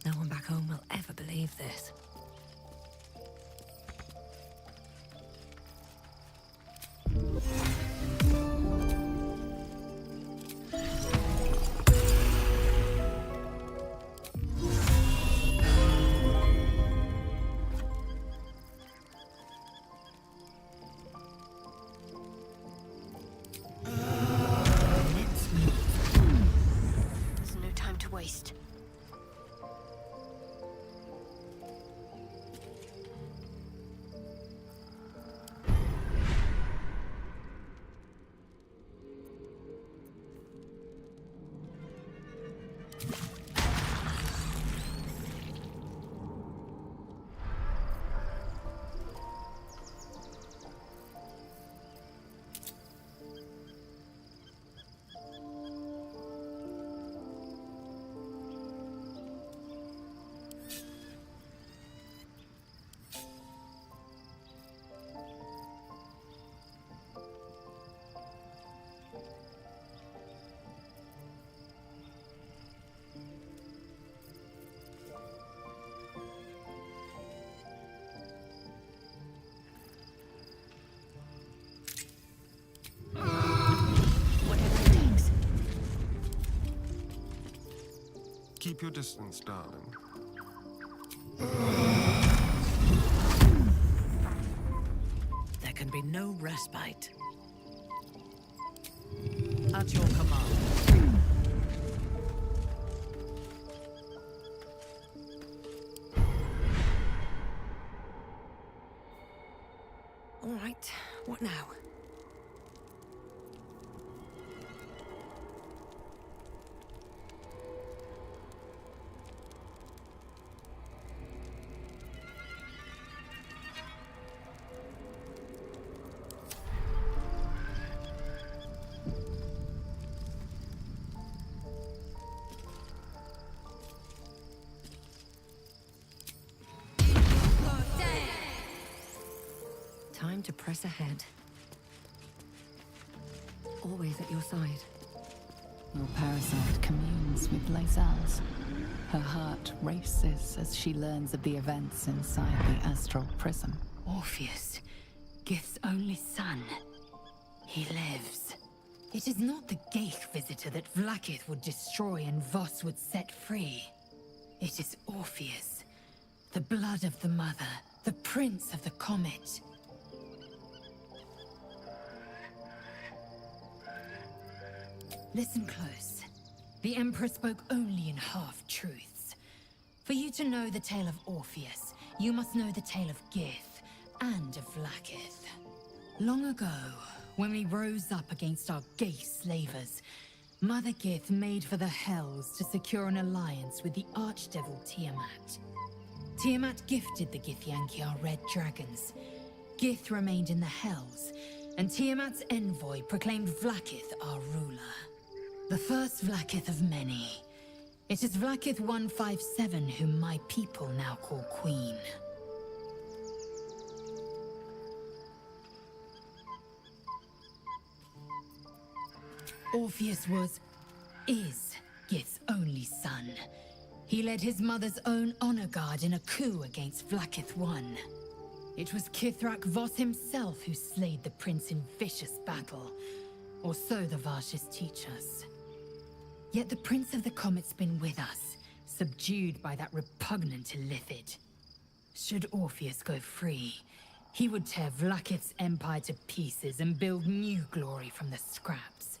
No one back home will ever believe this. There's no time to waste. Keep your distance, darling. There can be no respite. At your command. All right, what now? Time to press ahead. Always at your side. Your parasite communes with Lysal's. Her heart races as she learns of the events inside the astral prism. Orpheus, Gith's only son. He lives. It is not the Geich visitor that Vlaakith would destroy and Voss would set free. It is Orpheus, the blood of the mother, the prince of the comet. Listen close. The Emperor spoke only in half-truths. For you to know the tale of Orpheus, you must know the tale of Gith and of Vlaakith. Long ago, when we rose up against our Geich slavers, Mother Gith made for the Hells to secure an alliance with the archdevil Tiamat. Tiamat gifted the Githyanki our red dragons. Gith remained in the Hells, and Tiamat's envoy proclaimed Vlaakith our ruler. The first Vlaakith of many. It is Vlaakith 157 whom my people now call Queen. Orpheus is Gith's only son. He led his mother's own honor guard in a coup against Vlaakith I. It was Kithrak Voss himself who slayed the prince in vicious battle, or so the Varshis teach us. Yet the Prince of the Comet's been with us, subdued by that repugnant Illithid. Should Orpheus go free, he would tear Vlaakith's empire to pieces and build new glory from the scraps.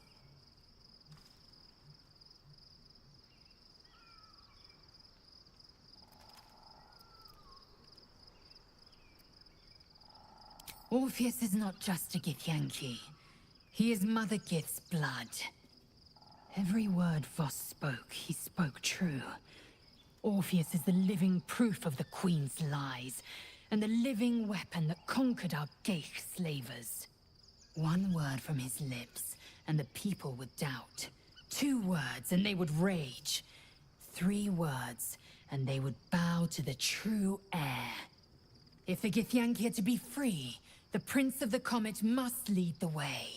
Orpheus is not just a Githyanki. He is Mother Gith's blood. Every word Voss spoke, he spoke true. Orpheus is the living proof of the Queen's lies, and the living weapon that conquered our Geich slavers. One word from his lips, and the people would doubt. 2 words, and they would rage. 3 words, and they would bow to the true heir. If the Githyanki are to be free, The Prince of the Comet must lead the way.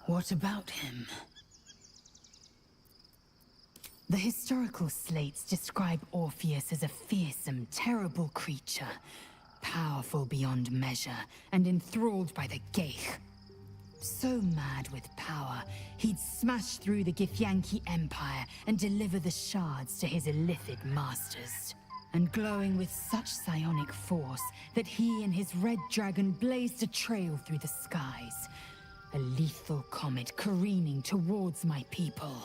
What about him? The historical slates describe Orpheus as a fearsome, terrible creature, powerful beyond measure, and enthralled by the Geich. So mad with power, he'd smash through the Githyanki Empire and deliver the shards to his illithid masters. And glowing with such psionic force that he and his red dragon blazed a trail through the skies. A lethal comet careening towards my people.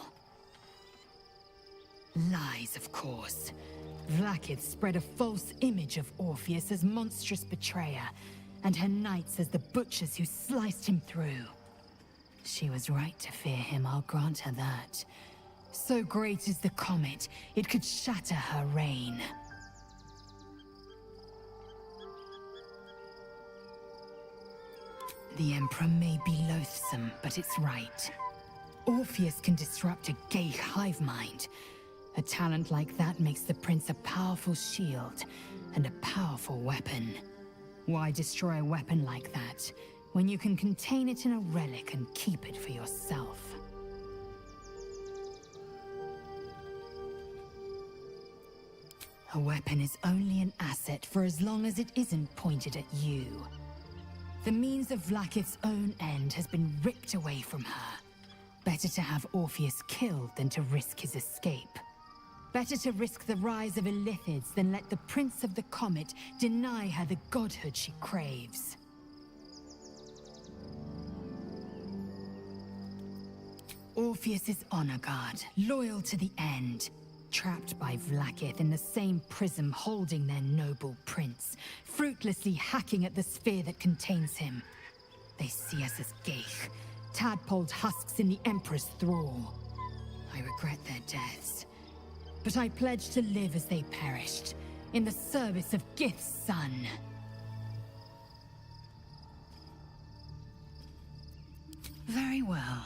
Lies, of course. Vlaakith spread a false image of Orpheus as monstrous betrayer, and her knights as the butchers who sliced him through. She was right to fear him, I'll grant her that. So great is the comet, it could shatter her reign. The Emperor may be loathsome, but it's right. Orpheus can disrupt a Geich hive mind. A talent like that makes the Prince a powerful shield and a powerful weapon. Why destroy a weapon like that, when you can contain it in a relic and keep it for yourself? A weapon is only an asset for as long as it isn't pointed at you. The means of Vlaakith's own end has been ripped away from her. Better to have Orpheus killed than to risk his escape. Better to risk the rise of illithids than let the Prince of the Comet deny her the godhood she craves. Orpheus is honor guard, loyal to the end. Trapped by Vlaakith in the same prism holding their noble prince, fruitlessly hacking at the sphere that contains him. They see us as Geich, tadpoled husks in the Emperor's thrall. I regret their deaths, but I pledge to live as they perished, in the service of Gith's son. Very well.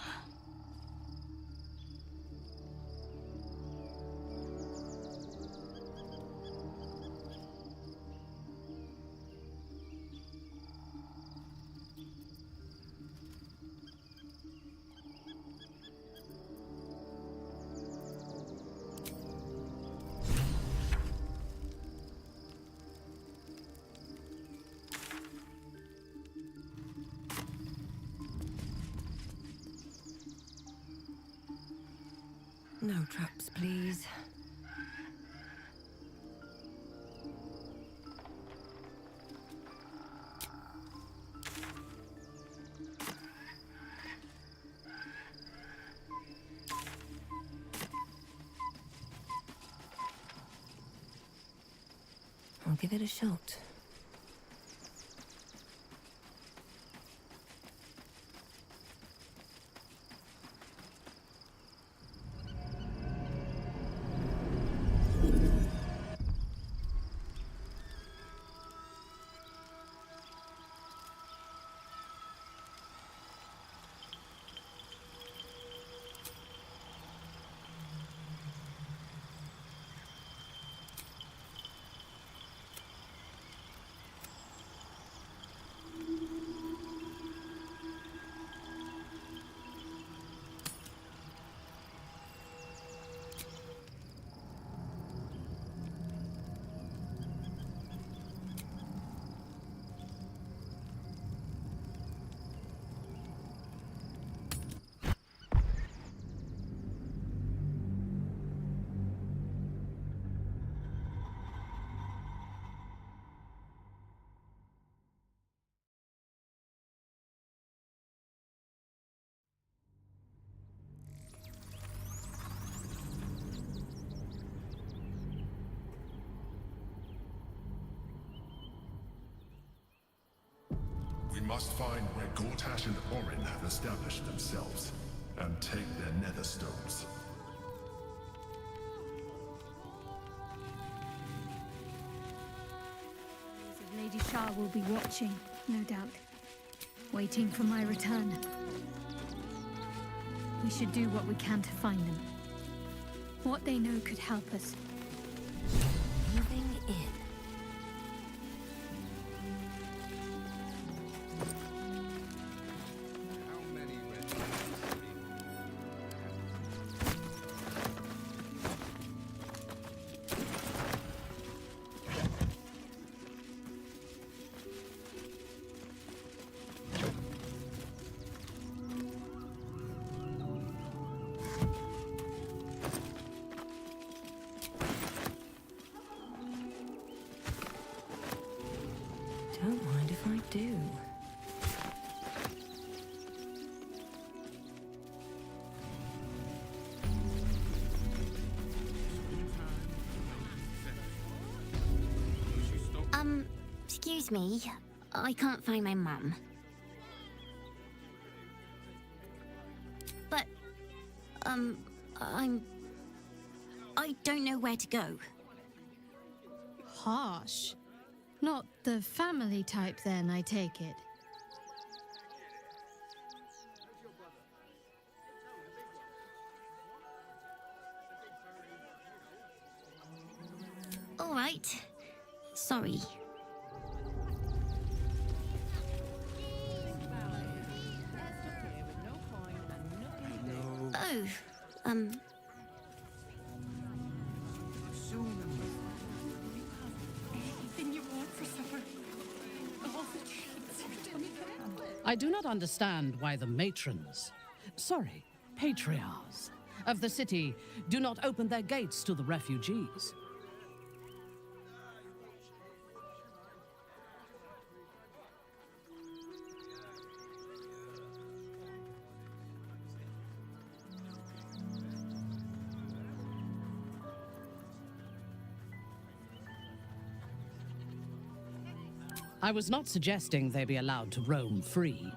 No traps, please. I'll give it a shot. We must find where Gortash and Orin have established themselves, and take their nether stones. Lady Shah will be watching, no doubt. Waiting for my return. We should do what we can to find them. What they know could help us. moving in. Don't mind if I do. Excuse me. I can't find my mum. But, I don't know where to go. Harsh. Not the family type then, I take it. All right. Sorry. Oh, I do not understand why the matrons, sorry, patriarchs of the city do not open their gates to the refugees. I was not suggesting they be allowed to roam free.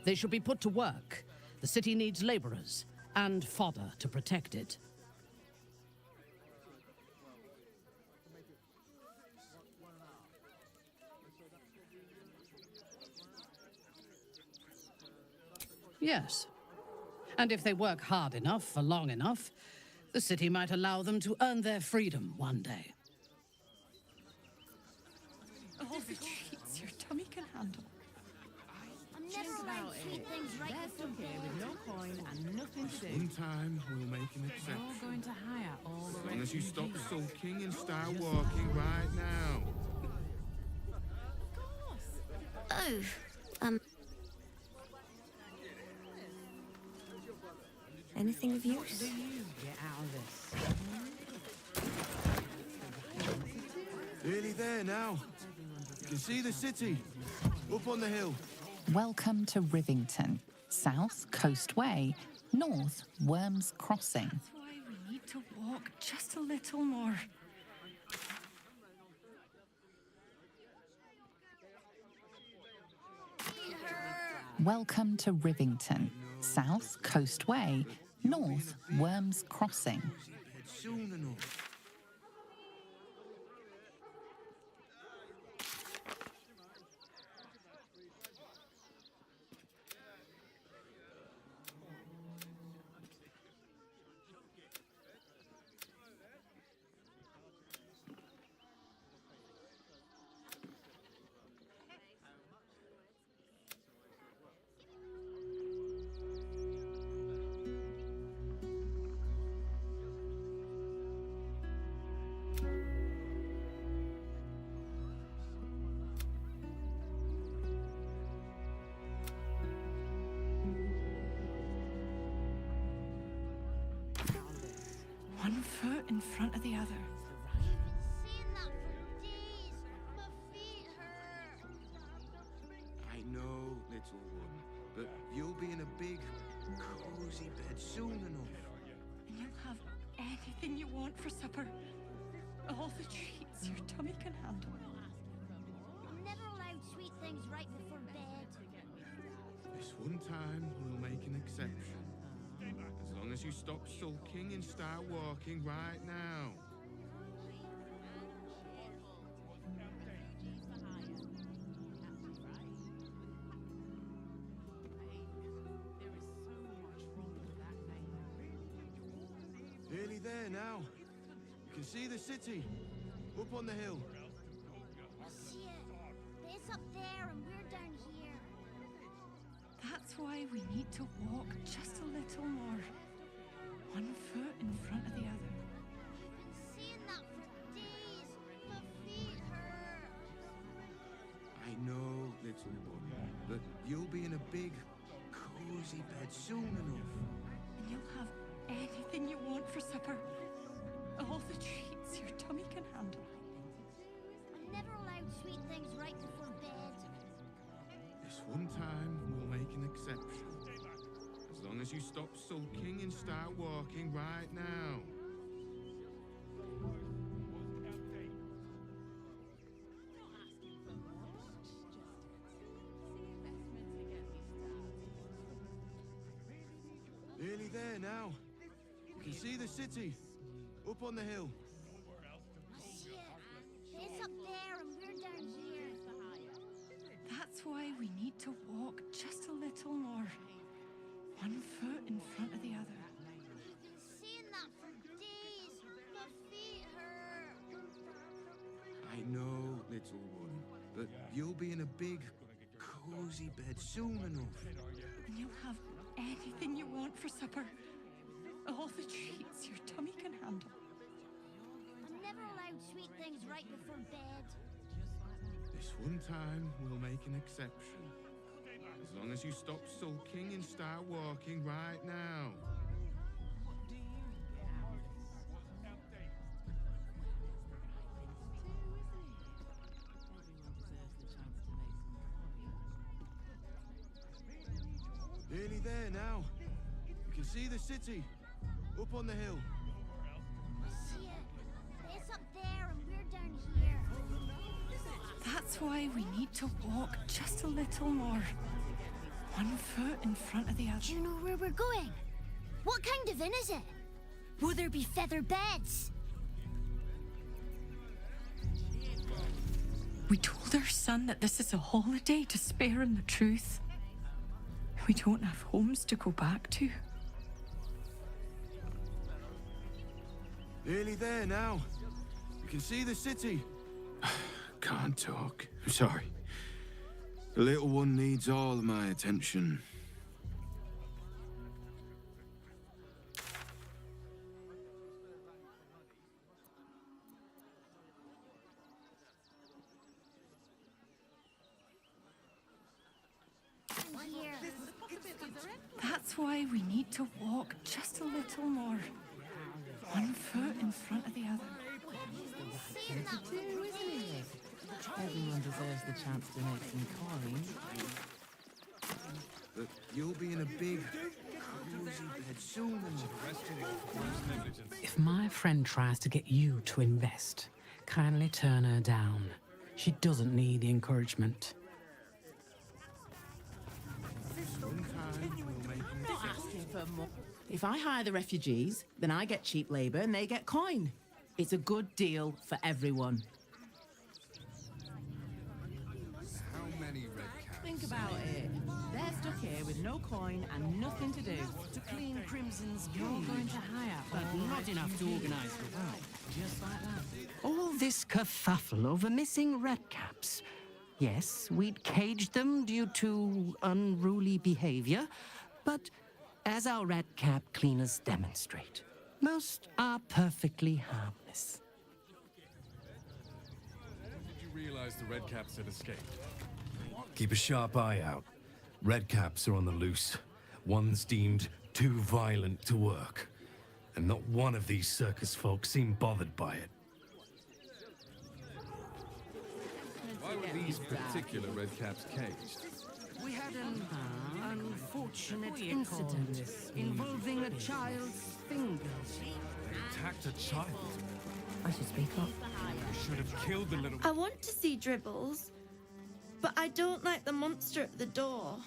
They should be put to work. The city needs laborers and fodder to protect it. Yes. And if they work hard enough for long enough, the city might allow them to earn their freedom one day. All the treats your tummy can handle. I'm never allowed sweet things right before bed. With no coin and nothing to do. One time we'll make an exception. You're going to hire all the As long as you stop refugees. sulking and start walking right now. Oh, anything of use? Do you get out of this? Nearly there now. You can see the city. Up on the hill. Welcome to Rivington, south Coast Way, north Worms Crossing. That's why we need to walk just a little more. Welcome to Rivington, south Coast Way, north Worms Crossing. Soon enough. One foot in front of the other. Seen that for days. My feet hurt. I know, little one, but you'll be in a big, cozy bed soon enough. And you'll have anything you want for supper. All the treats your tummy can handle. I'm never allowed sweet things right before bed. This one time we'll make an exception. As long as you stop sulking and start walking right now. Nearly there now. You can see the city. Up on the hill. Shit. It's up there and we're down here. That's why we need to walk just a little more. One foot in front of the other. I've been seeing that for days. My feet hurt. I know, little one, but you'll be in a big, cozy bed soon enough. And you'll have anything you want for supper. All the treats your tummy can handle. I'm never allowed sweet things right before bed. This one time, we'll make an exception. As long as you stop sulking and start walking right now. Nearly there now. You can see the city. Up on the hill. Shit. It's up there and we're down here. That's why we need to walk just a little more. One foot in front of the other. I've been seeing that for days. My feet hurt. I know, little one, but you'll be in a big, cozy bed soon enough. And you'll have anything you want for supper. All the treats your tummy can handle. I'm never allowed sweet things right before bed. This one time, we'll make an exception. As long as you stop sulking and start walking right now. Nearly there now. You can see the city. Up on the hill. Shit. It's up there and we're down here. That's why we need to walk just a little more. One foot in front of the other. Do you know where we're going? What kind of inn is it? Will there be feather beds? We told our son that this is a holiday to spare him the truth. We don't have homes to go back to. Nearly there now. You can see the city. Can't talk. I'm sorry. The little one needs all of my attention. Here. That's why we need to walk just a little more. One foot in front of the other. Seeing that for days. Everyone deserves the chance to make some coin. But you'll be in a big, cozy bed soon enough. If my friend tries to get you to invest, kindly turn her down. She doesn't need the encouragement. One time, we'll make an exception. If I hire the refugees, then I get cheap labor and they get coin. It's a good deal for everyone. How many red caps? Think about it. They're stuck here with no coin and nothing to do. To clean Crimson's You're going to hire, but not enough to organise the work. Just like that. All this kerfuffle over missing redcaps. Yes, we'd caged them due to unruly behavior, but as our redcap cleaners demonstrate, most are perfectly harmless. Did you realize the redcaps had escaped? Keep a sharp eye out. Redcaps are on the loose. One's deemed too violent to work. And not one of these circus folk seem bothered by it. Why were these particular redcaps caged? We had an unfortunate incident involving a child's fingers. They attacked a child. I should speak up. You should have killed the little... I want to see Dribbles, but I don't like the monster at the door.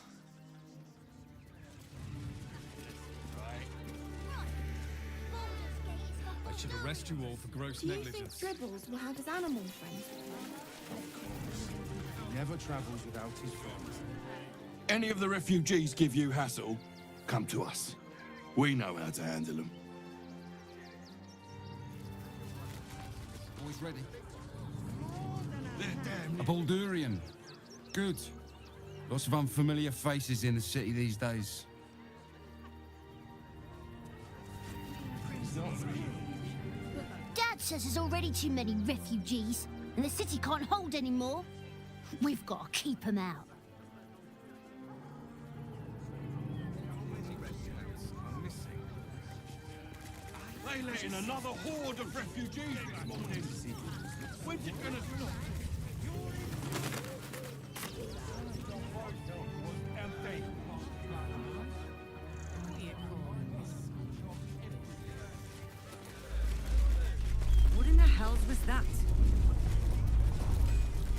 I should arrest you all for gross Do you think negligence. Dribbles will have his animal friends? He never travels without his friends. Any of the refugees give you hassle, come to us. We know how to handle them. Always ready. A Baldurian. Good. Lots of unfamiliar faces in the city these days. Dad says there's already too many refugees, and the city can't hold any more. We've got to keep them out. They let in another horde of refugees this morning. When's it gonna stop? What in the hells was that?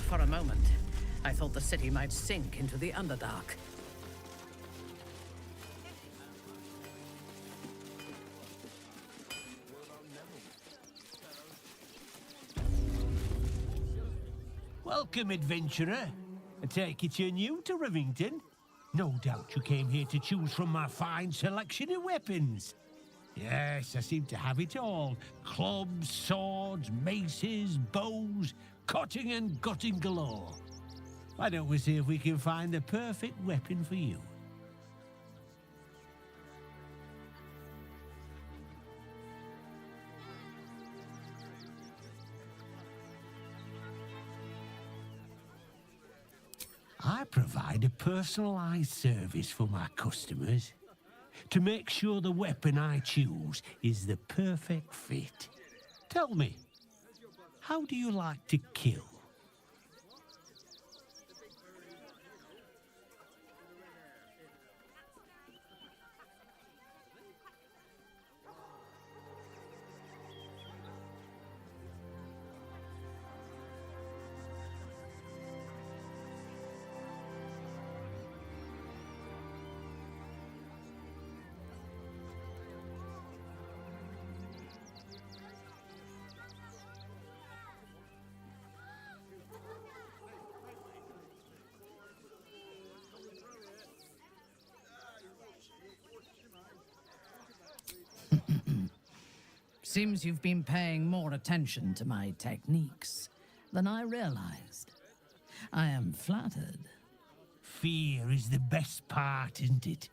For a moment, I thought the city might sink into the Underdark. Welcome, adventurer. I take it you're new to Rivington? No doubt you came here to choose from my fine selection of weapons. Yes, I seem to have it all. Clubs, swords, maces, bows, cutting and gutting galore. Why don't we see if we can find the perfect weapon for you? I provide a personalized service for my customers to make sure the weapon I choose is the perfect fit. Tell me, how do you like to kill? Seems you've been paying more attention to my techniques than I realized. I am flattered. Fear is the best part, isn't it?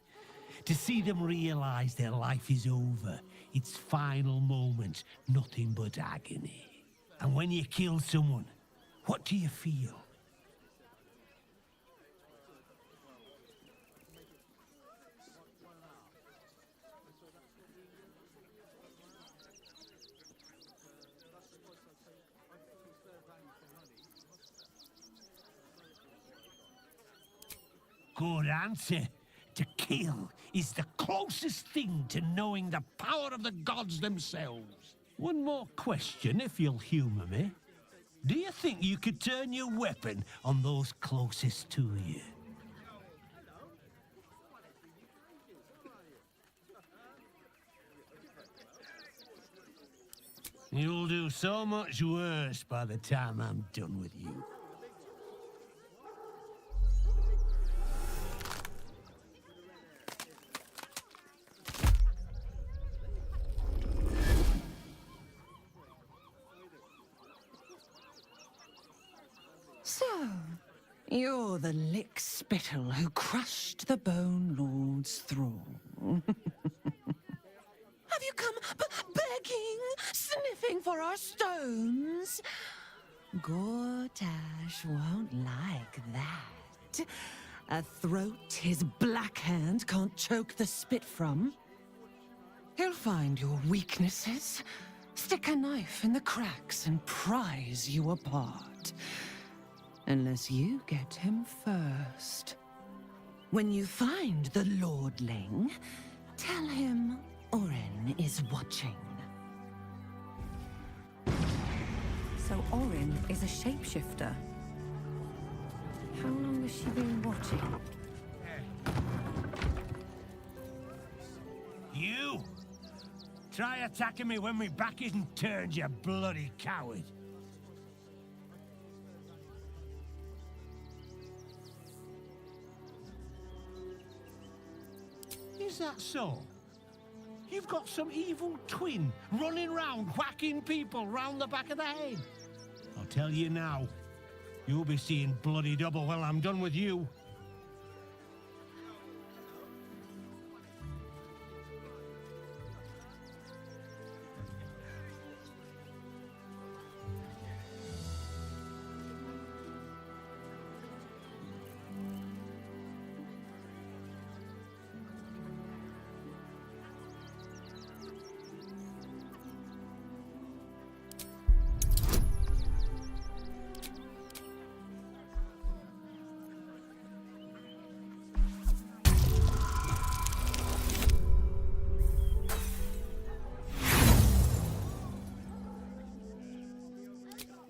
To see them realize their life is over, its final moments, nothing but agony. And when you kill someone, what do you feel? Good answer. To kill is the closest thing to knowing the power of the gods themselves. One more question, if you'll humor me. Do you think you could turn your weapon on those closest to you? You'll do so much worse by the time I'm done with you. So, you're the lick-spittle who crushed the Bone Lord's thrall. Have you come begging, sniffing for our stones? Gortash won't like that. A throat his black hand can't choke the spit from. He'll find your weaknesses, stick a knife in the cracks and prise you apart. Unless you get him first. When you find the Lordling, tell him Orin is watching. So Orin is a shapeshifter. How long has she been watching? You! Try attacking me when my back isn't turned, you bloody coward! Is that so? You've got some evil twin running round whacking people round the back of the head. I'll tell you now, You'll be seeing bloody double when I'm done with you.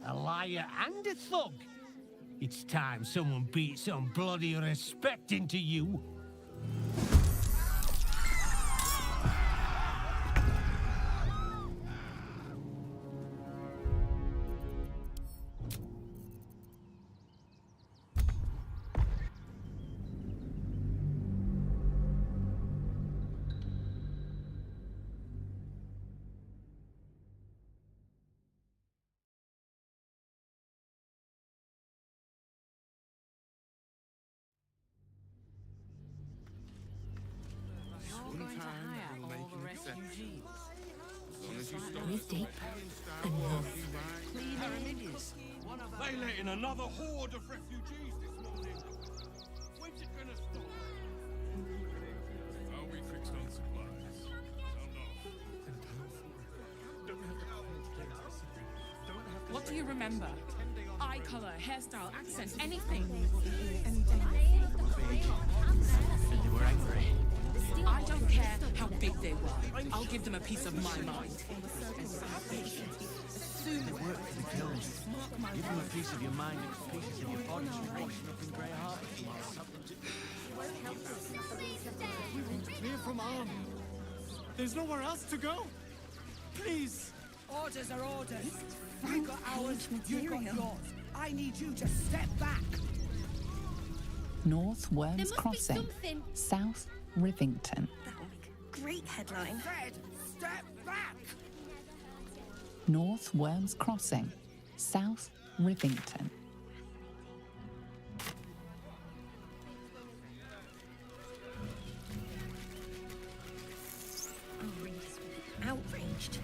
A liar and a thug. It's time someone beat some bloody respect into you. Breathe deep and move. They let in another horde of refugees this morning. When's it gonna stop? Are we fixed on supplies? What do you remember? Eye color, hairstyle, accent, anything. They were angry. I don't care how big they were. I'll give them a piece of my mind. They work for the guilds. Give them a piece of your mind and pieces of your body washing up in Grey Harbor tomorrow. We want clear from arm. There's nowhere else to go. Please. Orders are orders. We got ours, you got yours. I need you to step back. North Worms There must Crossing, be something. South Rivington. Great headline. Fred, step back. North Worms Crossing, South Rivington. Outraged.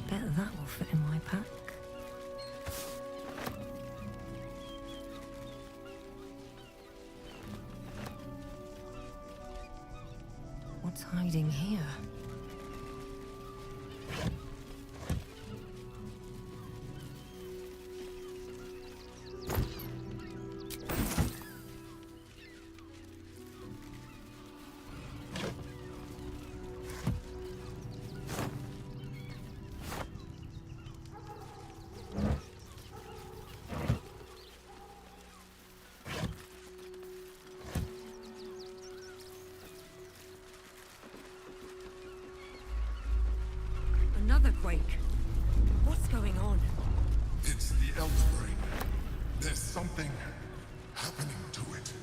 Bet that will fit in my pack. What's hiding here? Another quake. What's going on? It's the Elder Brain. There's something happening to it.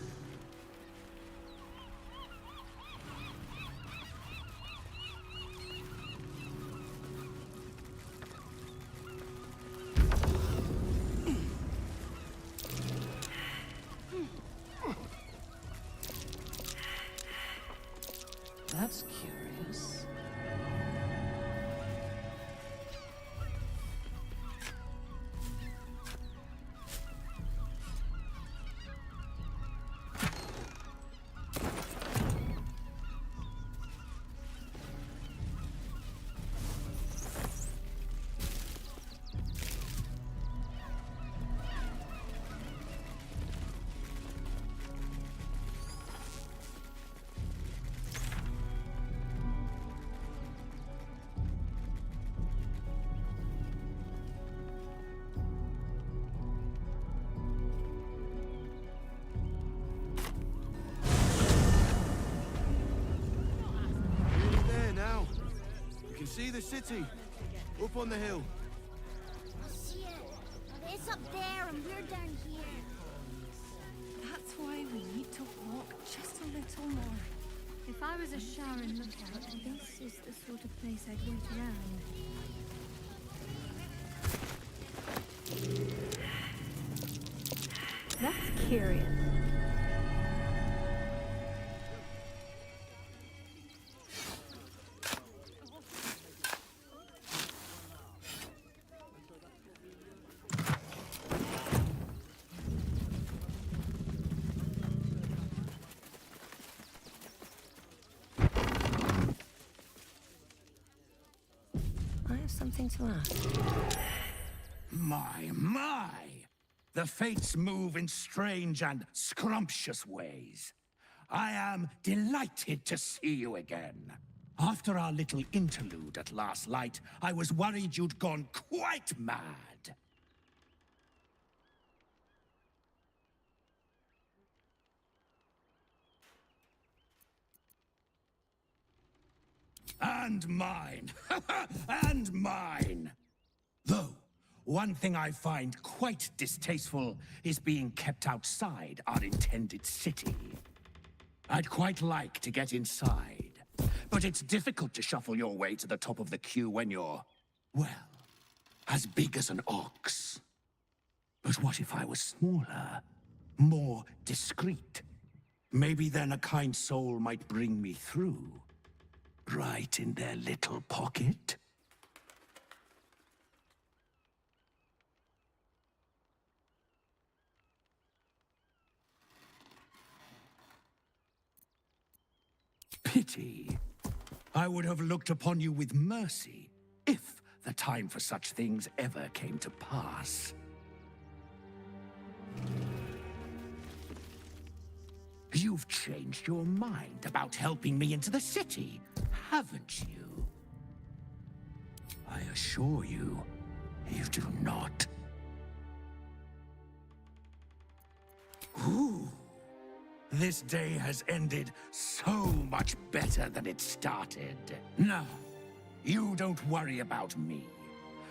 That's curious. There now. You can see the city. Up on the hill. I see it. It's up there and we're down here. That's why we need to walk just a little I was a Sharon lookout, this is the sort of place I'd wait around. That's curious. I have something to ask. My! The fates move in strange and scrumptious ways. I am delighted to see you again. After our little interlude at last light, I was worried you'd gone quite mad. And mine. And mine. Though, one thing I find quite distasteful is being kept outside our intended city. I'd quite like to get inside, but it's difficult to shuffle your way to the top of the queue when you're, well, as big as an ox. But what if I was smaller, more discreet? Maybe then a kind soul might bring me through. Right in their little pocket? Pity. I would have looked upon you with mercy, if the time for such things ever came to pass. You've changed your mind about helping me into the city, haven't you? I assure you, you do not. Ooh. This day has ended so much better than it started. Now, you don't worry about me.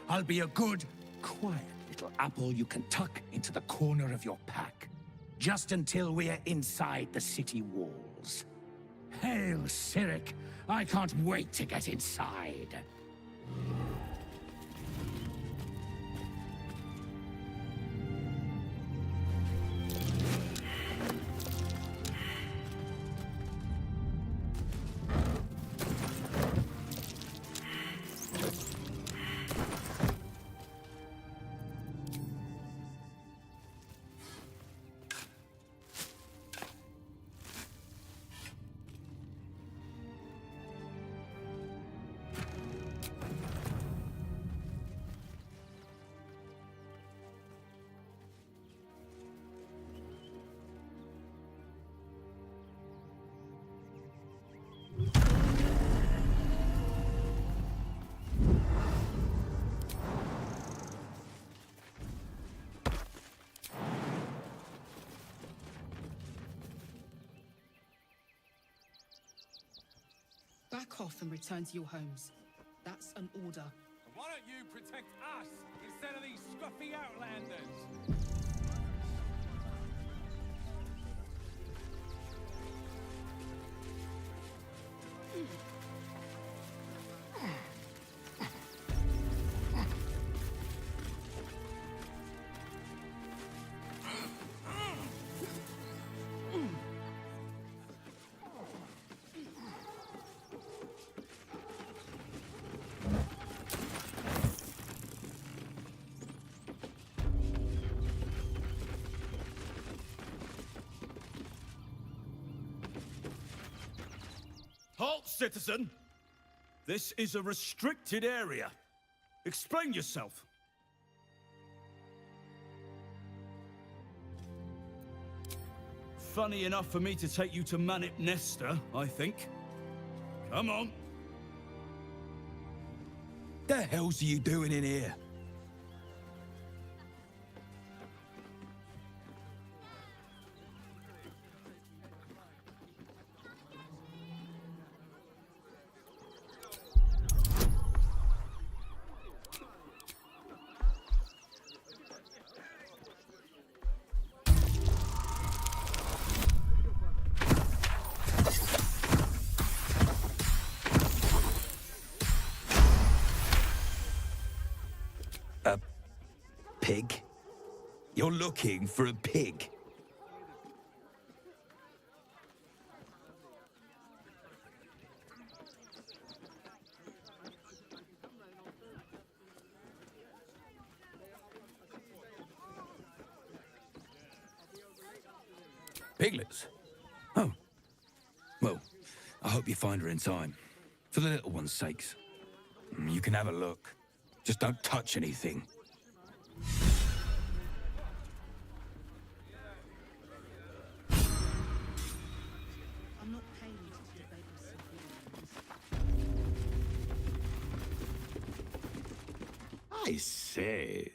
I'll be a good, quiet little apple you can tuck into the corner of your pack. Just until we're inside the city walls. Hail, Cyric! I can't wait to get inside. Back off and return to your homes. That's an order. Why don't you protect us instead of these scruffy outlanders? Halt, citizen! This is a restricted area. Explain yourself. Funny enough for me to take you to Manip Nesta, I think. Come on. The hell's you doing in here? pig? You're looking for a pig. Piglets? Oh. Well, I hope you find her in time. For the little one's sakes. You can have a look. Just don't touch anything. I'm not paid to babysit. I say,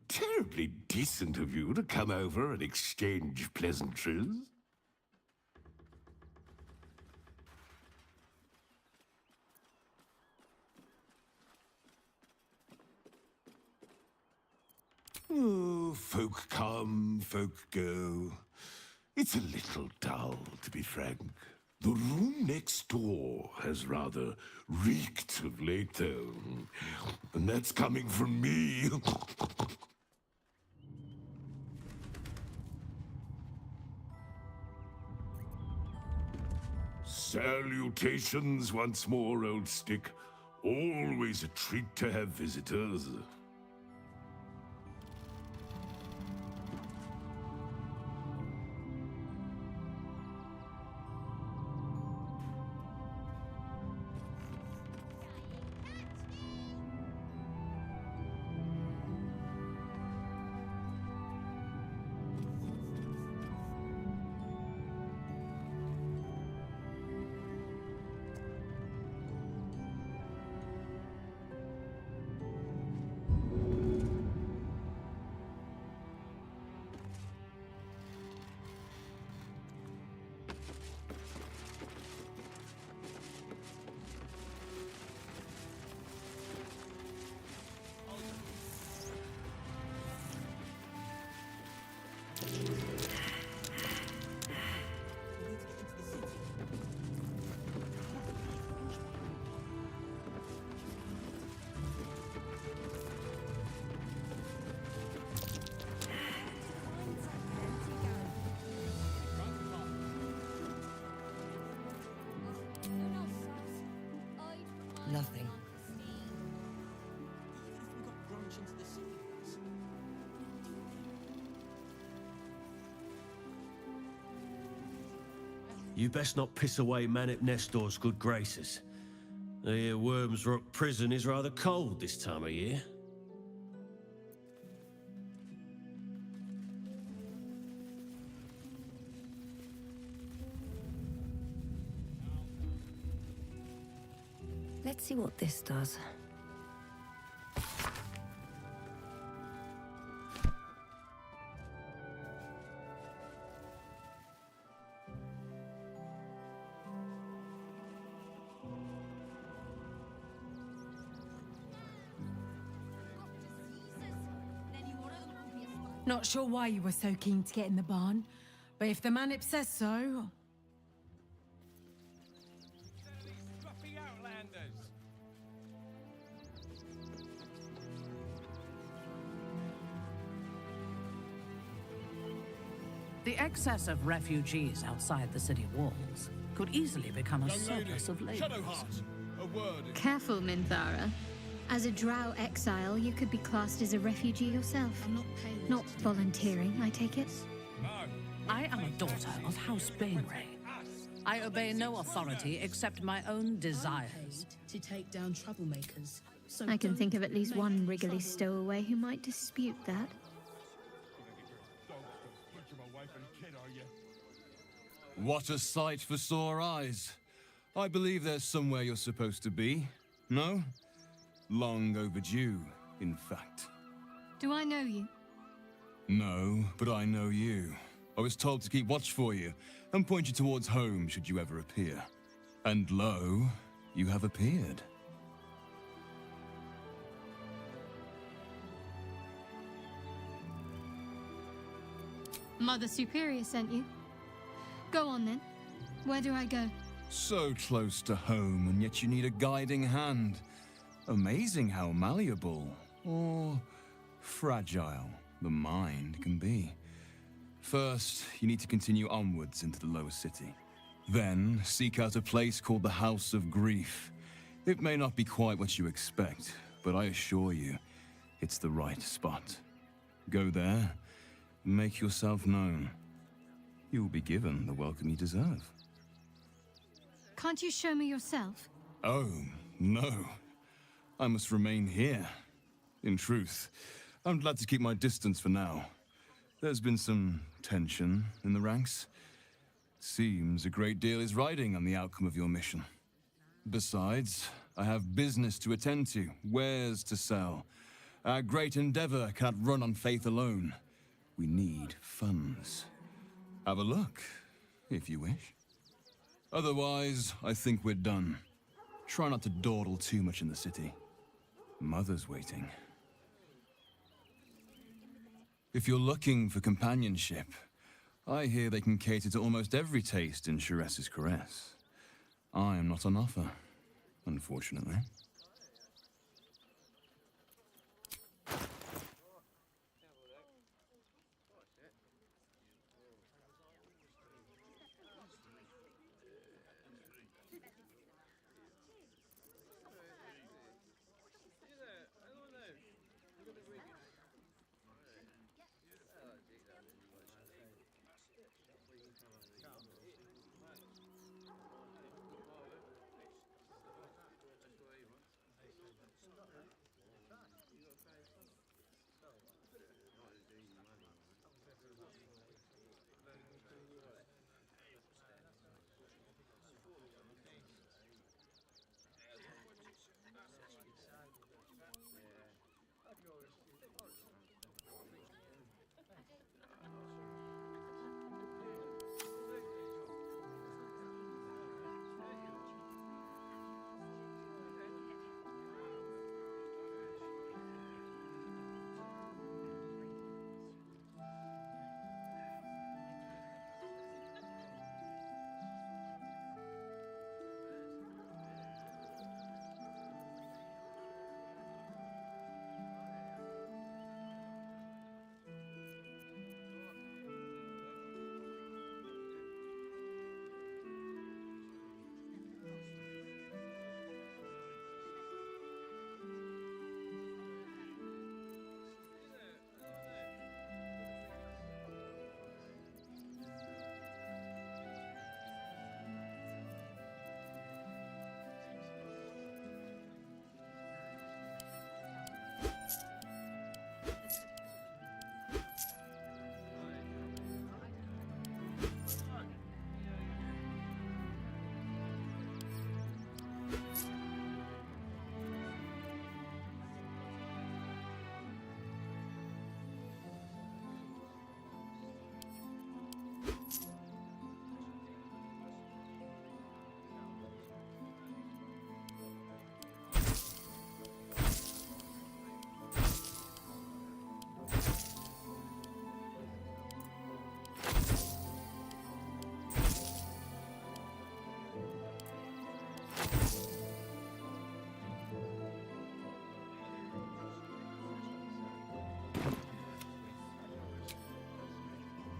terribly decent of you to come over and exchange pleasantries. Oh, folk come, folk go. It's a little dull, to be frank. The room next door has rather reeked of late, though. And that's coming from me. Salutations once more, old stick. Always a treat to have visitors. Nothing. You best not piss away Manip Nestor's good graces. I hear Worms Rock Prison is rather cold this time of year. Let's see what this does. Not sure why you were so keen to get in the barn, but if the Manip says so... The excess of refugees outside the city walls could easily become a surplus of labor. Careful, Minthara. As a drow exile, you could be classed as a refugee yourself. I'm not paid. Not volunteering, I take it. I am a daughter of House Bainray. I obey no authority except my own desires. To take down troublemakers. So I can think of at least make one Wriggly trouble. stowaway who might dispute that. What a sight for sore eyes. I believe there's somewhere you're supposed to be. No? Long overdue, in fact. Do I know you? No, but I know you. I was told to keep watch for you and point you towards home should you ever appear. And lo, you have appeared. Mother Superior sent you. Go on then. Where do I go? So close to home, and yet you need a guiding hand. Amazing how malleable, or fragile the mind can be. First, you need to continue onwards into the lower city. Then, seek out a place called the House of Grief. It may not be quite what you expect, but I assure you, it's the right spot. Go there, make yourself known. You will be given the welcome you deserve. Can't you show me yourself? Oh, no. I must remain here. In truth, I'm glad to keep my distance for now. There's been some tension in the ranks. Seems a great deal is riding on the outcome of your mission. Besides, I have business to attend to, wares to sell. Our great endeavor cannot run on faith alone. We need funds. Have a look, if you wish. Otherwise, I think we're done. Try not to dawdle too much in the city. Mother's waiting. If you're looking for companionship, I hear they can cater to almost every taste in Sharess's caress. I am not on offer, unfortunately.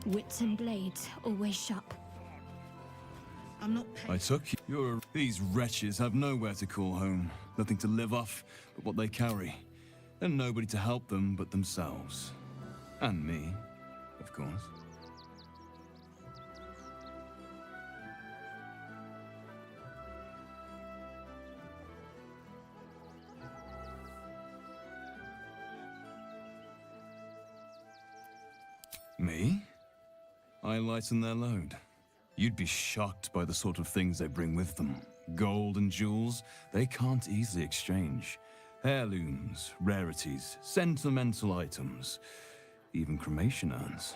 Wits and blades, always sharp. I'm not I took you. These wretches have nowhere to call home, nothing to live off but what they carry, and nobody to help them but themselves. And me, of course. Me? I lighten their load. You'd be shocked by the sort of things they bring with them. Gold and jewels, they can't easily exchange. Heirlooms, rarities, sentimental items, even cremation urns.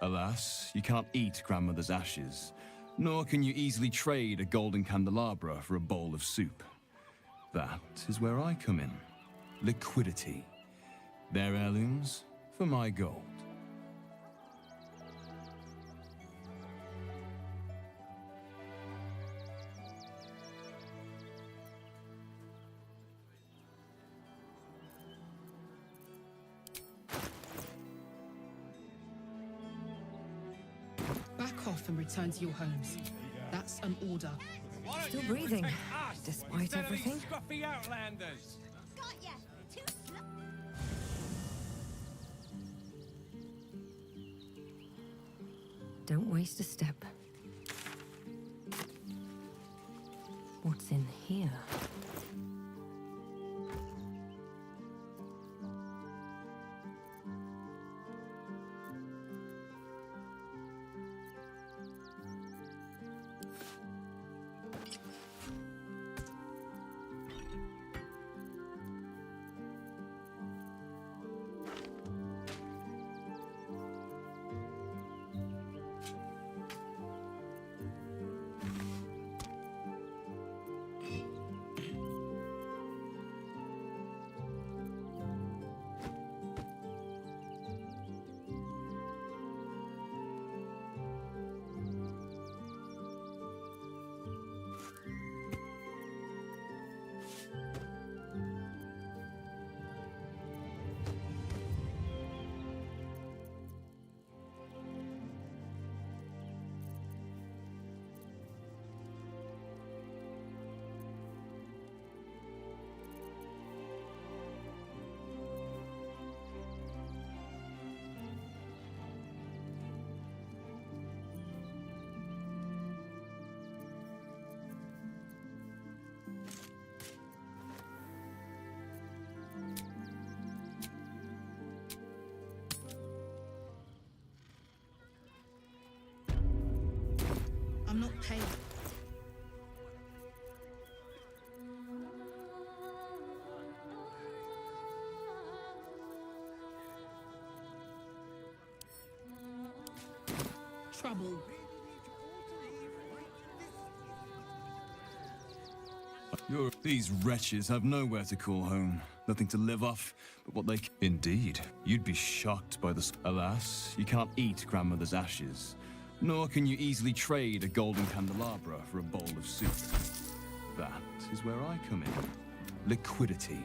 Alas, you can't eat grandmother's ashes, nor can you easily trade a golden candelabra for a bowl of soup. That is where I come in. Liquidity. Their heirlooms for my gold. Back off and return to your homes. That's an order. Still breathing, despite everything. Scruffy outlanders. Got ya! Don't waste a step. What's in here? I'm not paid. Trouble. These wretches have nowhere to call home, nothing to live off but what they... Indeed, you'd be shocked by this. Alas, you can't eat grandmother's ashes, nor can you easily trade a golden candelabra for a bowl of soup. That is where I come in. Liquidity.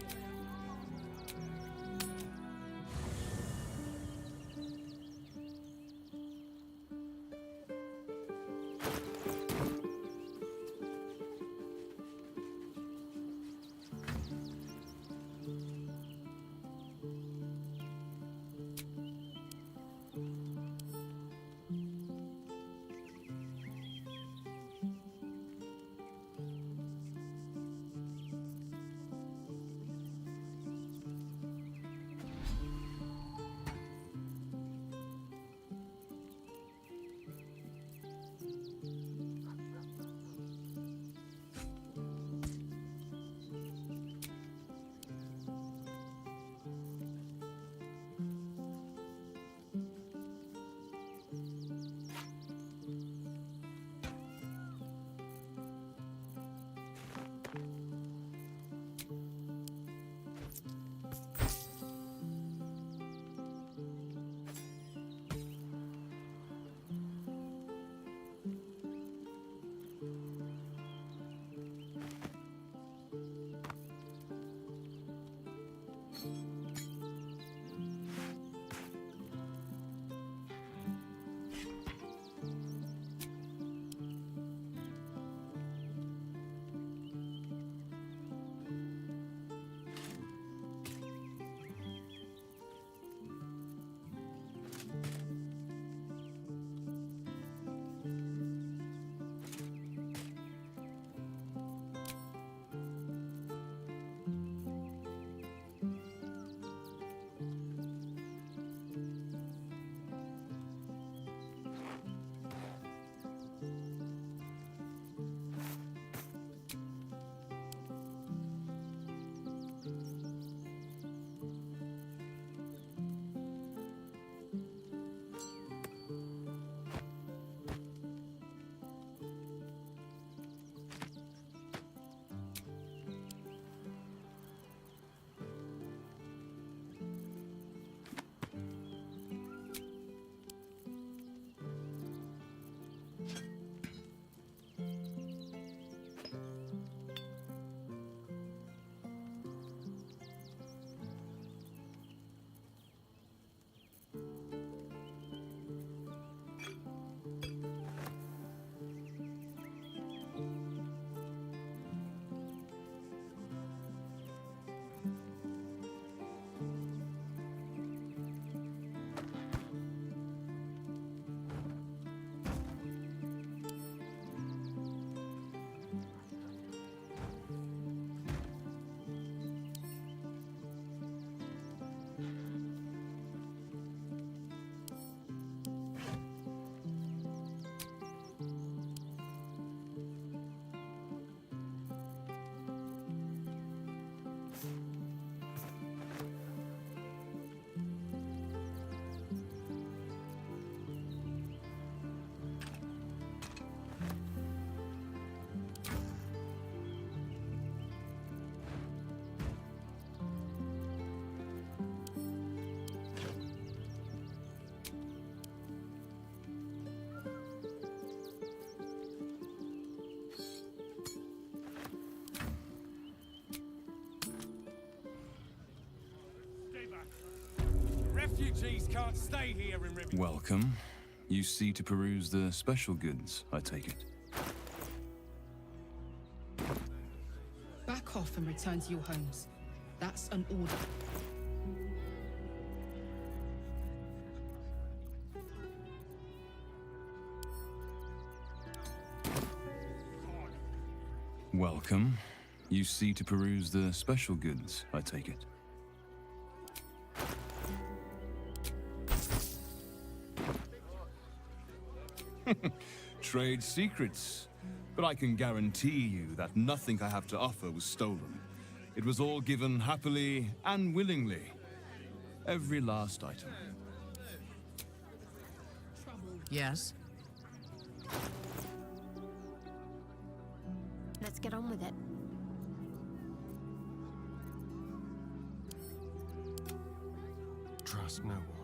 refugees can't stay here in River. Welcome. You see to peruse the special goods, I take it. Back off and return to your homes. That's an order. Welcome. You see to peruse the special goods, I take it. Trade secrets. But I can guarantee you that nothing I have to offer was stolen. It was all given happily and willingly. Every last item. Yes? Let's get on with it. Trust no one.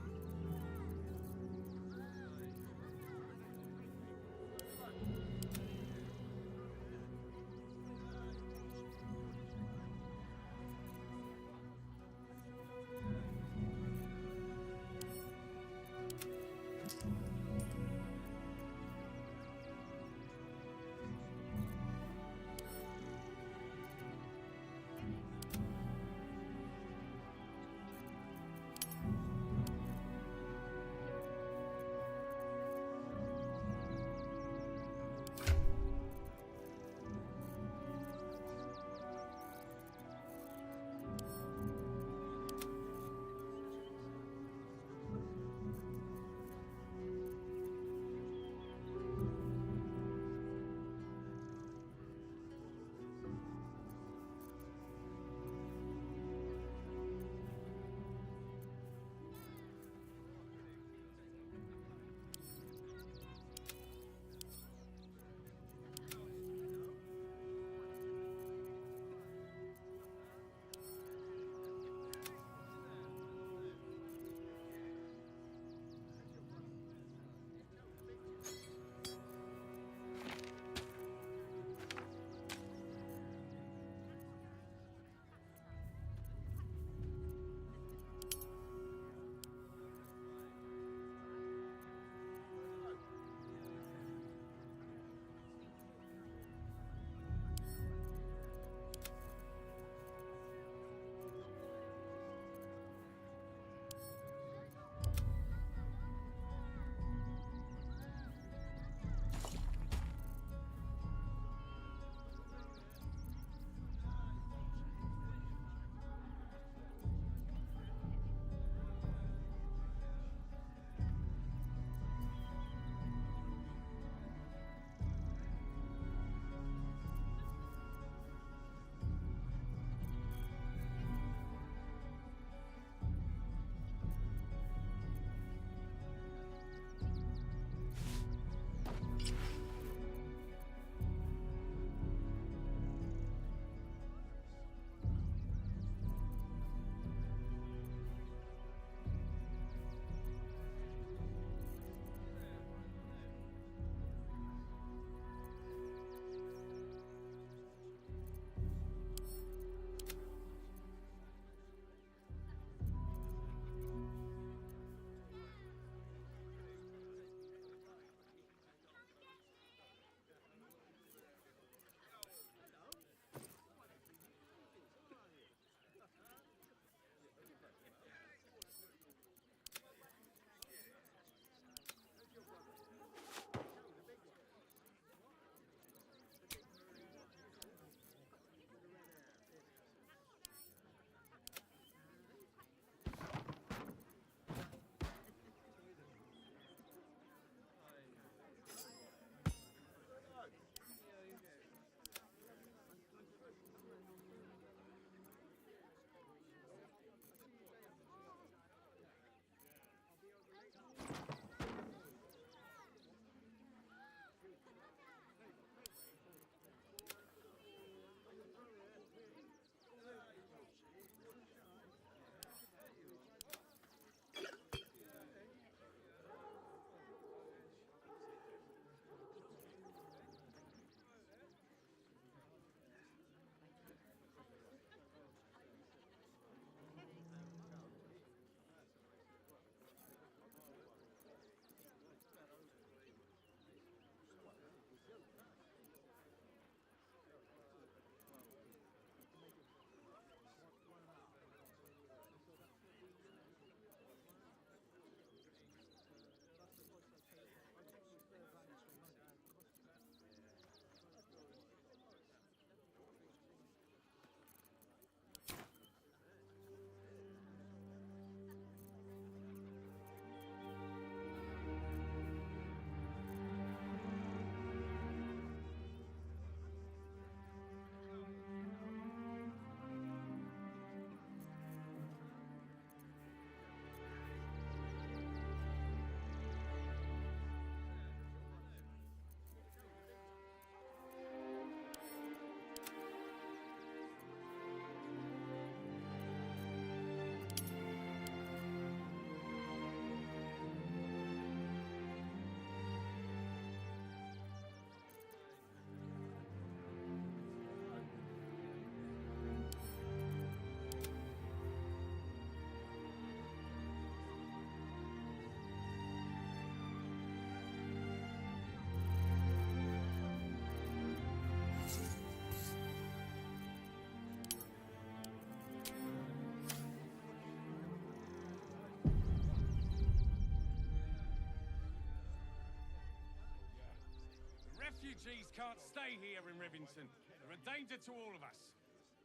refugees can't stay here in Rivington. They're a danger to all of us.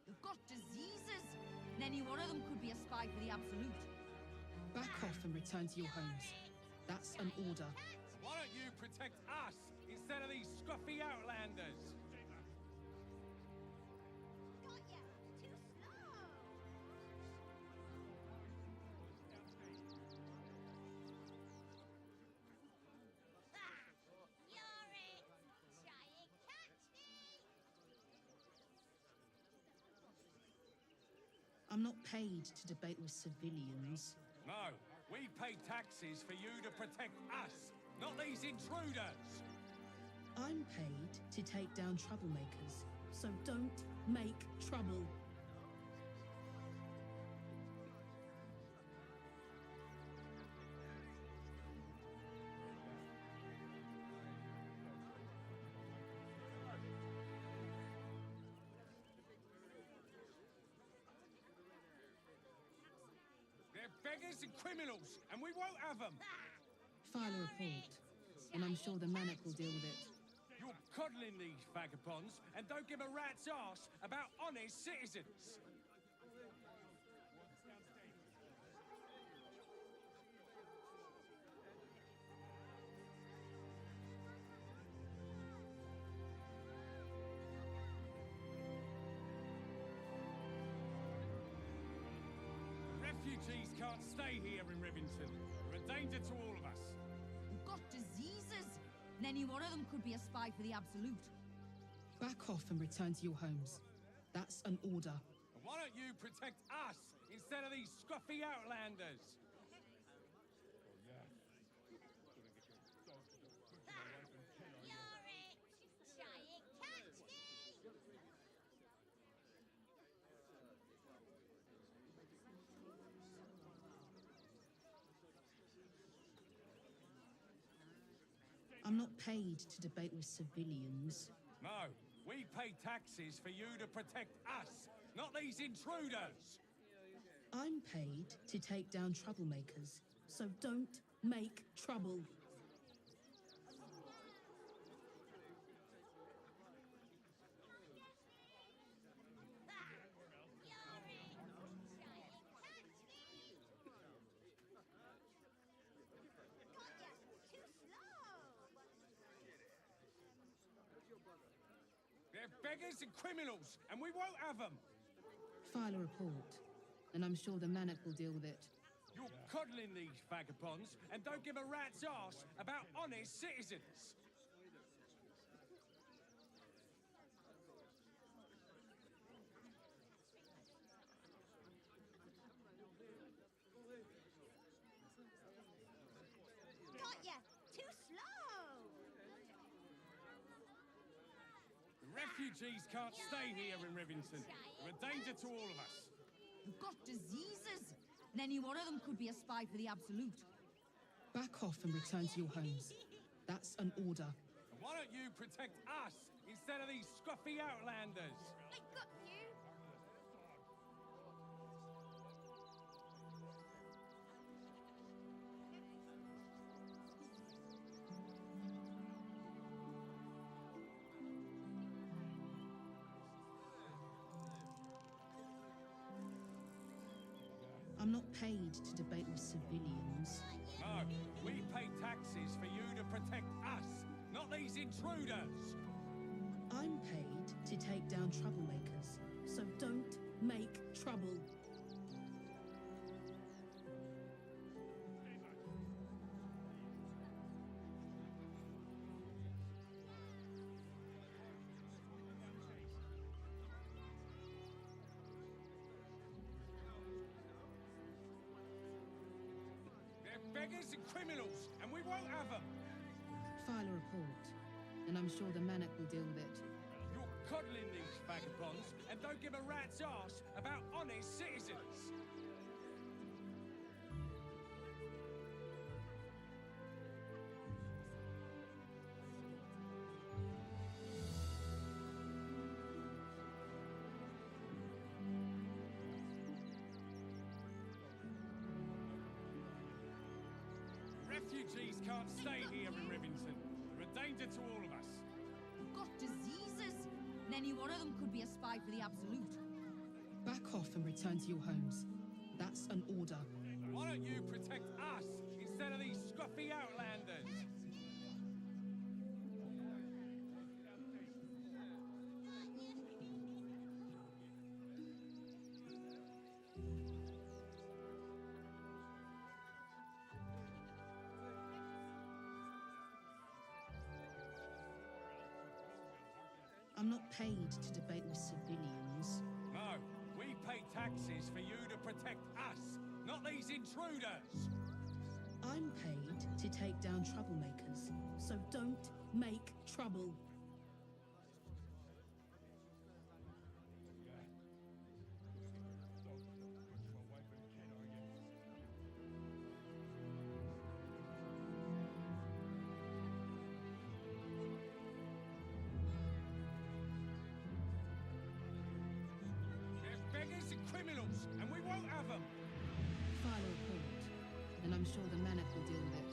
They've got diseases. And any one of them could be a spy for the Absolute. Back off and return to your homes. That's an order. Why don't you protect us instead of these scruffy outlanders? I'm not paid to debate with civilians. No, we pay taxes for you to protect us, not these intruders. I'm paid to take down troublemakers, so don't make trouble. They're beggars and criminals, and we won't have them. File a report, and I'm sure the Manic will deal with it. You're coddling these vagabonds and don't give a rat's arse about honest citizens. Refugees can't stay here in Rivington. They're a danger to all of us. They've got diseases. And any one of them could be a spy for the Absolute. Back off and return to your homes. That's an order. And why don't you protect us instead of these scruffy outlanders? I'm not paid to debate with civilians. No, we pay taxes for you to protect us, not these intruders. I'm paid to take down troublemakers, so don't make trouble. They're beggars and criminals, and we won't have them. File a report, and I'm sure the Manic will deal with it. You're coddling these vagabonds and don't give a rat's arse about honest citizens. Got ya! Too slow! Refugees can't stay here in Rivington. They're a danger to all of us. They've got diseases. And any one of them could be a spy for the Absolute. Back off and return to your homes. That's an order. And why don't you protect us instead of these scruffy outlanders? I got you! I'm not paid to debate with civilians. No, we pay taxes for you to protect us, not these intruders. I'm paid to take down troublemakers, so don't make trouble. They're beggars and criminals, and we won't have them. File a report, and I'm sure the Manic will deal with it. You're coddling these vagabonds and don't give a rat's arse about honest citizens. Refugees can't stay here in Rivington. They're a danger to all of us. any one of them could be a spy for the Absolute. Back off and return to your homes. That's an order. Why don't you protect us instead of these scruffy outlanders? I'm not paid to debate with civilians. No, we pay taxes for you to protect us, not these intruders. I'm paid to take down troublemakers, so don't make trouble. There's beggars and criminals, and we won't have them. File a report, and I'm sure the Manic will deal with it.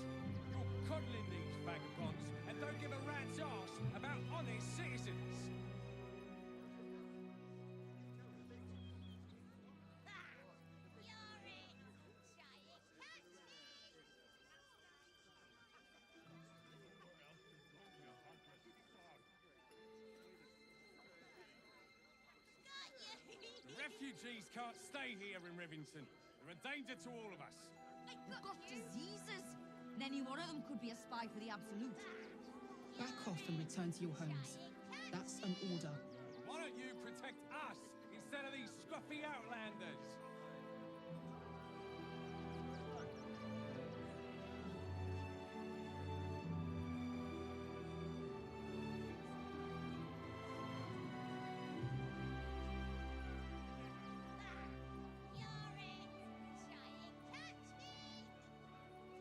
You're coddling these vagabonds and don't give a rat's arse about honest citizens. The refugees can't stay here in Rivington. They're a danger to all of us. We've got diseases, and any one of them could be a spy for the Absolute. Back off and return to your homes. That's an order. Why don't you protect us instead of these scruffy outlanders?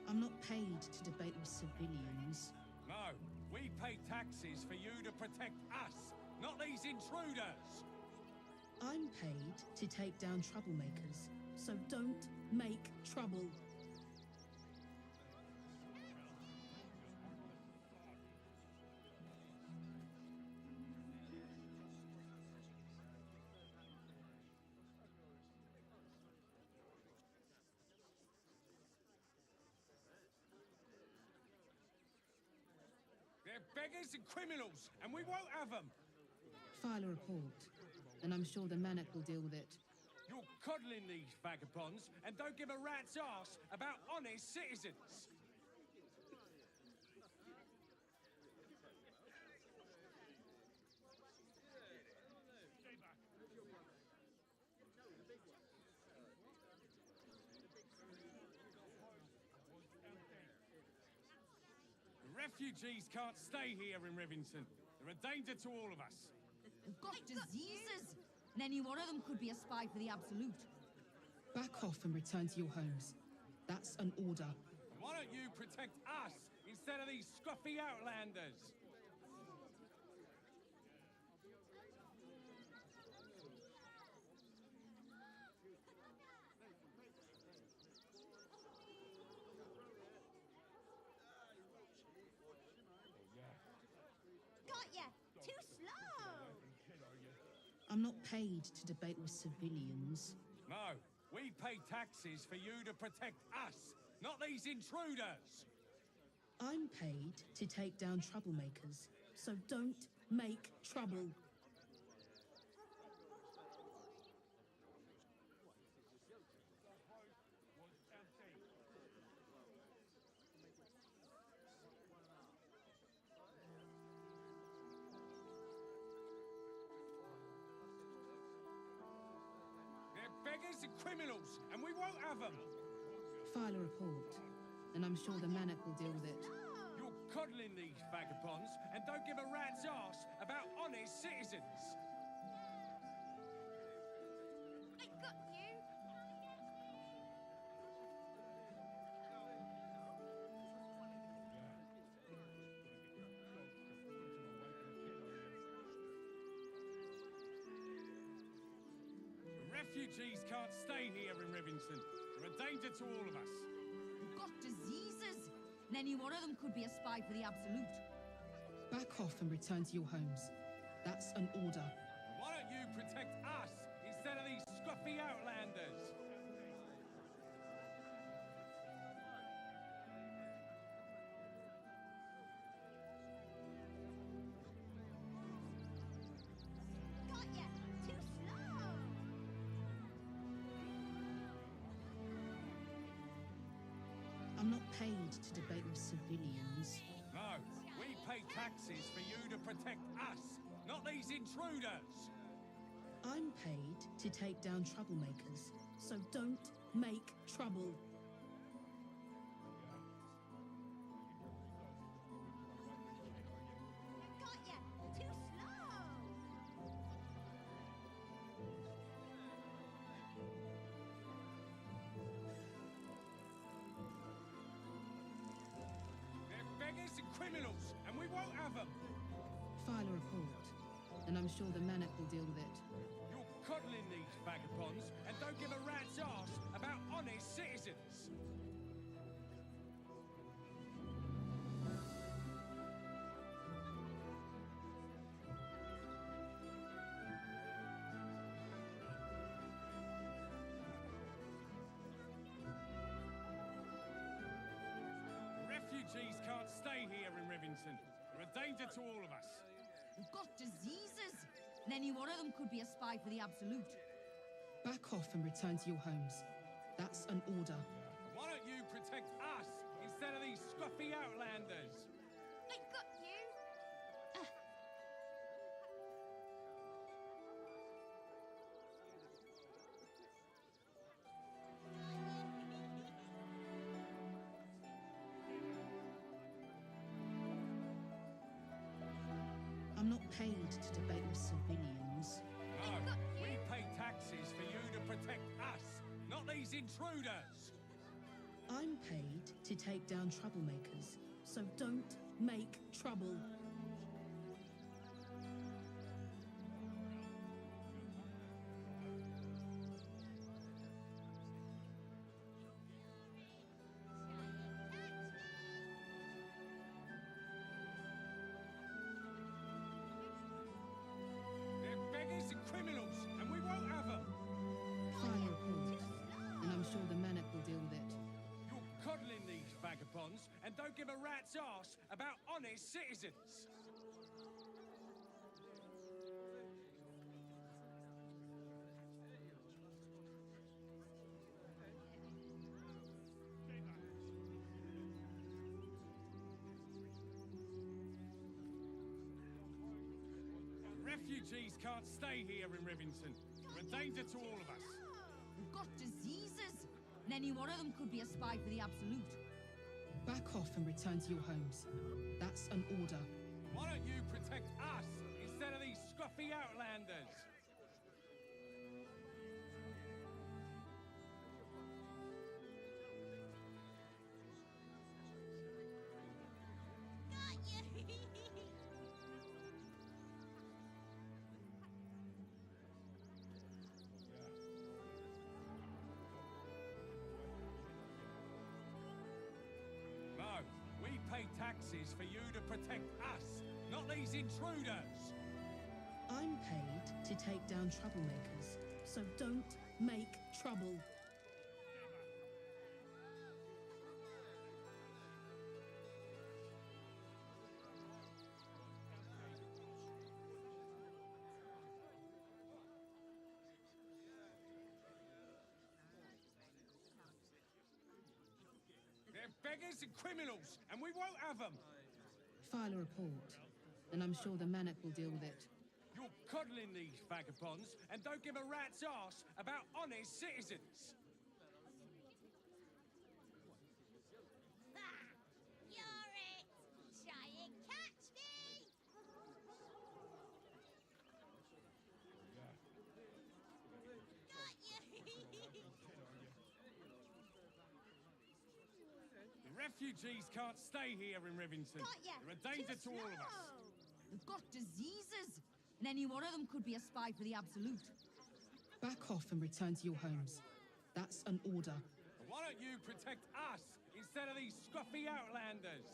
I'm not paid to debate with civilians. No, we pay taxes for you to protect us, not these intruders. I'm paid to take down troublemakers, so don't make trouble. They're beggars and criminals, and we won't have them. File a report, and I'm sure the Manic will deal with it. You're coddling these vagabonds and don't give a rat's arse about honest citizens. The refugees can't stay here in Rivington. They're a danger to all of us. We've got diseases, and any one of them could be a spy for the Absolute. Back off and return to your homes. That's an order. Why don't you protect us instead of these scruffy outlanders? Got ya! Too slow! I'm not paid to debate with civilians. No, we pay taxes for you to protect us, not these intruders. I'm paid to take down troublemakers, so don't make trouble. They're beggars and criminals, and we won't have them. File a report, and I'm sure the Manic will deal with it. You're coddling these vagabonds and don't give a rat's arse about honest citizens. I got you! The refugees can't stay here in Rivington. They're a danger to all of us. We've got diseases, and any one of them could be a spy for the Absolute. Back off and return to your homes. That's an order. Why don't you protect us instead of these scruffy outlanders? Got ya! Too slow! I'm not paid to debate with civilians. No, we pay taxes for you to protect us, not these intruders. I'm paid to take down troublemakers, so don't make trouble. Got ya! Too slow! They're beggars and criminals, and we won't have them. File a report, and I'm sure the Manic will deal with it. You're coddling these vagabonds and don't give a rat's arse about honest citizens. Refugees can't stay here in Rivington. They're a danger to all of us. They've got diseases, and any one of them could be a spy for the Absolute. Back off and return to your homes. That's an order. Why don't you protect us instead of these scruffy outlanders? I got you! I'm not paid to debate with civilians. No, we pay taxes for you to protect us, not these intruders. I'm paid to take down troublemakers, so don't make trouble. They're beggars and criminals, and we won't have them. File a report, and I'm sure the Manic will deal with it. You're coddling these vagabonds and don't give a rat's arse about honest citizens. Refugees can't stay here in Rivington. They're a danger to all of us. They've got diseases, and any one of them could be a spy for the Absolute. Back off and return to your homes. That's an order. Why don't you protect us instead of these scruffy outlanders? Got you! No, we pay taxes for you to protect us, not these intruders. I'm paid to take down troublemakers, so don't make trouble. They're beggars and criminals, and we won't have them. File a report, and I'm sure the Manic will deal with it. You're coddling these vagabonds and don't give a rat's arse about honest citizens. You're it! Try and catch me! Got you! The refugees can't stay here in Rivington. Got ya! They're a danger to all of us. They've got diseases, and any one of them could be a spy for the Absolute. Back off and return to your homes. That's an order. Why don't you protect us instead of these scruffy outlanders?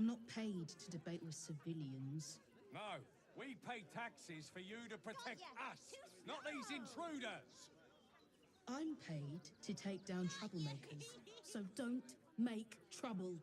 I'm not paid to debate with civilians. No, we pay taxes for you to protect us, not these intruders. I'm paid to take down troublemakers, so don't make trouble.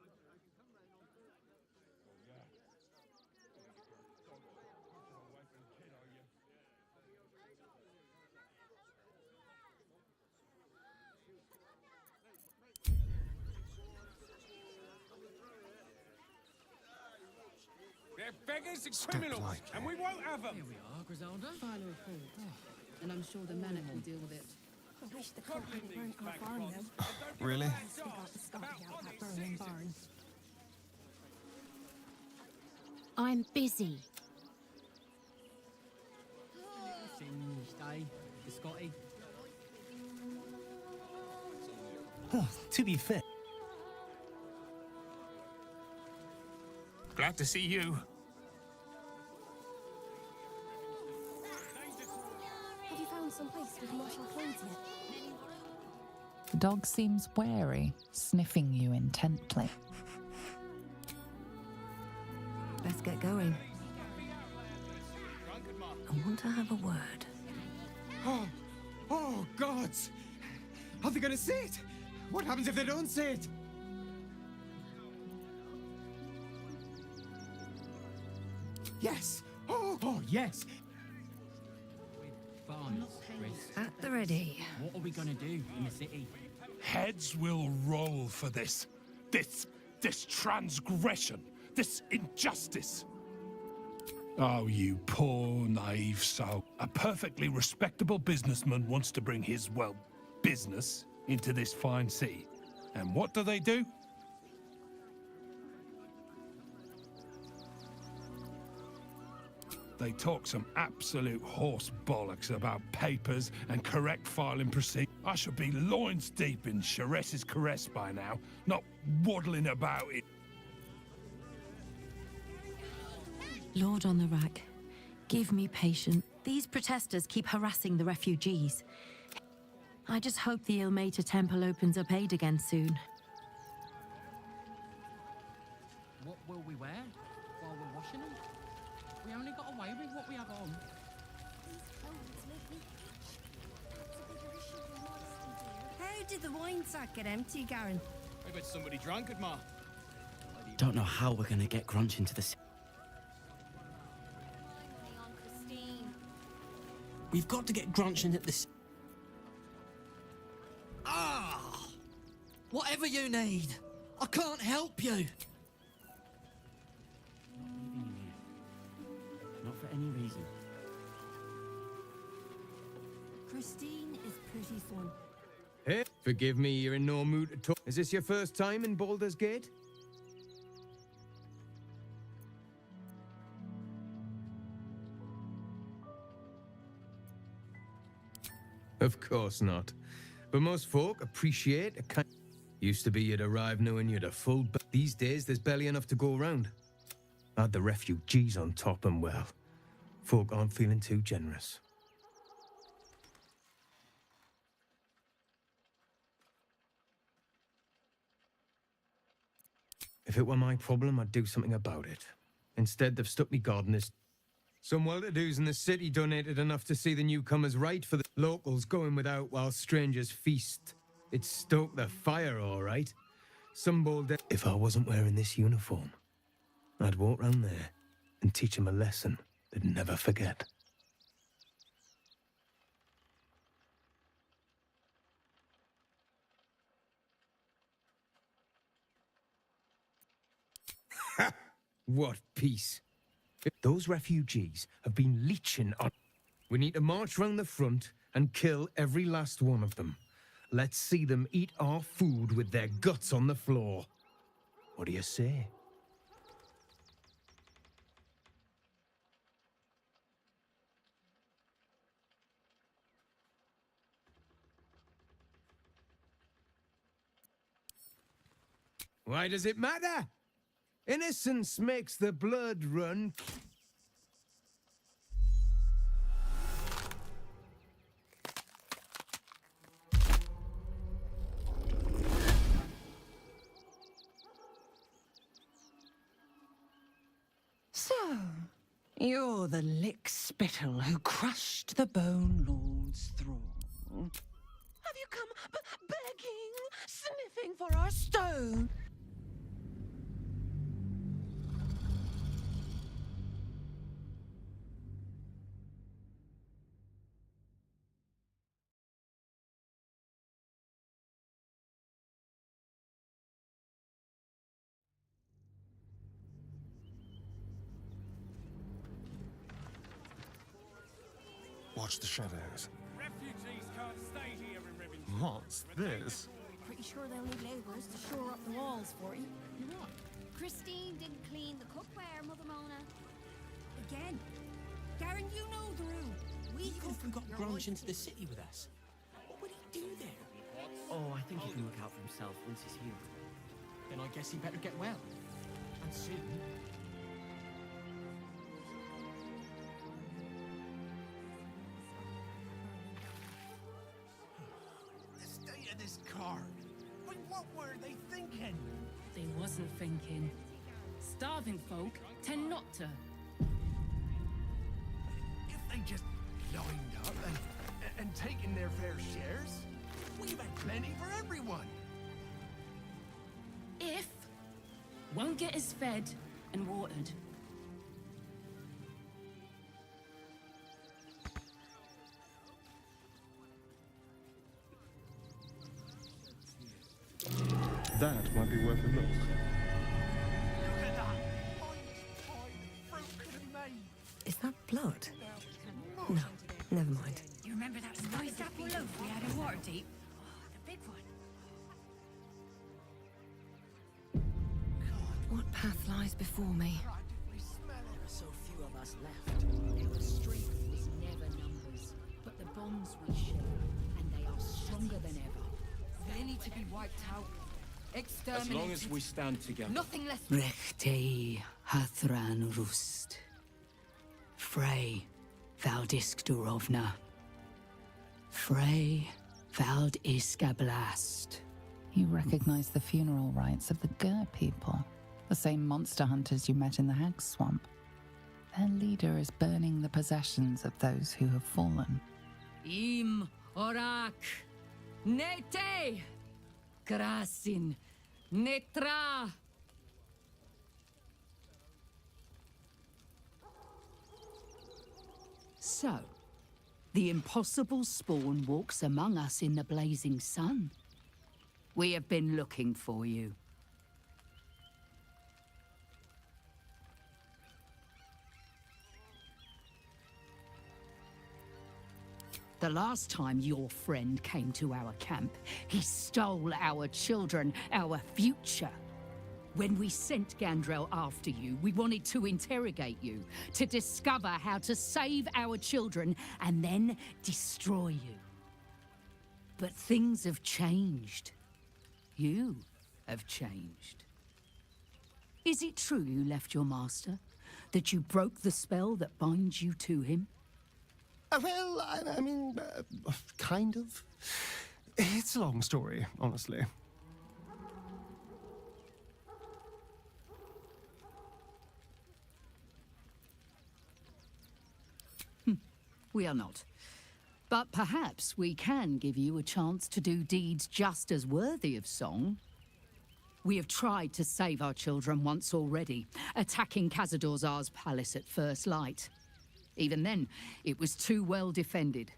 They're beggars and criminals, and we won't have them. Here we are, Griselda. File a report. And I'm sure the Manic will deal with it. I wish the court hadn't burnt our farm, though. Really? We got the Scotty out that burning barn. I'm busy. Scotty. Oh, to be fair. Glad to see you. Have you found some place we can wash our clothes yet? The dog seems wary, sniffing you intently. Let's get going. I want to have a word. Oh, gods! Are they gonna see it? What happens if they don't see it? Yes! Oh, yes! At the ready. What are we gonna do in the city? Heads will roll for this. This transgression. This injustice. Oh, you poor, naive soul. A perfectly respectable businessman wants to bring his, well, business into this fine city. And what do? They talk some absolute horse bollocks about papers and correct filing procedure. I should be loins deep in Chares's caress by now, not waddling about it. Lord on the rack, give me patience. These protesters keep harassing the refugees. I just hope the Ilmater Temple opens up aid again soon. What will we wear while we're washing them? We only got away with what we have on. How did the wine sack get empty, Garen? I bet somebody drank it, Ma. Don't know how we're gonna get Grunch into the city. We've got to get Grunch into this. Ah! Whatever you need. I can't help you. Not for any reason. Christine is pretty fun. Hey, forgive me, you're in no mood to talk. Is this your first time in Baldur's Gate? Of course not. But most folk appreciate a kind... Used to be you'd arrive knowing you'd a full... These days, there's barely enough to go around. Add the refugees on top and, well, folk aren't feeling too generous. If it were my problem, I'd do something about it. Instead, they've stuck me gardeners. Some well-to-dos in the city donated enough to see the newcomers right for the locals going without while strangers feast. It stoked the fire, all right. Some bold... If I wasn't wearing this uniform, I'd walk round there and teach them a lesson they'd never forget. Ha! What peace. Those refugees have been leeching on... We need to march round the front and kill every last one of them. Let's see them eat our food with their guts on the floor. What do you say? Why does it matter? Innocence makes the blood run. You're the lick-spittle who crushed the Bone Lord's thrall. Have you come begging, sniffing for our stone? Watch the shadows. Refugees can't stay here in Rivendell. What's this? Pretty sure they'll need labourers to shore up the walls for you. What? Christine didn't clean the cookware, Mother Mona. Again. Garen, you know the room. We Even if we got Grunge into the city with us, what would he do there? Oh, I think he can look out for himself once he's healed. Then I guess he better get well. And soon. The state of this car. But what were they thinking? They wasn't thinking. Starving folk tend not to. If they just lined up and taken their fair shares, we've had plenty for everyone. If won't get us fed and watered. That might be worth a look. Look at that! Fruit could have made. Is that blood? No, never mind. You remember that spiced apple loaf we had in Waterdeep? Oh, the big one. What path lies before me? There are so few of us left. Our strength is never numbers, but the bonds we share, and they are stronger than ever. They need to be wiped out. As Exterminated. long as we stand together. Nothing less. Rechte Hathran Rust. Frey Valdisk Durovna. Frey Vald Iskablast. You recognize the funeral rites of the Gur people, the same monster hunters you met in the Hag Swamp. Their leader is burning the possessions of those who have fallen. Im Orak. Nete. Grasin. Netra. So, the impossible spawn walks among us in the blazing sun. We have been looking for you. The last time your friend came to our camp, he stole our children, our future. When we sent Gandrel after you, we wanted to interrogate you, to discover how to save our children and then destroy you. But things have changed. You have changed. Is it true you left your master? That you broke the spell that binds you to him? Well, I mean, kind of. It's a long story, honestly. We are not. But perhaps we can give you a chance to do deeds just as worthy of song. We have tried to save our children once already, attacking Khazad-dûr'Zar's palace at first light. Even then, it was too well defended.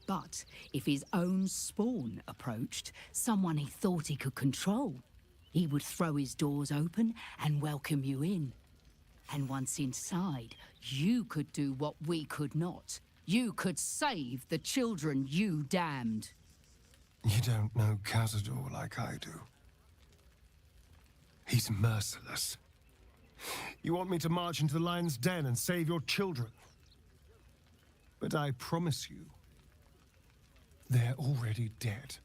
But if his own spawn approached, someone he thought he could control, he would throw his doors open and welcome you in. And once inside, you could do what we could not. You could save the children you damned. You don't know Khazad-dûr like I do. He's merciless. You want me to march into the lion's den and save your children? But I promise you, they're already dead.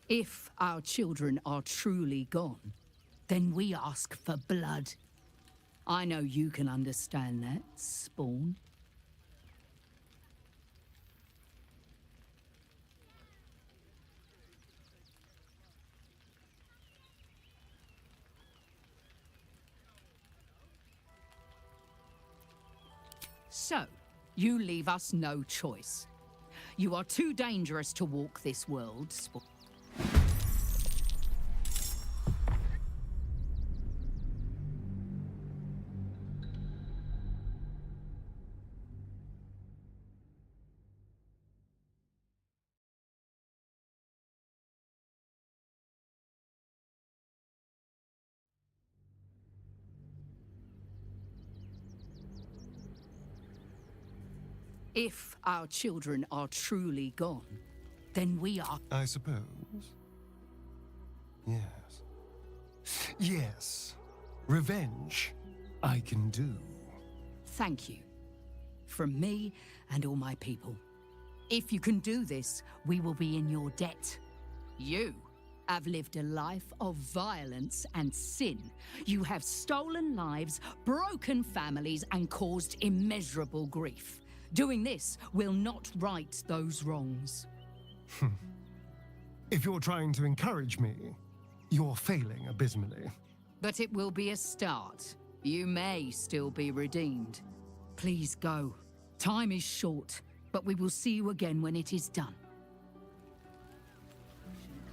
If our children are truly gone, then we ask for blood. I know you can understand that, Spawn. So, you leave us no choice. You are too dangerous to walk this world. If our children are truly gone, then we are... I suppose. Yes. Yes. Revenge, I can do. Thank you. From me and all my people. If you can do this, we will be in your debt. You have lived a life of violence and sin. You have stolen lives, broken families, and caused immeasurable grief. Doing this will not right those wrongs. If you're trying to encourage me, you're failing abysmally. But it will be a start. You may still be redeemed. Please go. Time is short, but we will see you again when it is done.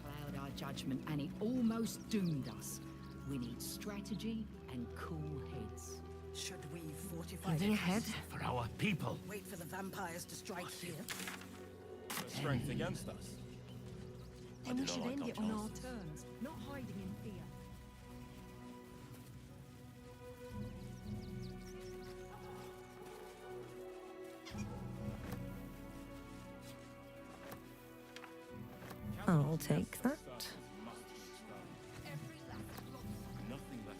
Cloud our judgment, and it almost doomed us. We need strategy and cool heads. Should we fortify Moving the ahead. castle? For our people. Wait for the vampires to strike here. The strength against us. Then we should end it on our chances. terms, not hiding in fear. I'll take that. Nothing less.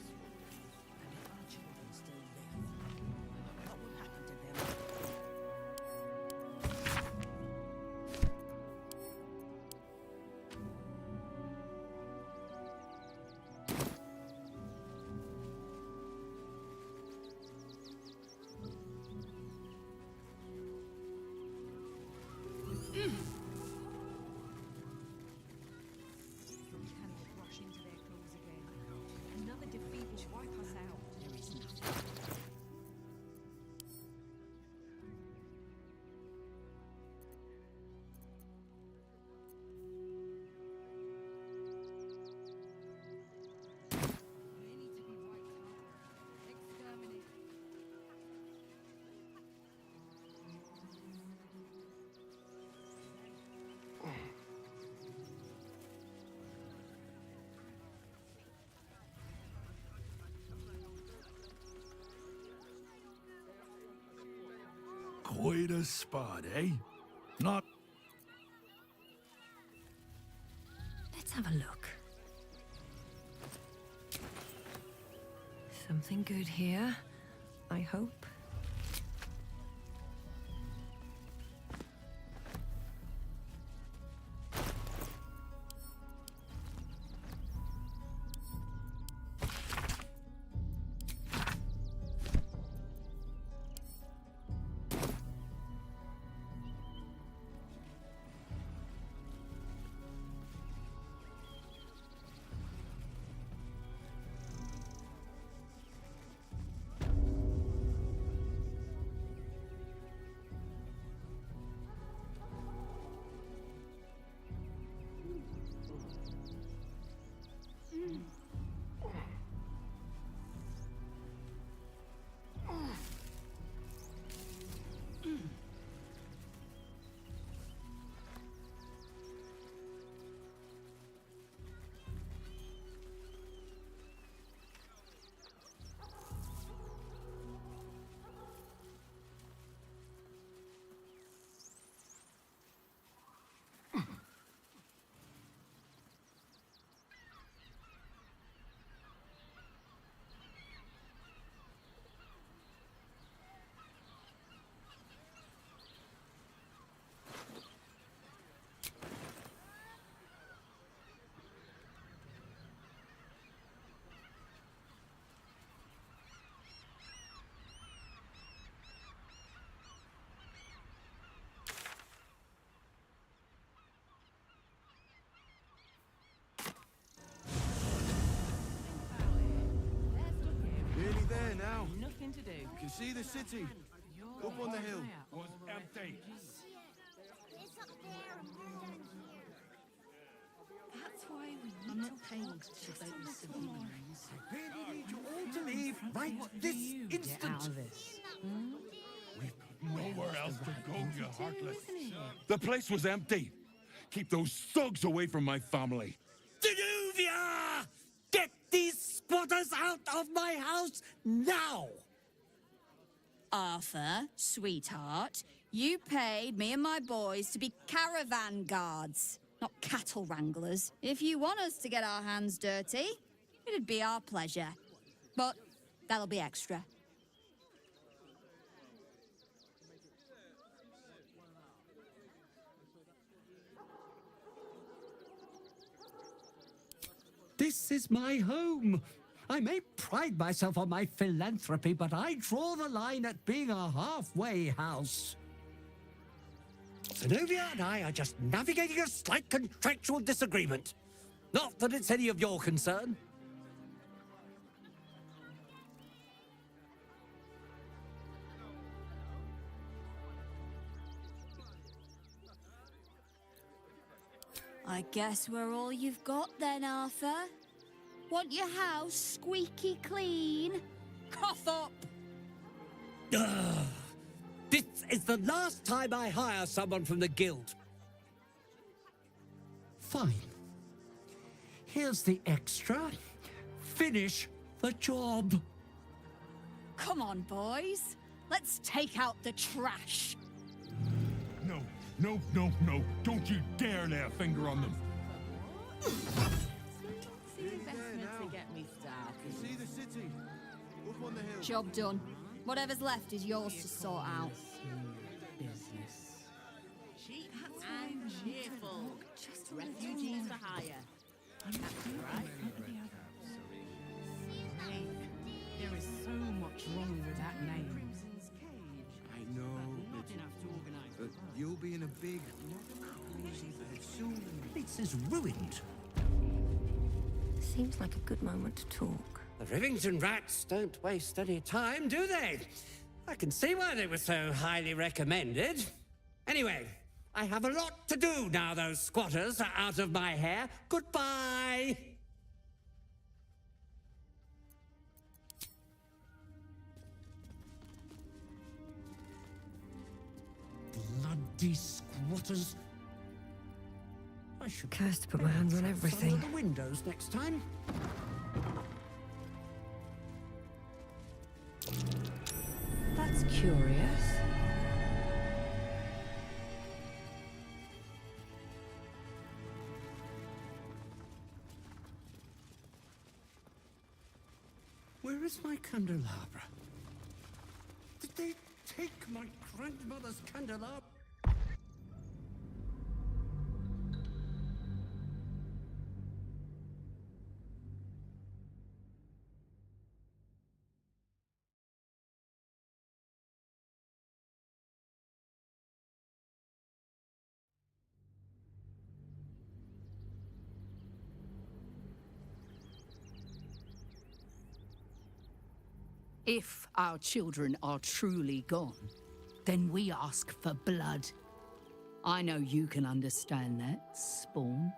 Quite a spot, eh? Not... Let's have a look. Something good here, I hope. Nearly there now. Nothing to do. You can see the city. Up on the hill. Was empty. It's up there and we're down here. That's why we need to paid to those civilians. I really need you all to leave right this instant. Get out of this. Nowhere else to go, you heartless. The place was empty. Keep those thugs away from my family. Danuvia! Get these squatters out of my house now! Arthur, sweetheart, you paid me and my boys to be caravan guards, not cattle wranglers. If you want us to get our hands dirty, it'd be our pleasure. But that'll be extra. This is my home. I may pride myself on my philanthropy, but I draw the line at being a halfway house. Zenobia and I are just navigating a slight contractual disagreement. Not that it's any of your concern. I guess we're all you've got then, Arthur. Want your house squeaky clean? Cough up! Ugh. This is the last time I hire someone from the guild. Fine. Here's the extra. Finish the job. Come on, boys. Let's take out the trash. No, no, no, no. Don't you dare lay a finger on them. See the city. Up on the hill. Job done. Whatever's left is yours to sort out. Cheap and cheerful. Refugees for hire. That's right. Hey, there is so much wrong with that name. I know, but you'll be in a big, cozy bed soon. This is ruined. Seems like a good moment to talk. The Rivington rats don't waste any time, do they? I can see why they were so highly recommended. Anyway, I have a lot to do now those squatters are out of my hair. Goodbye! Bloody squatters. I should Cursed to put my hands on everything. Some of the windows next time. That's curious. Where is my candelabra? Did they take my grandmother's candelabra? If our children are truly gone, then we ask for blood. I know you can understand that, Spawn.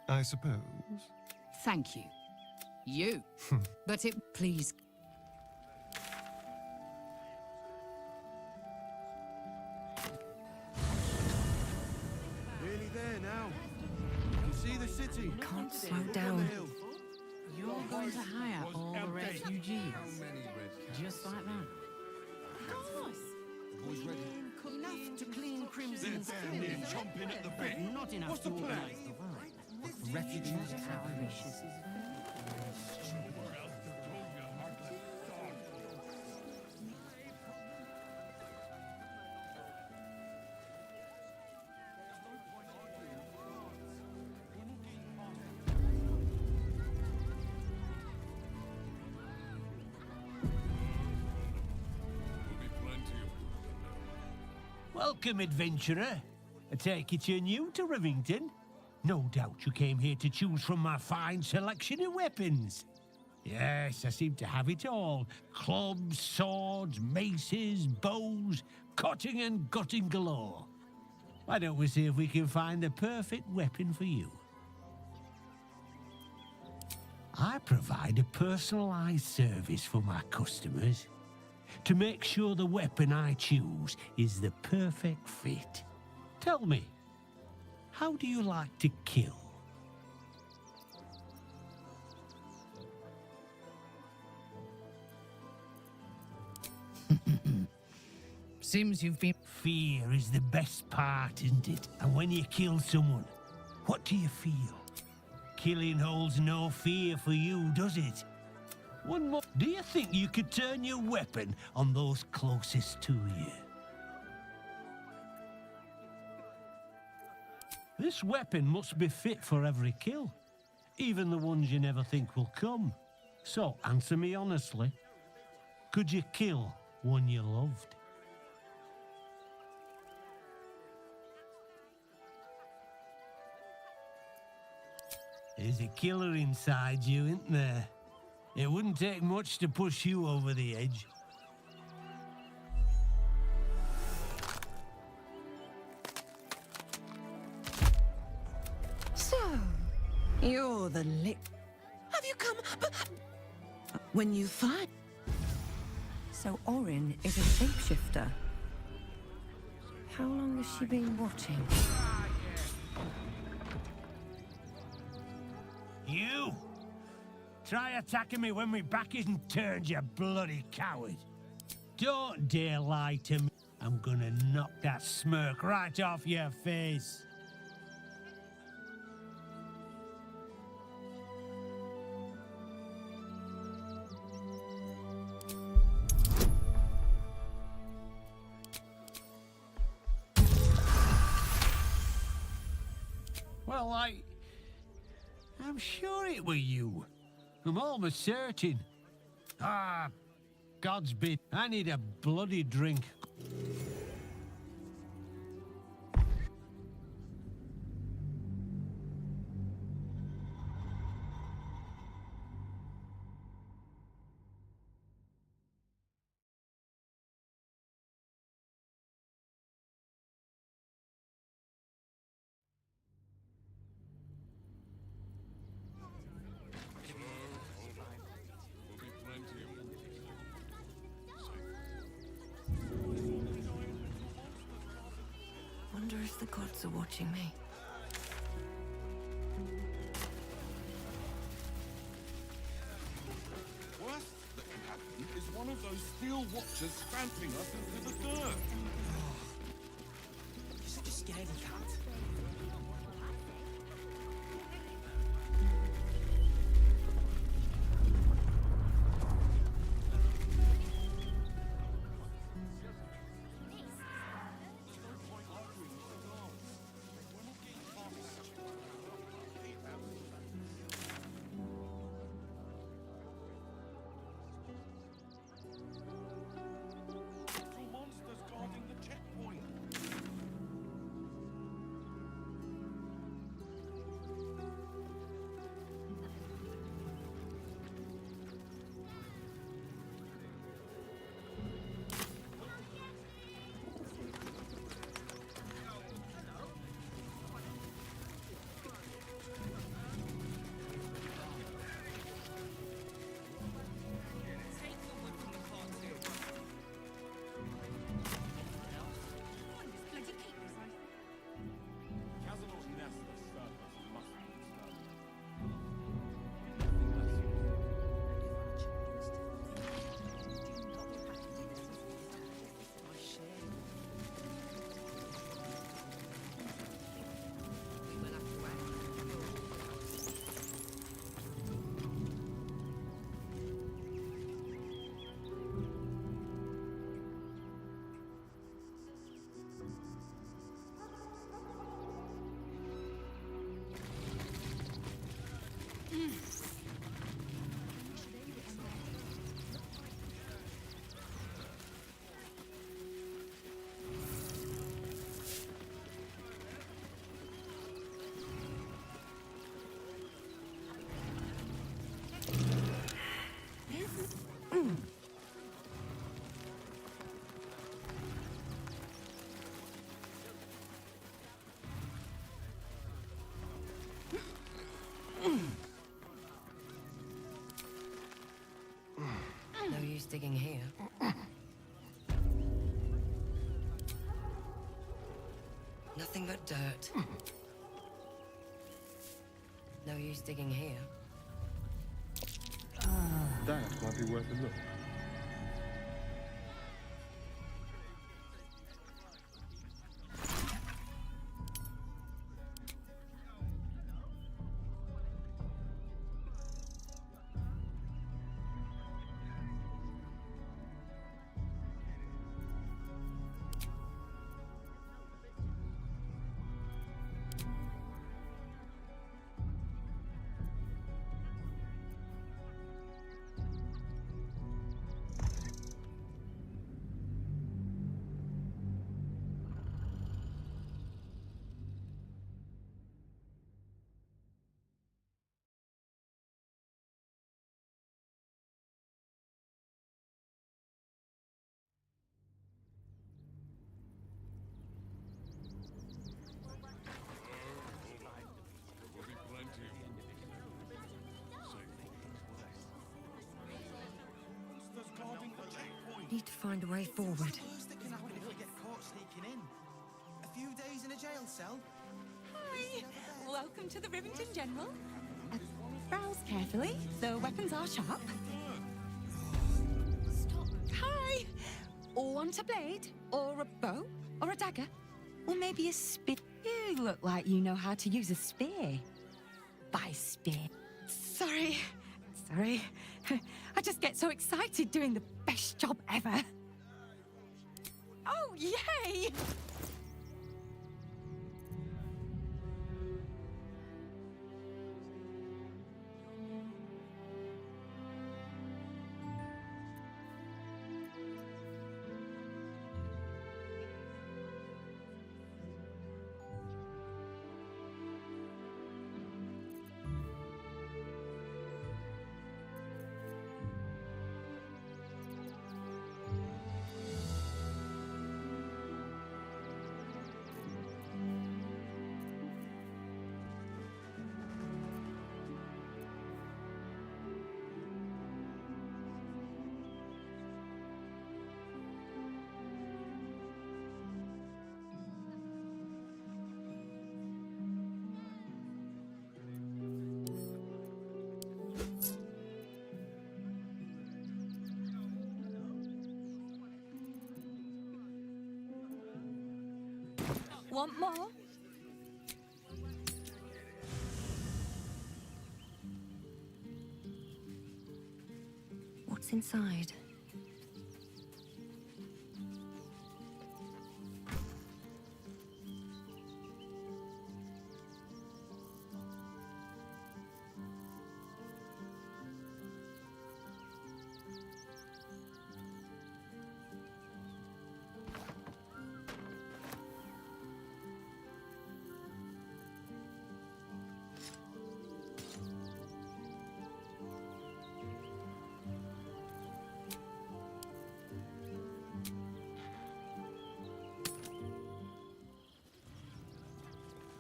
I suppose. Thank you. You. But please. Nearly there now. You can see the city. Can't slow down. You're going to hire all the refugees. Just like that. Of course. Enough to clean Crimson's They're near chomping at the bit. Not enough What's to the plan? organize the work. What the refugees are vicious. Where else to go, you heartless dog? Welcome, adventurer. I take it you're new to Rivington? No doubt you came here to choose from my fine selection of weapons. Yes, I seem to have it all. Clubs, swords, maces, bows, cutting and gutting galore. Why don't we see if we can find the perfect weapon for you? I provide a personalized service for my customers to make sure the weapon I choose is the perfect fit. Tell me, how do you like to kill? Seems you've been... Fear is the best part, isn't it? And when you kill someone, what do you feel? Killing holds no fear for you, does it? One more. Do you think you could turn your weapon on those closest to you? This weapon must be fit for every kill, even the ones you never think will come. So, answer me honestly. Could you kill one you loved? There's a killer inside you, isn't there? It wouldn't take much to push you over the edge. So, you're the Have you come? When you find... So Orin is a shapeshifter. How long has she been watching? You! Try attacking me when my back isn't turned, you bloody coward. Don't dare lie to me. I'm gonna knock that smirk right off your face. Well, I'm sure it were you. I'm almost certain. Ah, God's bit. I need a bloody drink. Wonder if the gods are watching me. Worst that can happen is one of those steel watchers stamping us into the dirt. You're such a scaredy cat. nothing but dirt. No use digging here. That might be worth a look. Need to find a way forward. Worst that can happen if we get caught sneaking in. A few days in a jail cell. Hi! Welcome to the Rivington General. Browse carefully. The weapons are sharp. Stop. Hi! Want a blade? Or a bow? Or a dagger? Or maybe a spear? You look like you know how to use a spear. By spear. Sorry. I just get so excited doing the best job ever. Oh, yay! Want more? What's inside?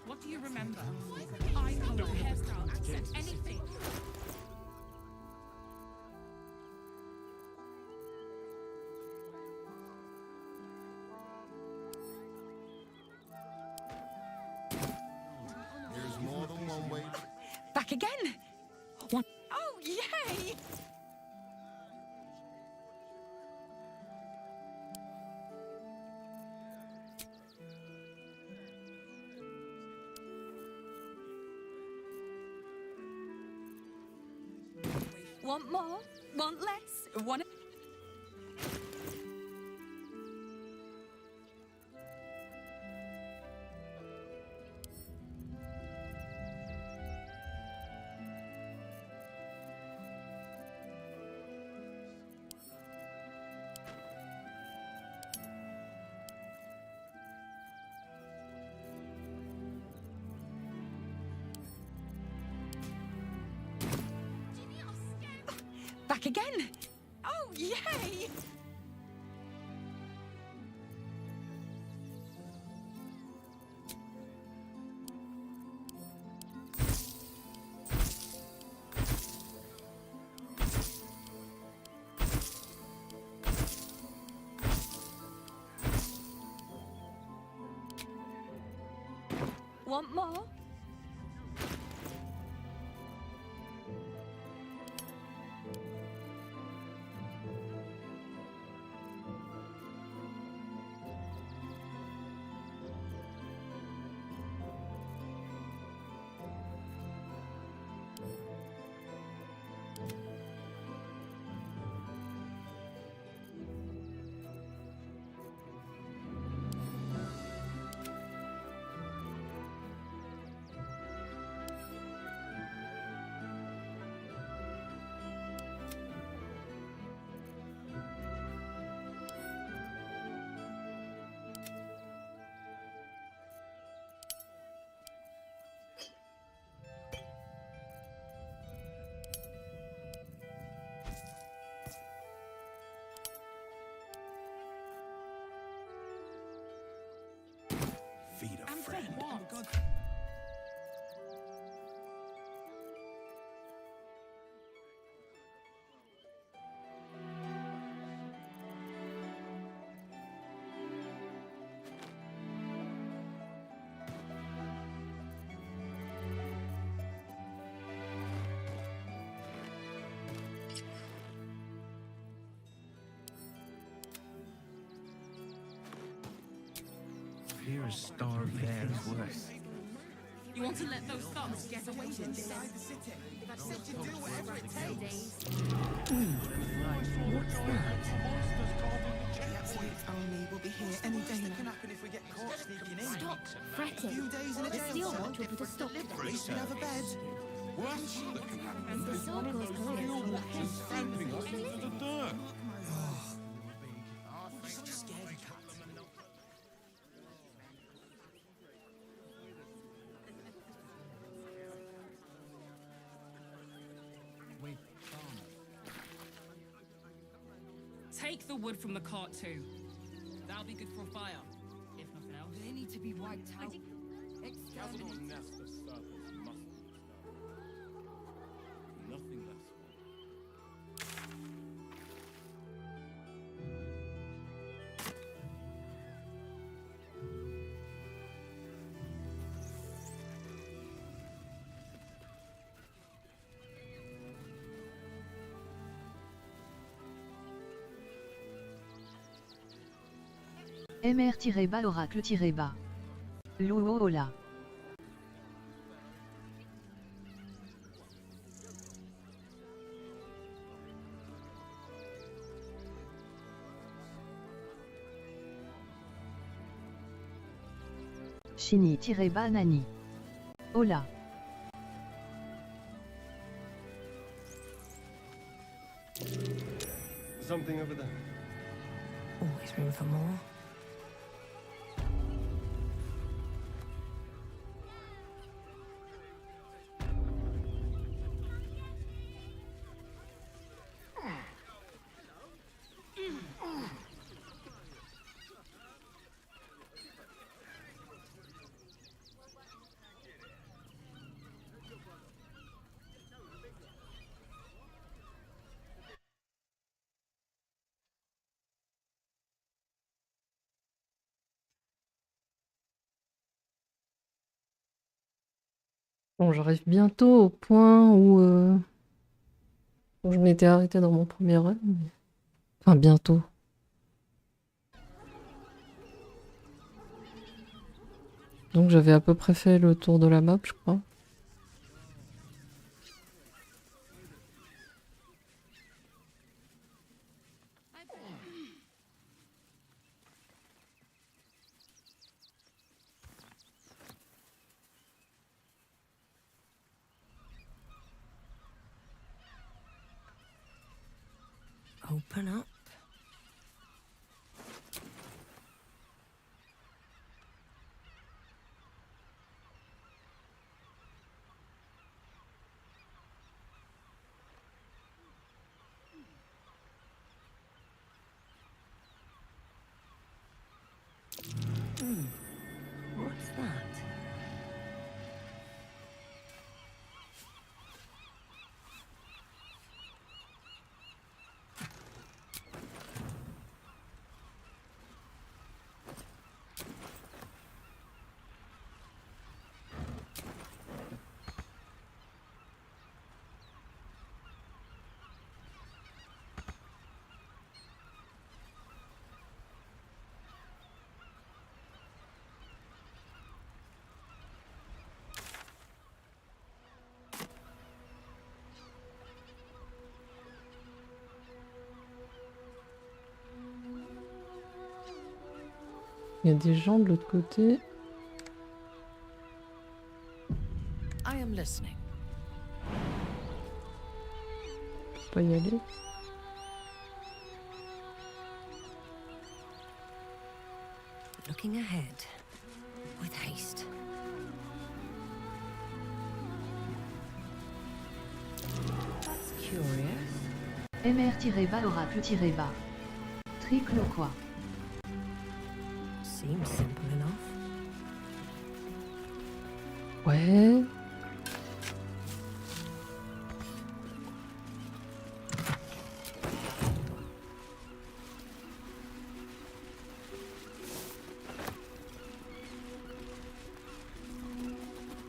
What do you remember? Eye color, hairstyle, accent, anything. There's more than one way. Back again! One. Oh, yay! Want more? Want less? Want... Back again! Oh, yay! Want more? Feed a friend. Here is starved bears worse. You want to let those thugs get away with this? That's said to do whatever it takes. What's that? The absolute army will be here any day now. Can happen if we get caught sneaking in. Stop A fretting. few days in a The jail steel cell. watch will put a stop to At least we have a bed. What? That can happen. The Sorgo's police will have Tramping us into the dirt. Such a scaredy cat. Take the wood from the cart too. That'll be good for a fire, if nothing else. They need to be wiped out. Castle's nest of serpents must be disturbed. Nothing less. MR-bas oracle-bas. Louola. Chini-bas nani. Hola. Something over there. Always room for more. Bon, j'arrive bientôt au point où je m'étais arrêtée dans mon premier run. Enfin, bientôt. Donc j'avais à peu près fait le tour de la map, je crois. Open up. What's that? Il y a des gens de l'autre côté. I am listening. Je peux pas y aller. Looking ahead with haste. That's curious. MR-bas oracle-bas. Triple quoi. Seems simple enough. Ouais.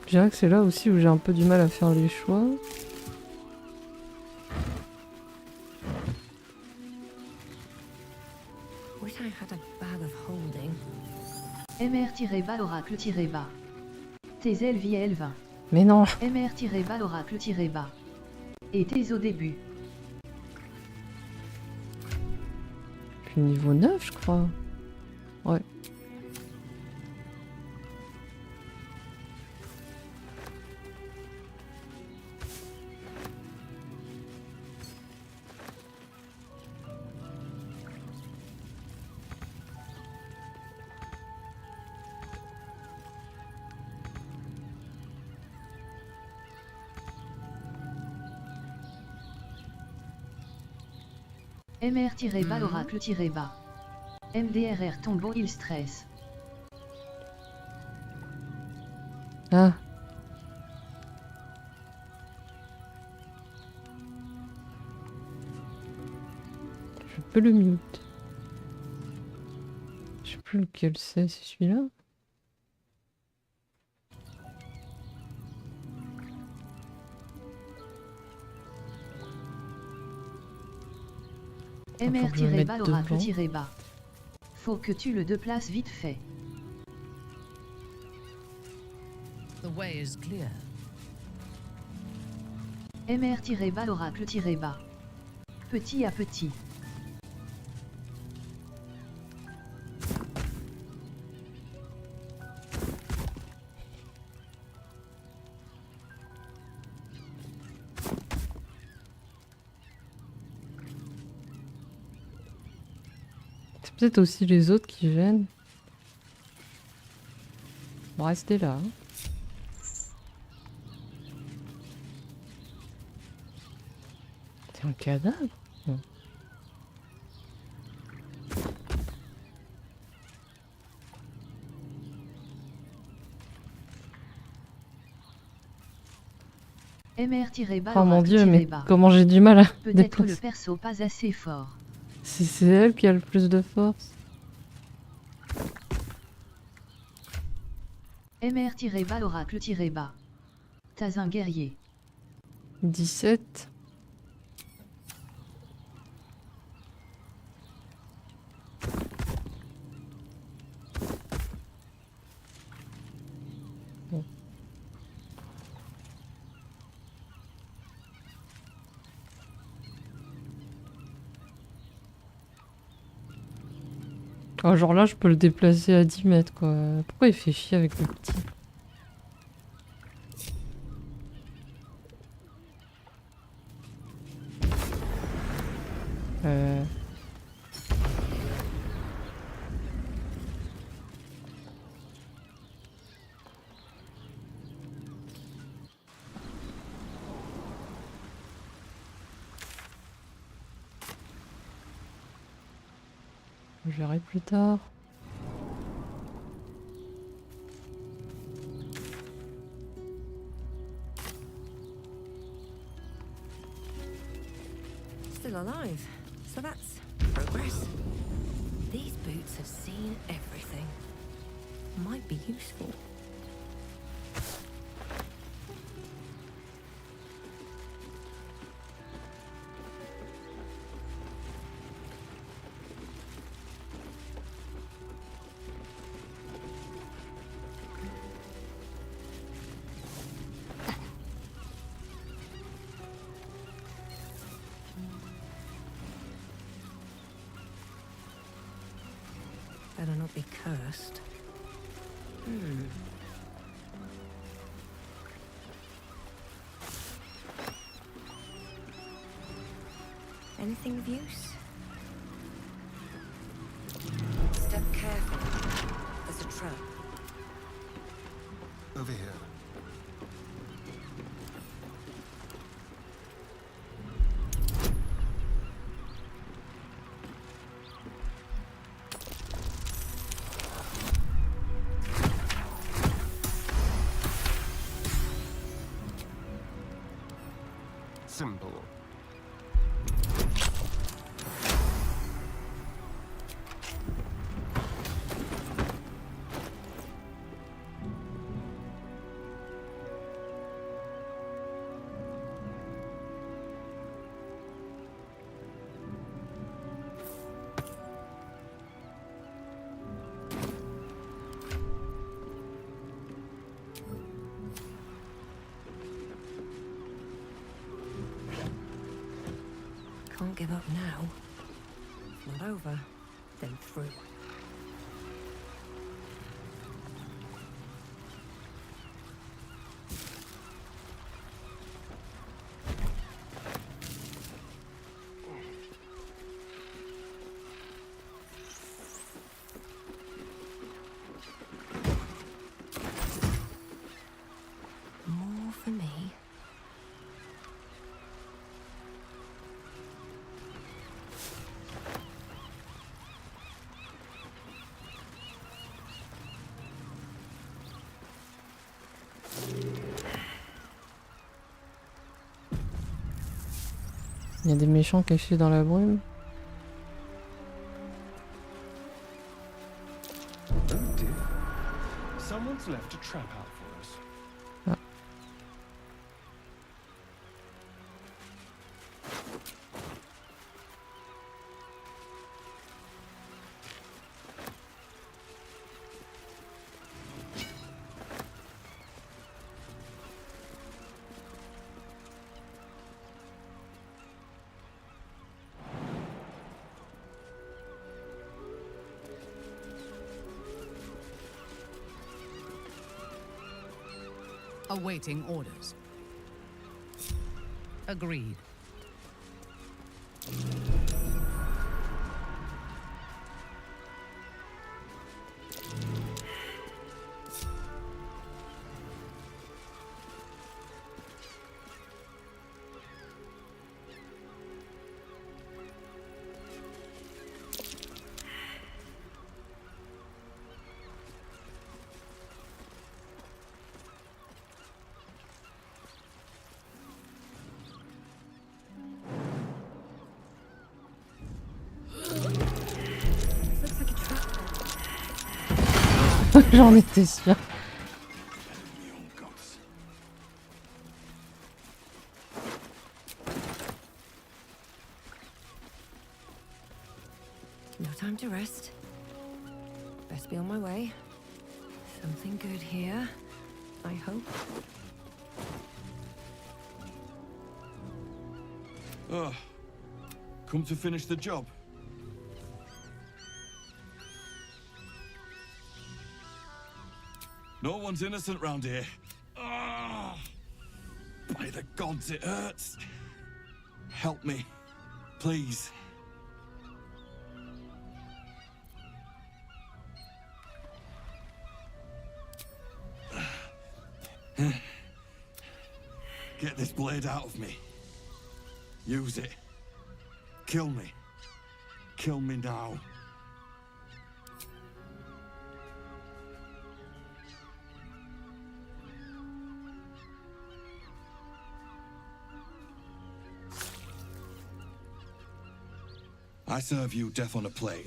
Je dirais que c'est là aussi où j'ai un peu du mal à faire les choix. Wish I had a bag of holding. MR-bas oracle-bas. Tes LV 20. Mais non. MR-bas oracle-bas. Et tes au début. Puis niveau 9 je crois. Ouais. MR-bas oracle-bas. MDRR tombeau il stress. Ah. Je peux le mute. Je sais plus lequel c'est celui-là. MR-bas oracle-bas. Faut que tu le déplaces vite fait. The way is clear. MR-bas oracle-bas. Petit à petit. C'est peut-être aussi les autres qui gênent. Bon, restez là. Hein. C'est un cadavre. Non. MR-bas Oh mon dieu, mais oracle-bas. comment j'ai du mal à Peut-être déplacer. le perso pas assez fort. Si c'est elle qui a le plus de force. MR-bas oracle-bas. T'as un guerrier. 17. Bon. Oh, genre là, je peux le déplacer à 10 mètres, quoi. Pourquoi il fait chier avec le petit? Je verrai plus tard. Still alive. So that's progress. These boots have seen everything. Might be useful. Better not can't be cursed. Anything of use? Step carefully. There's a trap. Over here. Simple. Can't give up now. If not over, then through. More for me. Il y a des méchants cachés dans la brume. Oh dear. Someone's left a trap out for us. Ah. Awaiting orders. Agreed. J'en étais sûre. No time to rest. Best be on my way. Something good here, I hope. Come to finish the job. No one's innocent round here. Ah! By the gods, it hurts. Help me, please. Get this blade out of me. Use it. Kill me. Kill me now. I serve you death on a plate,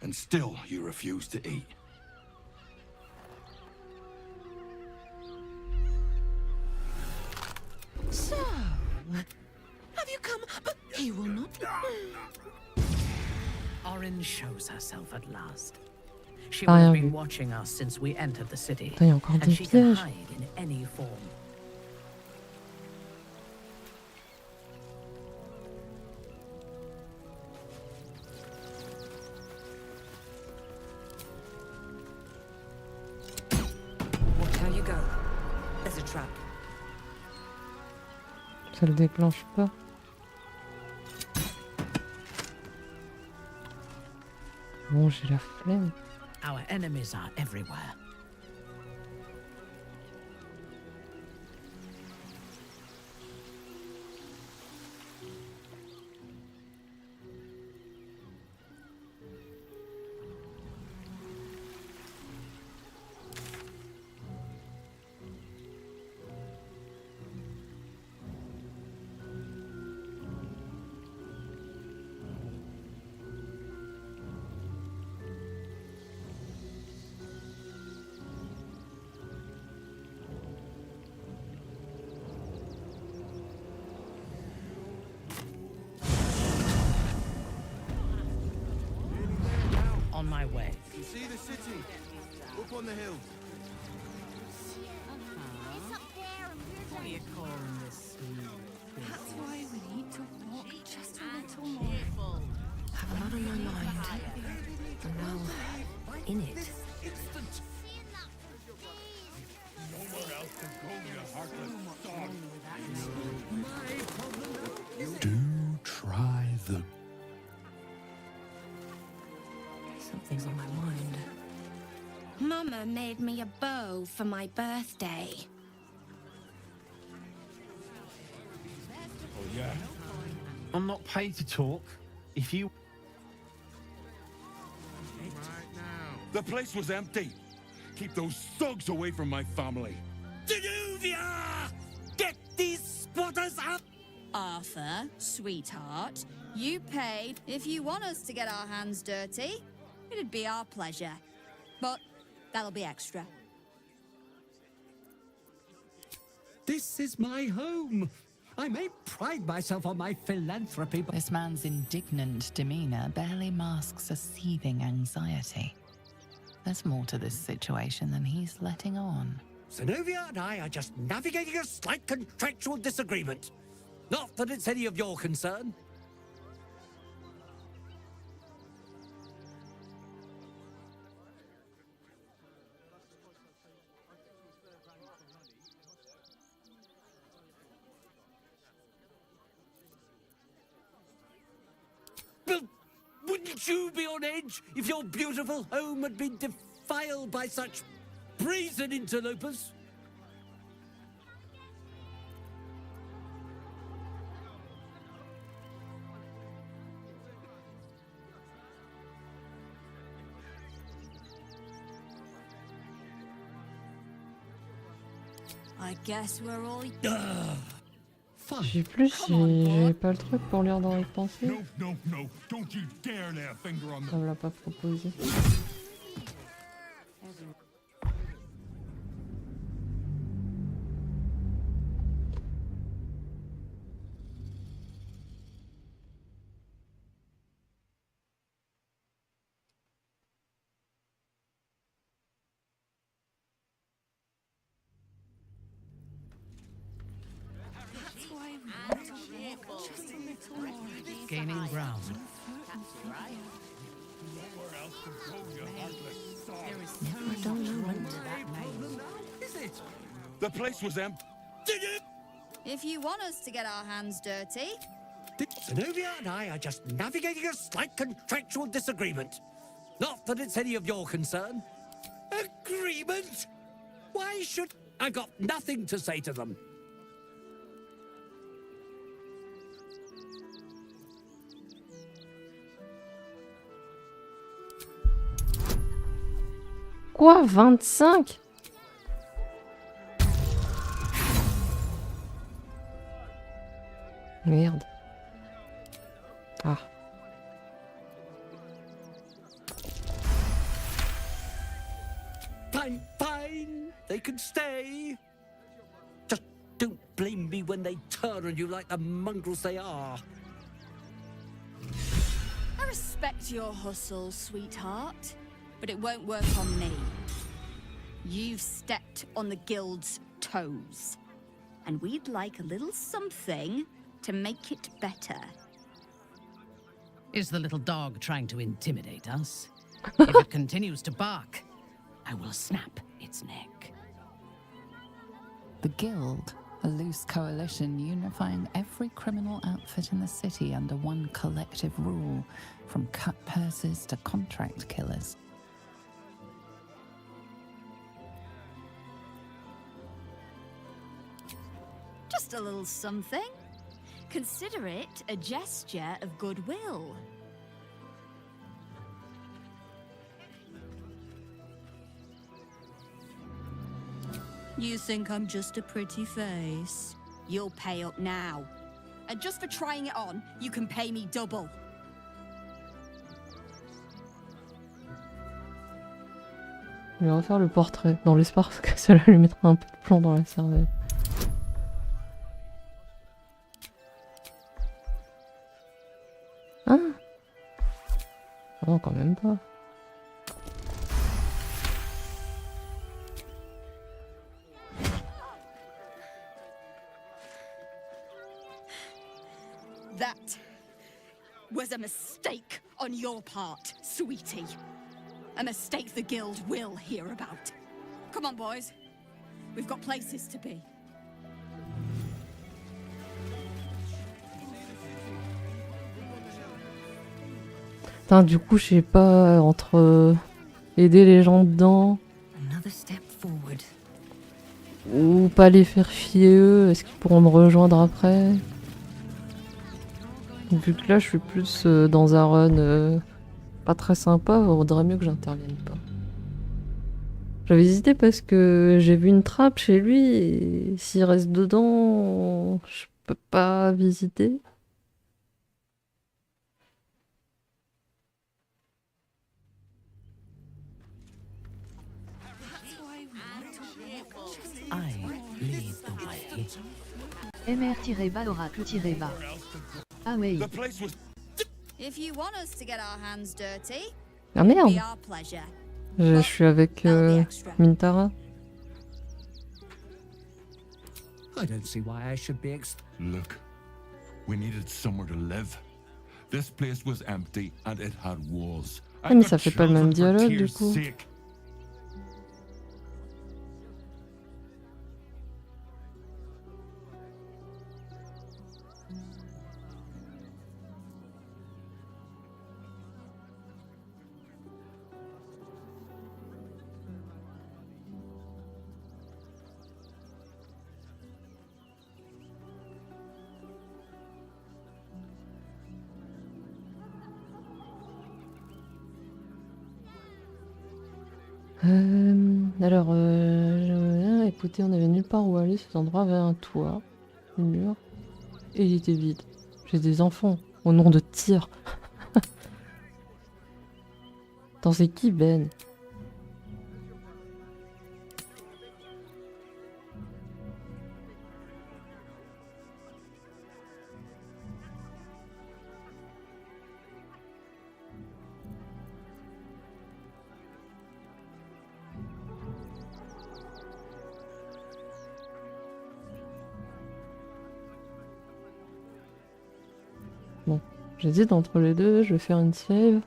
and still you refuse to eat. So, have you come? But he will not. Orin shows herself at last. She Ah, will have oui. been watching us since we entered the city, Putain, il y a encore and des she can pièges. hide in any form. There's a trap. Ça le déclenche pas. Bon, j'ai la flemme. Our enemies are everywhere. On my way. You see the city? Up on the hill. It's up there and we're What are you calling this? That's why we need to walk just a little more. Have a lot on my mind. And now, in it. Nowhere else to go, you heartless dog. Do try the... Something's on my mind. Mama made me a bow for my birthday. Oh, yeah? I'm not paid to talk. If you... The place was empty. Keep those thugs away from my family. Danuvia! Get these squatters out! Arthur, sweetheart, you paid. If you want us to get our hands dirty, it'd be our pleasure. But that'll be extra. This is my home. I may pride myself on my philanthropy, but... This man's indignant demeanor barely masks a seething anxiety. There's more to this situation than he's letting on. Zenobia and I are just navigating a slight contractual disagreement. Not that it's any of your concern. But wouldn't you be on edge if your beautiful home had been defiled by such brazen interlopers? I guess we're all... Je sais plus si j'ai pas le truc pour lire dans les pensées. No, no, no. Don't you dare lay a finger on Ça me l'a pas proposé. Gaining ground. Nowhere else to go, you heartless dog. Never a dull moment. The place was empty. If you want us to get our hands dirty... Zenobia and I are just navigating a slight contractual disagreement. Not that it's any of your concern. Agreement? Why should... I've got nothing to say to them. Quoi, 25? Merde. Ah. Fine. They can stay. Just don't blame me when they turn on you like the mongrels they are. I respect your hustle, sweetheart, but it won't work on me. You've stepped on the guild's toes, and we'd like a little something to make it better. Is the little dog trying to intimidate us? If it continues to bark, I will snap its neck. The Guild, a loose coalition unifying every criminal outfit in the city under one collective rule, from cut purses to contract killers. Just a little something. Consider it a gesture of goodwill. You think I'm just a pretty face? You'll pay up now. And just for trying it on, you can pay me double. Je vais refaire le portrait dans l'espoir que cela lui mettra un peu de plomb dans la cervelle. Ah non, quand même pas. That was a mistake on your part, sweetie. A mistake the Guild will hear about. Come on, boys. We've got places to be. Putain, du coup, je sais pas, entre aider les gens dedans ou pas les faire fier eux, est-ce qu'ils pourront me rejoindre après? Vu que là, je suis plus dans un run pas très sympa, vaudrait mieux que j'intervienne pas. J'avais hésité parce que j'ai vu une trappe chez lui et s'il reste dedans, je peux pas visiter. mr-bas oracle-bas. Ah oui. If you want us to get our hands dirty, Ah merde. it'll be our pleasure. Je suis avec Mintara. I don't see why I should be Look, we needed somewhere to live. This place was empty and it had walls. Ah mais ça fait pas le même dialogue du coup. Alors, écoutez, on avait nulle part où aller, cet endroit avait un toit, un mur, et il était vide. J'ai des enfants, au nom de tir. Attends, c'est qui Ben? Bon, j'hésite entre les deux, je vais faire une save.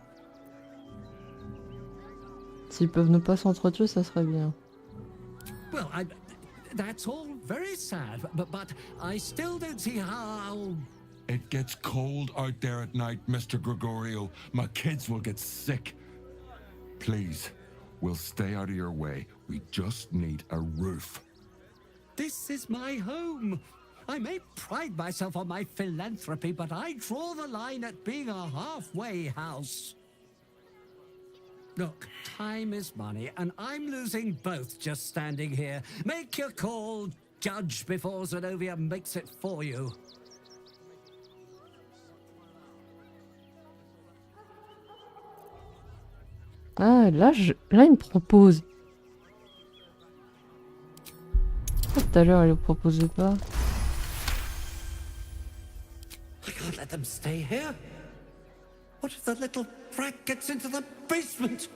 S'ils peuvent ne pas s'entretuer, ça serait bien. Well, that's all very sad, but I still don't see how... It gets cold out there at night, Mr. Gregorio. My kids will get sick. Please, we'll stay out of your way. We just need a roof. This is my home. I may pride myself on my philanthropy, but I draw the line at being a halfway house. Look, time is money, and I'm losing both just standing here. Make your call, judge, before Zenobia makes it for you. Ah, là, il me propose. Tout à l'heure, il ne proposait pas. I can't let them stay here. What if the little brat gets into the basement?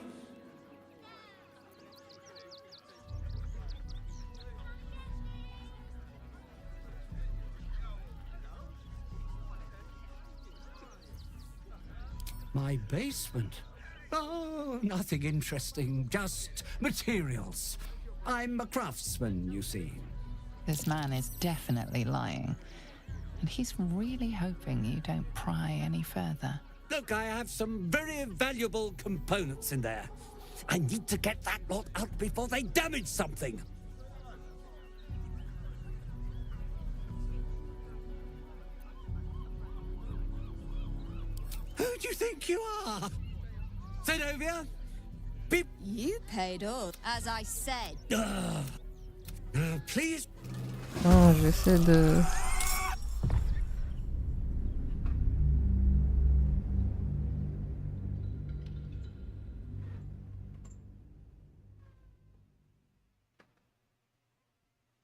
My basement? Oh, nothing interesting, just materials. I'm a craftsman, you see. This man is definitely lying. And he's really hoping you don't pry any further. Look, I have some very valuable components in there. I need to get that lot out before they damage something. Who do you think you are? Zenobia? You paid us, as I said. Please. Non, j'essaie de...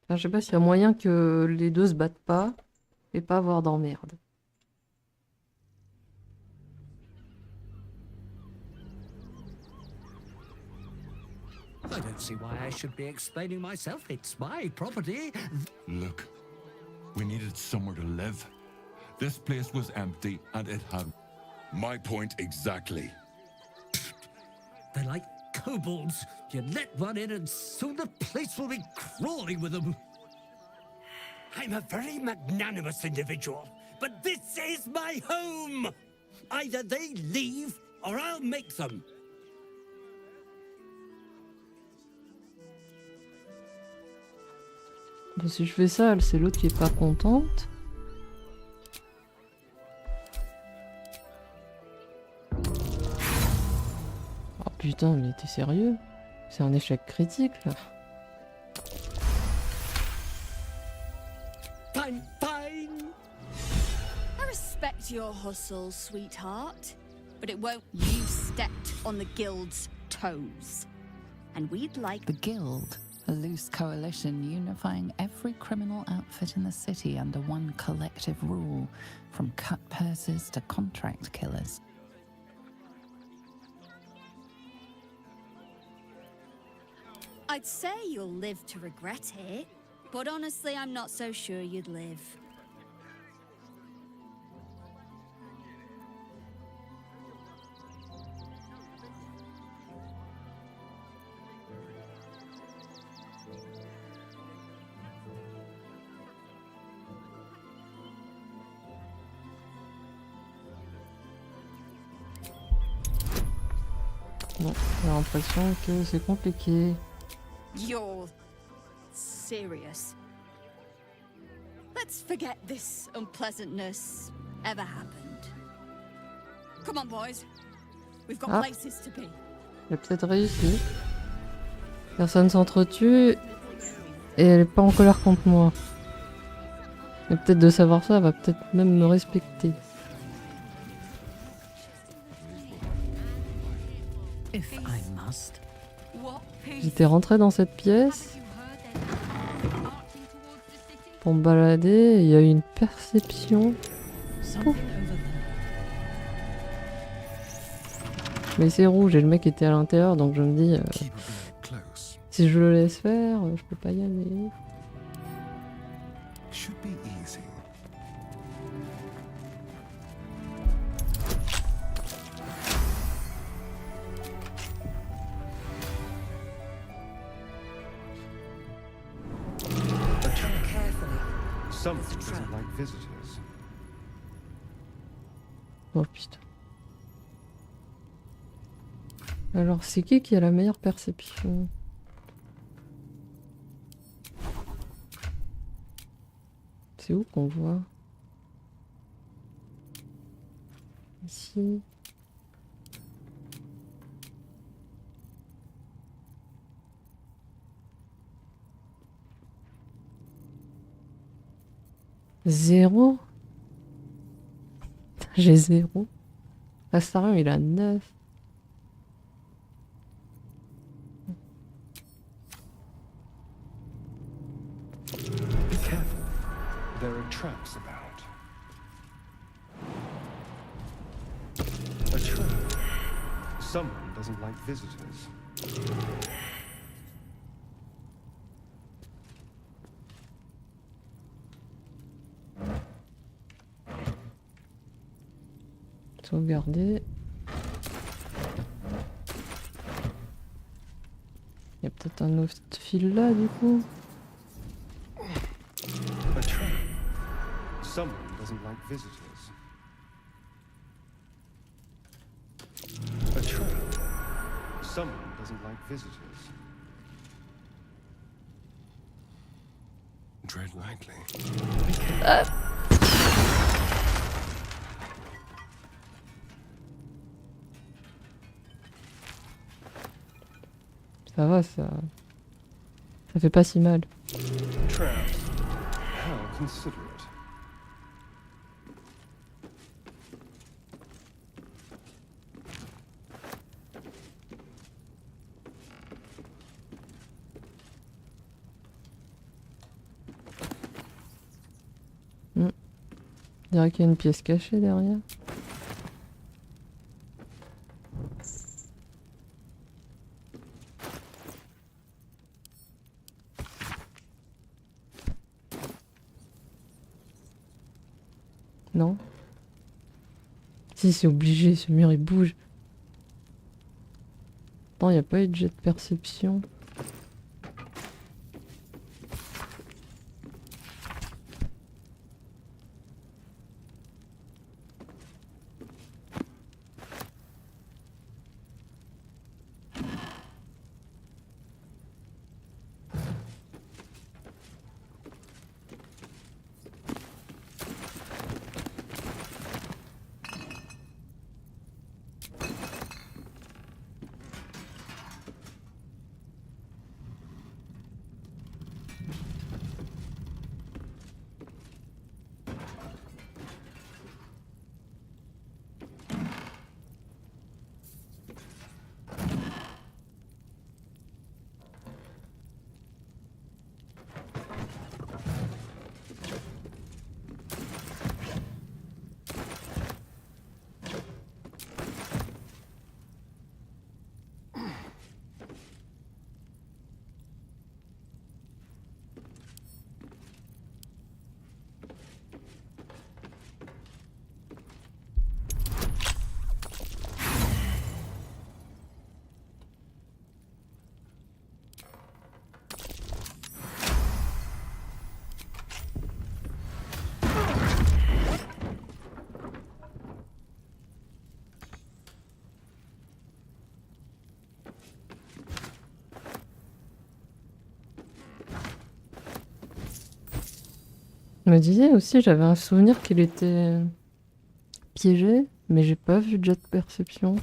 Enfin, je sais pas s'il y a moyen que les deux se battent pas et pas avoir d'emmerde. I don't see why I should be explaining myself. It's my property. Look, we needed somewhere to live. This place was empty and it had... My point exactly. They're like kobolds. You let one in and soon the place will be crawling with them. I'm a very magnanimous individual, but this is my home. Either they leave or I'll make them. Bon, si je fais ça, c'est l'autre qui est pas contente. Oh putain, mais t'es sérieux? C'est un échec critique là. Fine, fine. I respect your hustle, sweetheart, but it won't. You've stepped on the guild's toes, and we'd like The Guild, a loose coalition unifying every criminal outfit in the city under one collective rule, from cut purses to contract killers. I'd say you'll live to regret it, but honestly, I'm not so sure you'd live. Bon, j'ai l'impression que c'est compliqué. You're serious. Let's forget this unpleasantness ever happened. Come on, boys. We've got Ah. places to be. J'ai peut-être réussi. Personne s'entretue et elle est pas en colère contre moi. Et peut-être de savoir ça, elle va peut-être même me respecter. If I must. J'étais rentré dans cette pièce pour me balader et il y a eu une perception. Pouf. Mais c'est rouge et le mec était à l'intérieur donc je me dis si je le laisse faire, je peux pas y aller. Should be easy. Someone doesn't like visitors. Oh putain. Alors c'est qui a la meilleure perception? C'est où qu'on voit? Ici. Zéro? J'ai 0. Astarion il a 9. Be careful. There are traps about. A trap. Someone doesn't like visitors. Sauvegarder. Il y a peut-être un autre fil là du coup. Someone doesn't like visitors. A trap. Someone doesn't like visitors. Tread lightly. Ça va, ça fait pas si mal. Trap. How considerate. On dirait qu'il y a une pièce cachée derrière. Non? Si, c'est obligé, ce mur il bouge. Attends, il n'y a pas eu de jet de perception. Je me disais aussi, j'avais un souvenir qu'il était piégé, mais j'ai pas vu de jet de perception.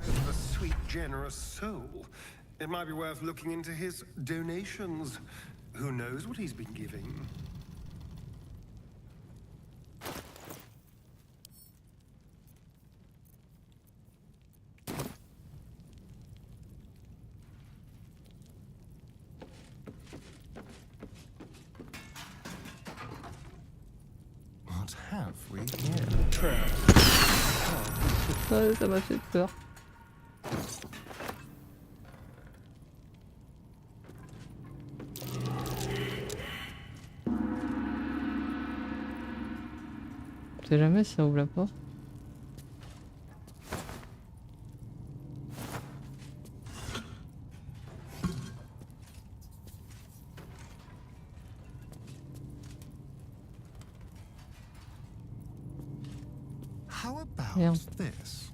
A sweet, generous soul. It might be worth looking into his donations. Who knows what he's been giving? What have we here? Trap. Ouais, ça m'a fait peur. Je sais jamais si ça ouvre la porte. How about Merde. this?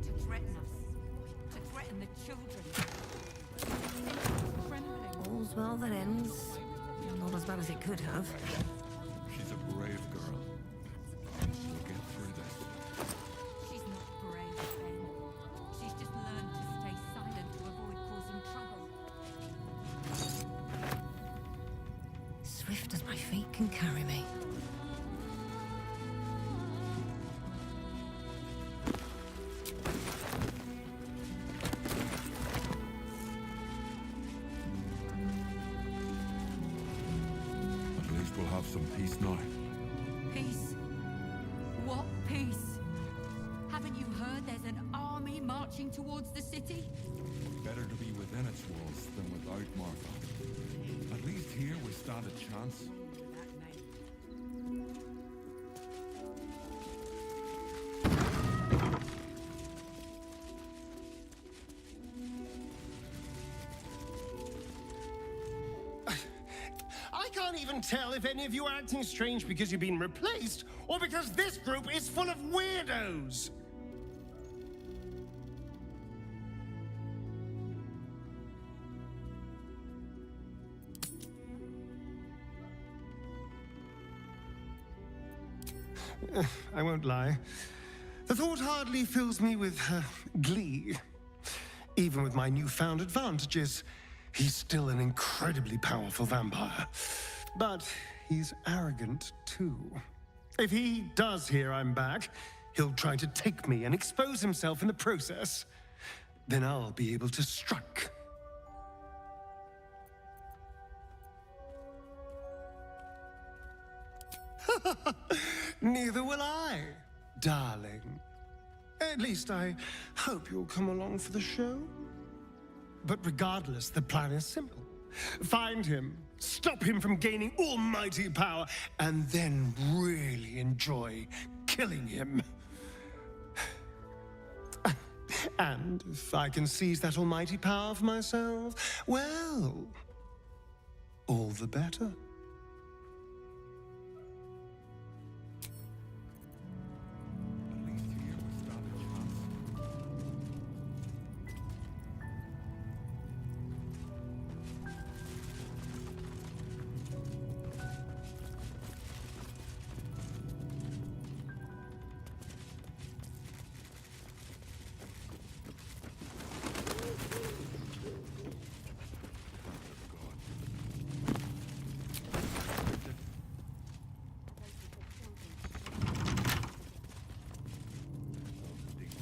To threaten us. To threaten the children. All's well that ends. Not as bad as it could have. She's a brave girl. We'll get through this. She's not brave, Ben. She's just learned to stay silent to avoid causing trouble. Swift as my feet can carry me. At least we'll have some peace now. Peace? What peace? Haven't you marching towards the city? Better to be within its walls than without, Martha. At least here we stand a chance. I can't even tell if any of you are acting strange because you've been replaced, or because this group is full of weirdos. I won't lie. The thought hardly fills me with glee. Even with my newfound advantages, he's still an incredibly powerful vampire. But he's arrogant too. If he does hear I'm back, he'll try to take me and expose himself in the process. Then I'll be able to strike. Neither will I, darling. At least I hope you'll come along for the show. But regardless, the plan is simple. Find him, stop him from gaining almighty power, and then really enjoy killing him. And if I can seize that almighty power for myself, well, all the better.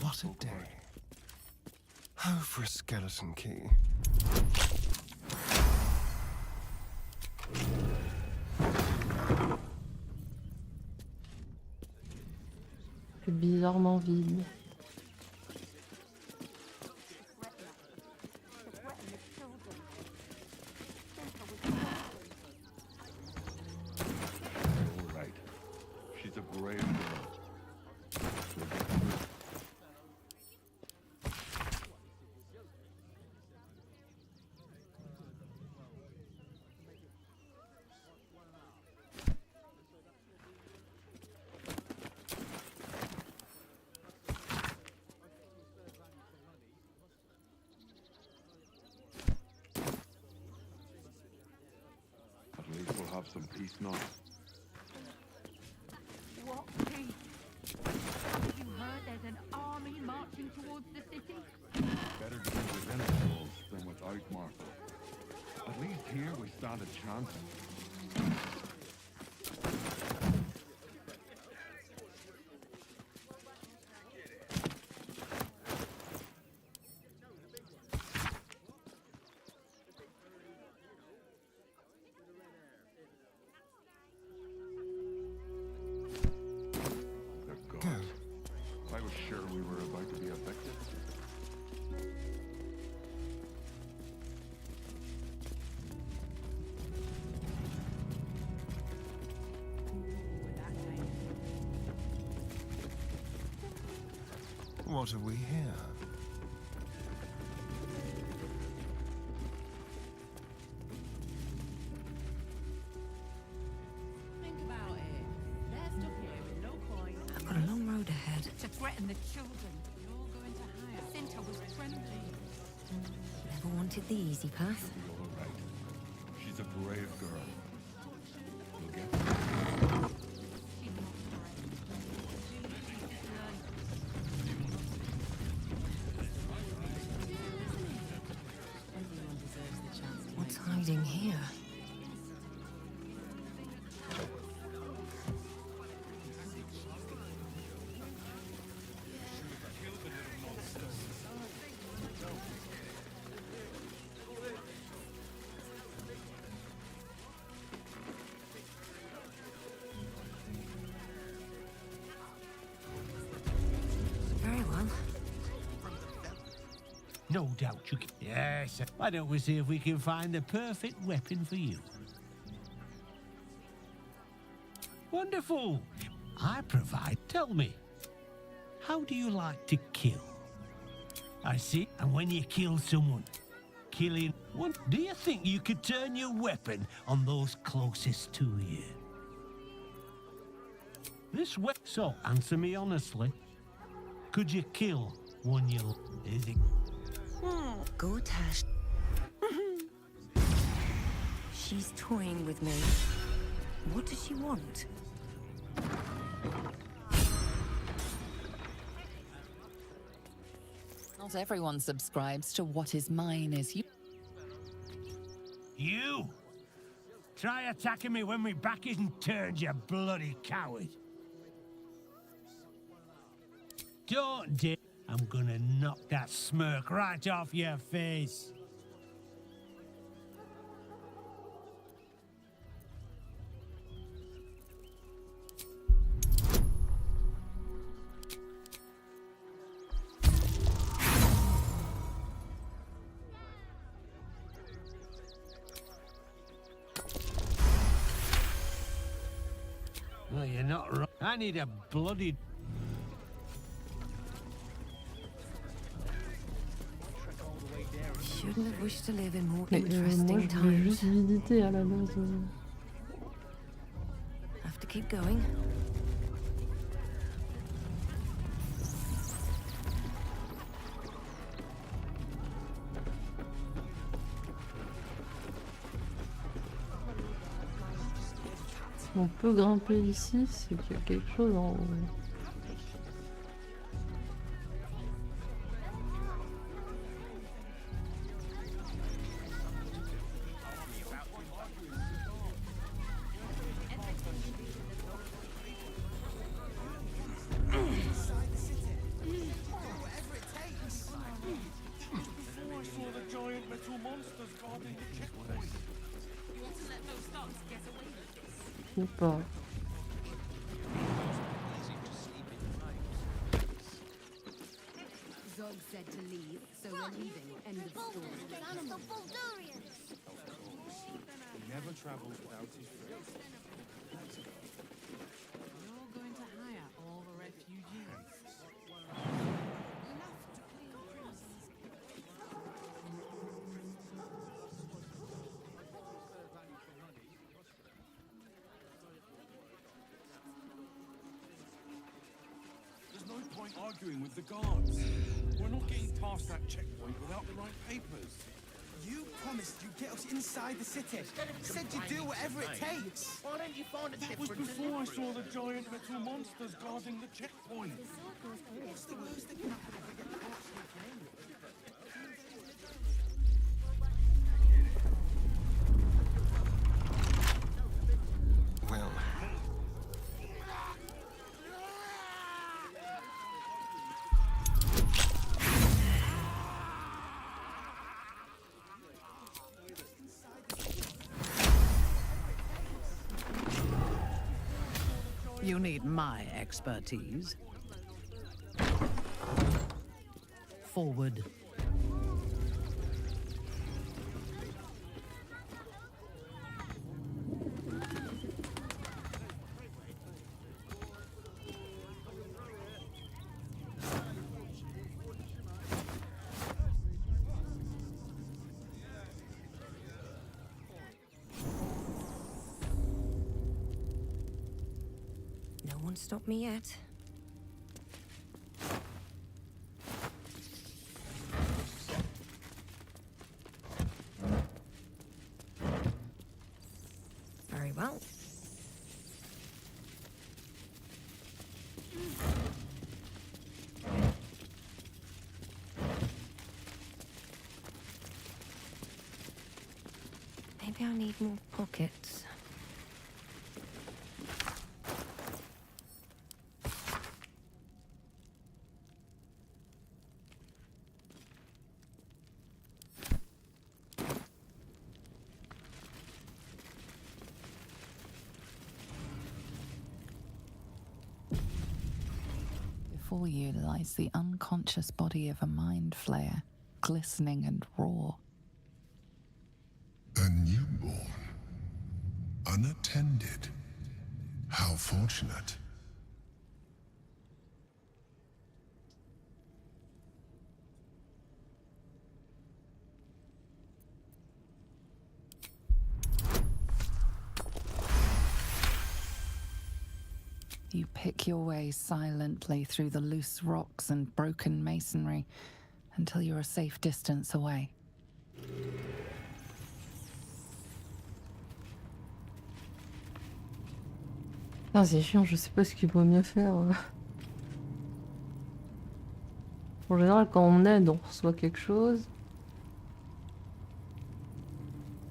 What a day. Oh, for a skeleton key. C'est bizarrement vide. All right. She's a brave girl. We'll get through. At least we'll have some peace now. What peace? Haven't you heard there's an army marching towards the city? Better to be within its walls than without, Martha. At least here we stand a chance. I was sure we were about to be evicted. What have we here? Think about it. They're stuck here with no coin. I've got a long road ahead. To threaten the children. You're going to hire. Cinta was friendly. Never wanted the easy path. All right. She's a brave girl. We'll get through. What's hiding here? No doubt you can. Yes. Why don't we see if we can find the perfect weapon for you? Wonderful. I provide. Tell me, how do you like to kill? I see. And when you kill someone, killing one, do you think you could turn your weapon on those closest to you? This way. So, answer me honestly. Could you kill one you love? Is it? Go, Tash. She's toying with me. What does she want? Not everyone subscribes to what is mine is you. You? Try attacking me when my back isn't turned, you bloody coward. Don't dare. I'm gonna knock that smirk right off your face. Well, you're not wrong. I need a bloody... Shouldn't have wished to live in more Mais moi interesting je voulais times. juste visiter à la base. Have to keep going. Si on peut grimper ici, c'est qu'il y a quelque chose en haut. Je sais pas. Zog said to leave, so we're leaving. End of story. He never travels without his friends. You're going to hire all the refugees. There's no point arguing with the guards. We're not getting past that checkpoint without the right papers. You promised you'd get us inside the city. Said you'd do whatever it takes. Why don't you find a That was before I saw the giant metal monsters guarding the checkpoint. What's the worst that can happen if we get caught sneaking in? Well, You need my expertise. Forward. No one stopped me yet. Very well. Maybe I need more pockets. Before you lies the unconscious body of a mind flayer. glistening and raw. A newborn. Unattended. How fortunate. You pick your way silently through the loose rocks and broken masonry until you're a safe distance away. Ah, c'est chiant, je sais pas ce qu'il doit mieux faire. En général, quand on aide, on reçoit quelque chose.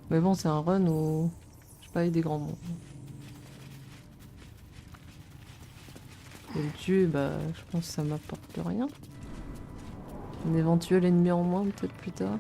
Mais bon, c'est un run où j'ai pas aidé grand monde. Et le tuer, bah, je pense que ça m'apporte rien. Un éventuel ennemi en moins, peut-être plus tard.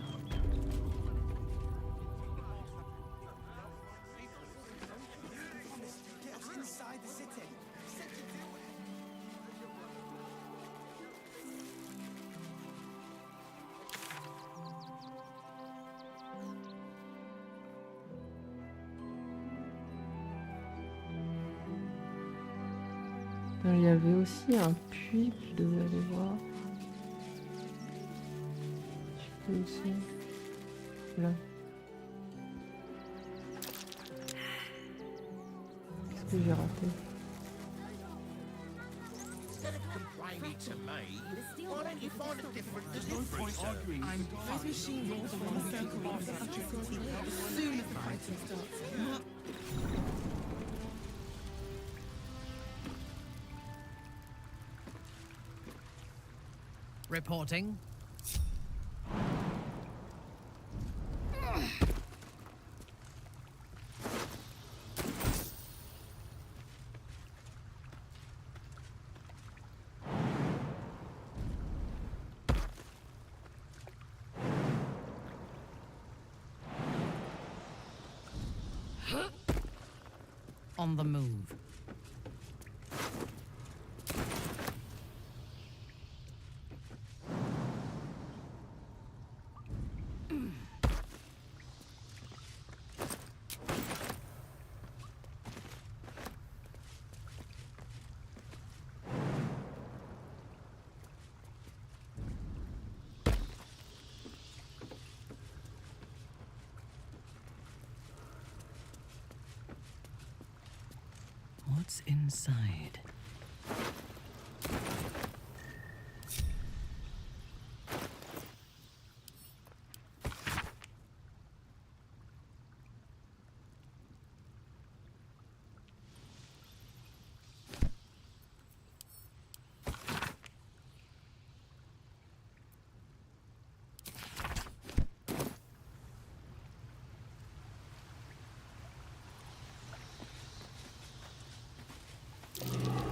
Il y avait aussi un puits que je devais aller voir. Je peux aussi. Là. Qu'est-ce que j'ai raté? Instead of complaining to me, why don't you find a different delivery service? Those machines all form a circle as soon as the fighting starts. Reporting. On the move. What's inside?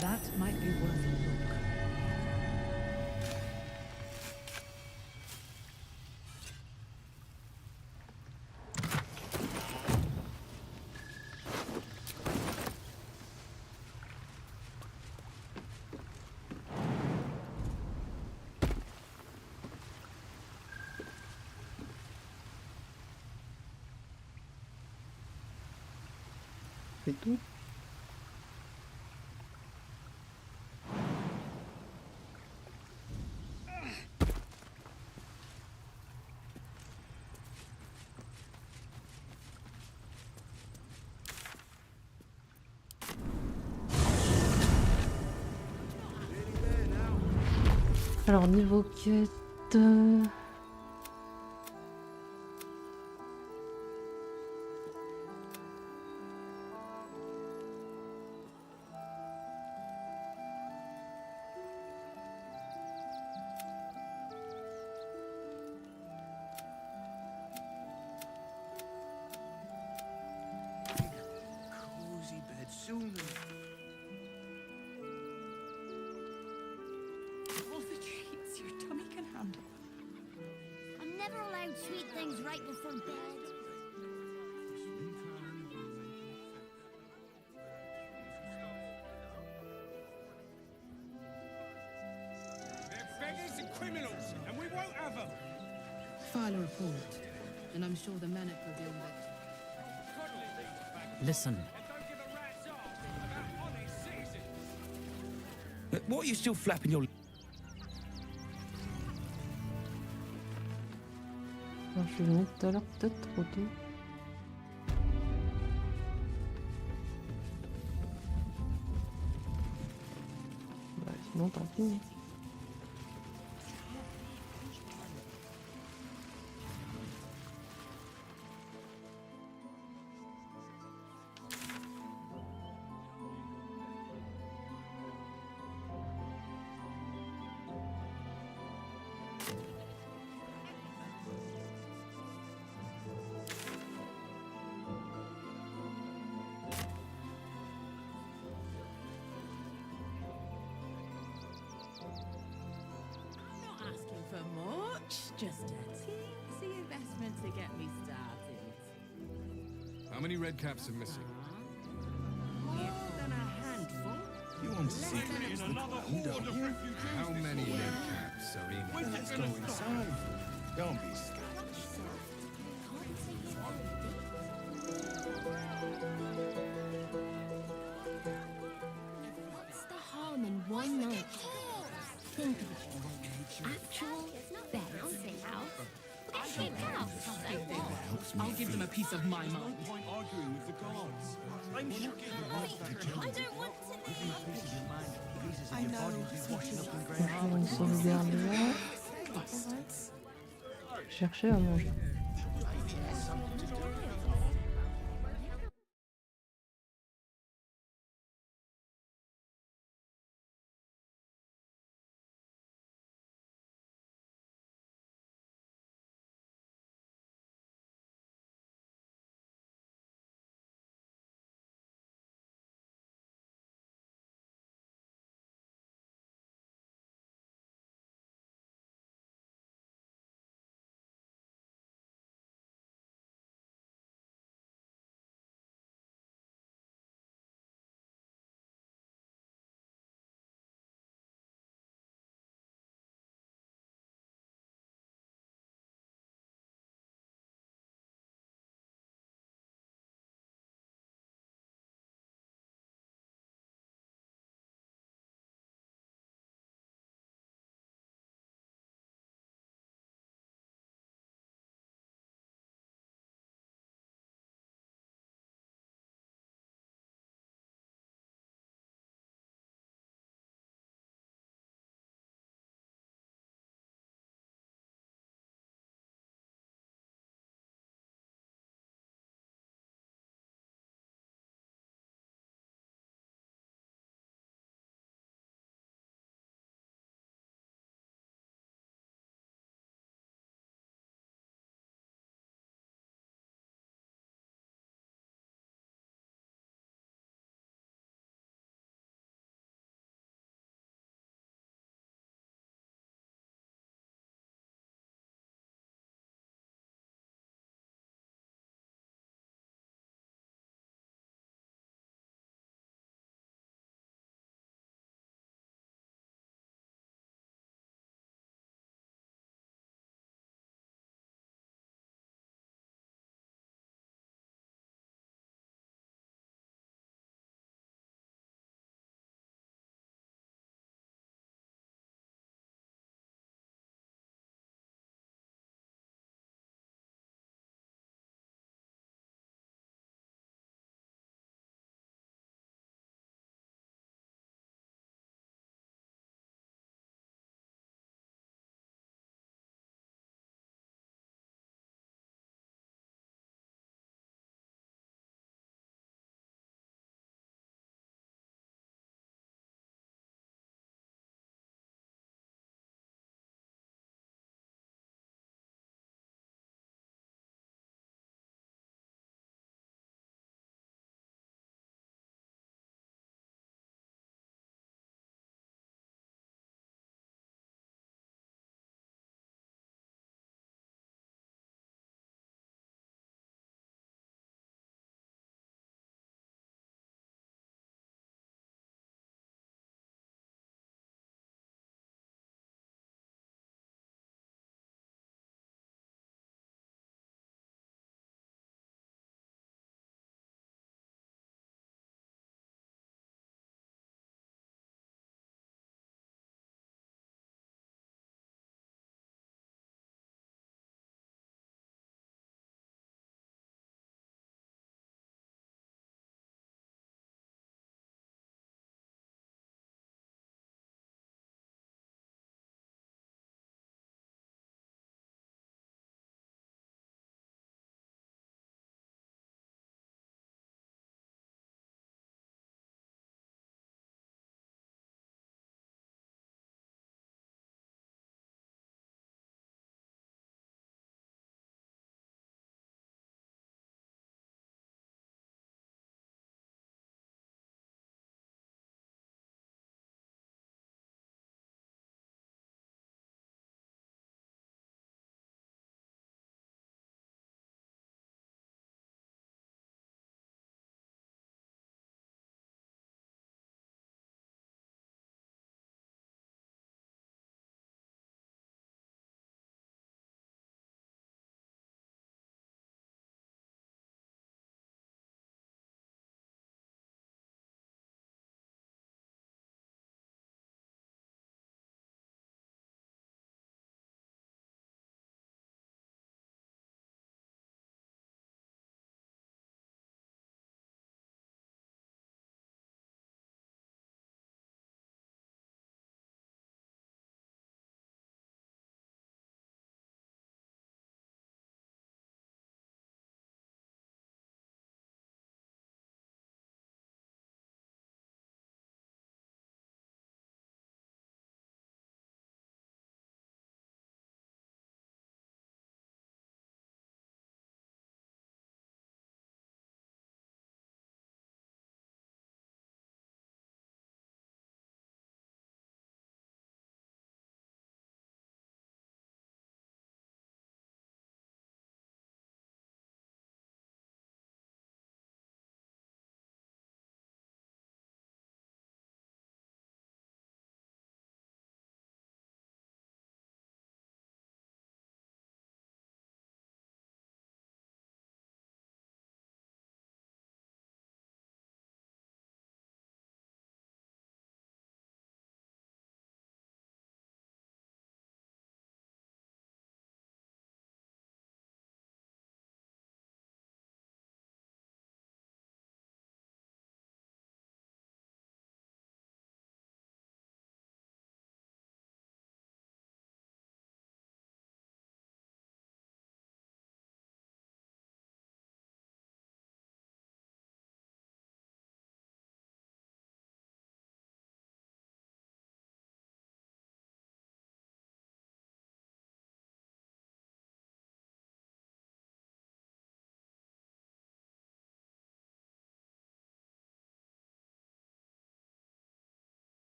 That might be worth a look. C'est tout. Alors niveau quête... Cozy bed sooner. All the treats your tummy can handle. I'm never allowed sweet things right before bed. They're beggars and criminals, and we won't have them. File a report, and I'm sure the Menip will deal with it. Listen. What are you still flapping your... Alors, je suis venu tout à l'heure peut-être trop tôt. Bah, sinon tant pis. Not asking for much, just a teensy investment to get me started. How many red caps are missing? More than a handful. You want to see what's the ground, don't you? How many red caps are in? Let's go inside. Don't be scared. What's the harm in one night? Think of it. Actual bouncing house. Get kicked out. I'll give them a piece of my mind. Point arguing with the gods. I don't want to live. I know. Faire une sauvegarde là. Chercher à manger.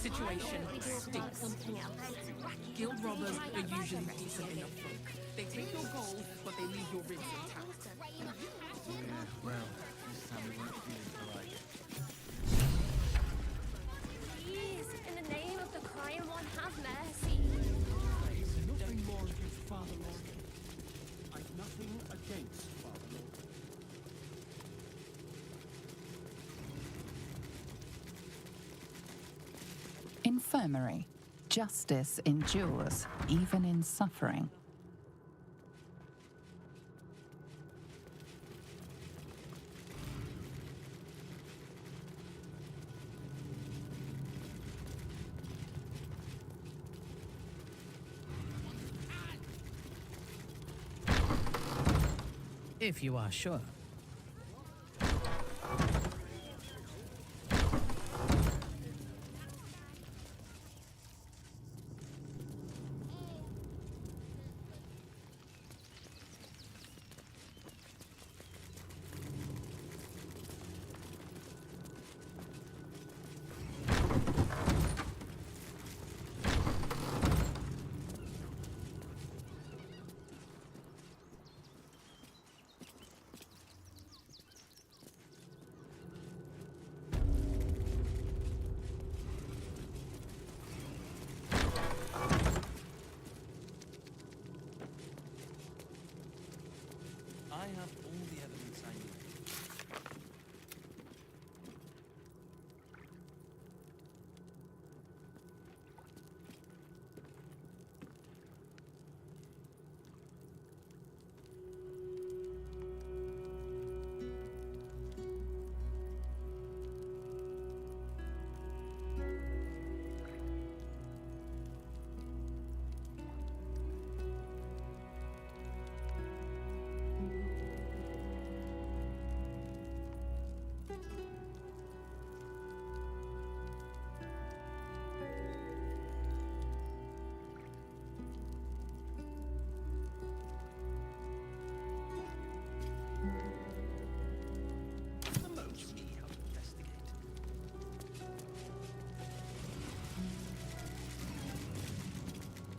situation stinks. Guild robbers are usually decent enough folk. They take your gold, but they leave your ribs intact. Yeah, well, this time we won't feel polite. Please, in the name of the crying one, have mercy. Nothing more against Father Lorcan. I've nothing against Father Lorcan. Infirmary. Justice endures, even in suffering. If you are sure. I have all the evidence I need.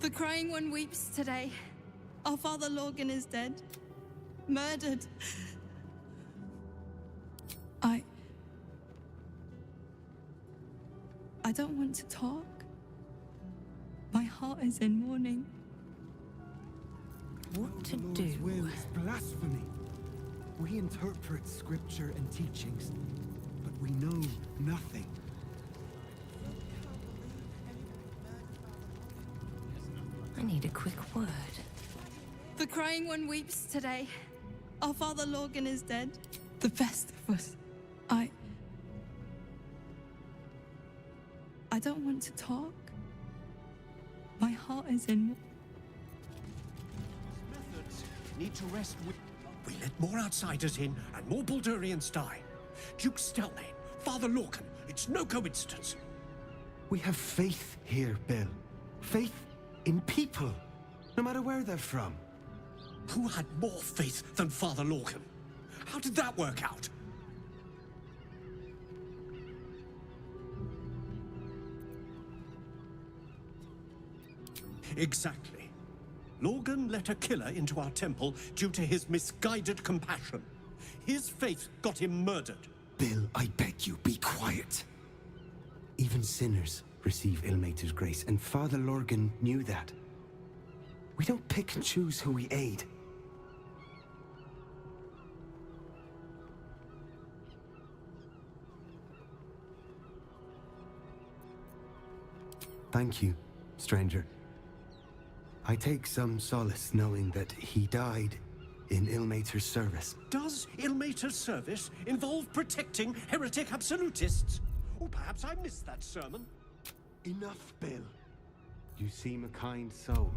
The crying one weeps today. Our father Lorcan is dead. Murdered. I don't want to talk. My heart is in mourning. What to Lord's do? will is blasphemy. We interpret scripture and teachings, but we know nothing. I need a quick word. The crying one weeps today. Our father Lorcan is dead. The best of us. I don't want to talk. My heart is in. Methods need to rest with. We let more outsiders in and more Baldurians die. Duke Stelmane, Father Lorcan, it's no coincidence. We have faith here, Bill. Faith in people, no matter where they're from. Who had more faith than Father Lorcan? How did that work out? Exactly. Lorcan let a killer into our temple due to his misguided compassion. His faith got him murdered. Bill, I beg you, be quiet. Even sinners receive Ilmater's grace, and Father Lorcan knew that. We don't pick and choose who we aid. Thank you, stranger. I take some solace knowing that he died in Ilmater's service. Does Ilmater's service involve protecting heretic absolutists? Or perhaps I missed that sermon. Enough, Bill. You seem a kind soul.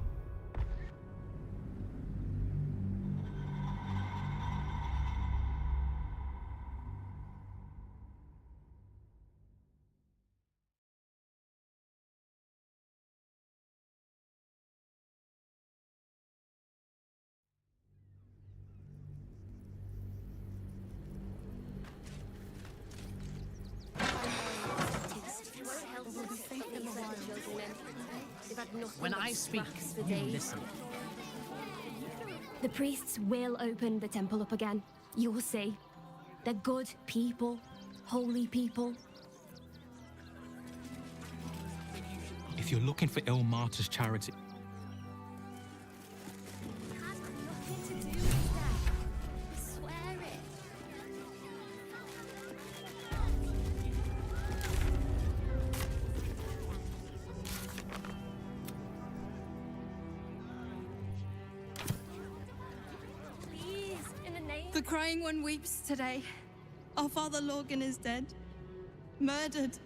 If you won't help us, They've had nothing When but I speak, scraps for you days. listen. The priests will open the temple up again. You'll see. They're good people. Holy people. If you're looking for Il Martyr's charity, Nothing to do with that. I swear it. Please, in the name. The crying one weeps today. Our father Lorgan is dead. Murdered.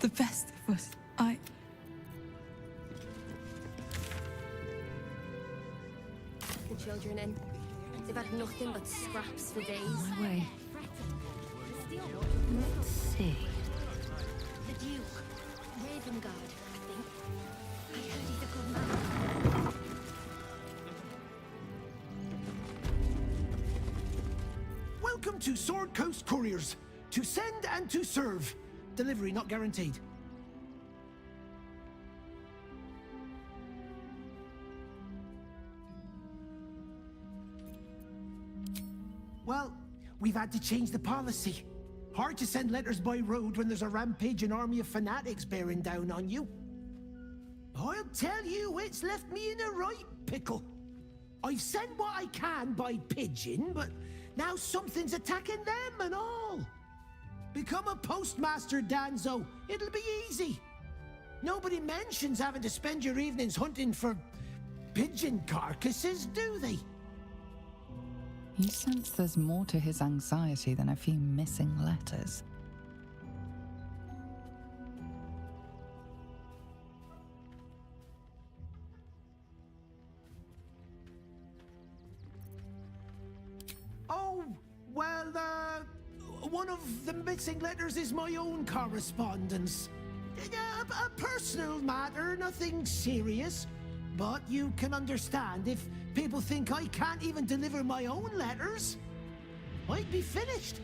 The best of us. The children in. They've had nothing but scraps for days. My way. Let's see. The Duke. Ravengard, I think. I heard he's a good man. Welcome to Sword Coast Couriers. To send and to serve. Delivery not guaranteed. Well, we've had to change the policy. Hard to send letters by road when there's a rampaging army of fanatics bearing down on you. I'll tell you, it's left me in a right pickle. I've sent what I can by pigeon, but now something's attacking them and all. Become a postmaster, Danzo. It'll be easy. Nobody mentions having to spend your evenings hunting for pigeon carcasses, do they? You sense there's more to his anxiety than a few missing letters. Oh, well, one of the missing letters is my own correspondence. A personal matter, nothing serious. But you can understand if people think I can't even deliver my own letters, I'd be finished.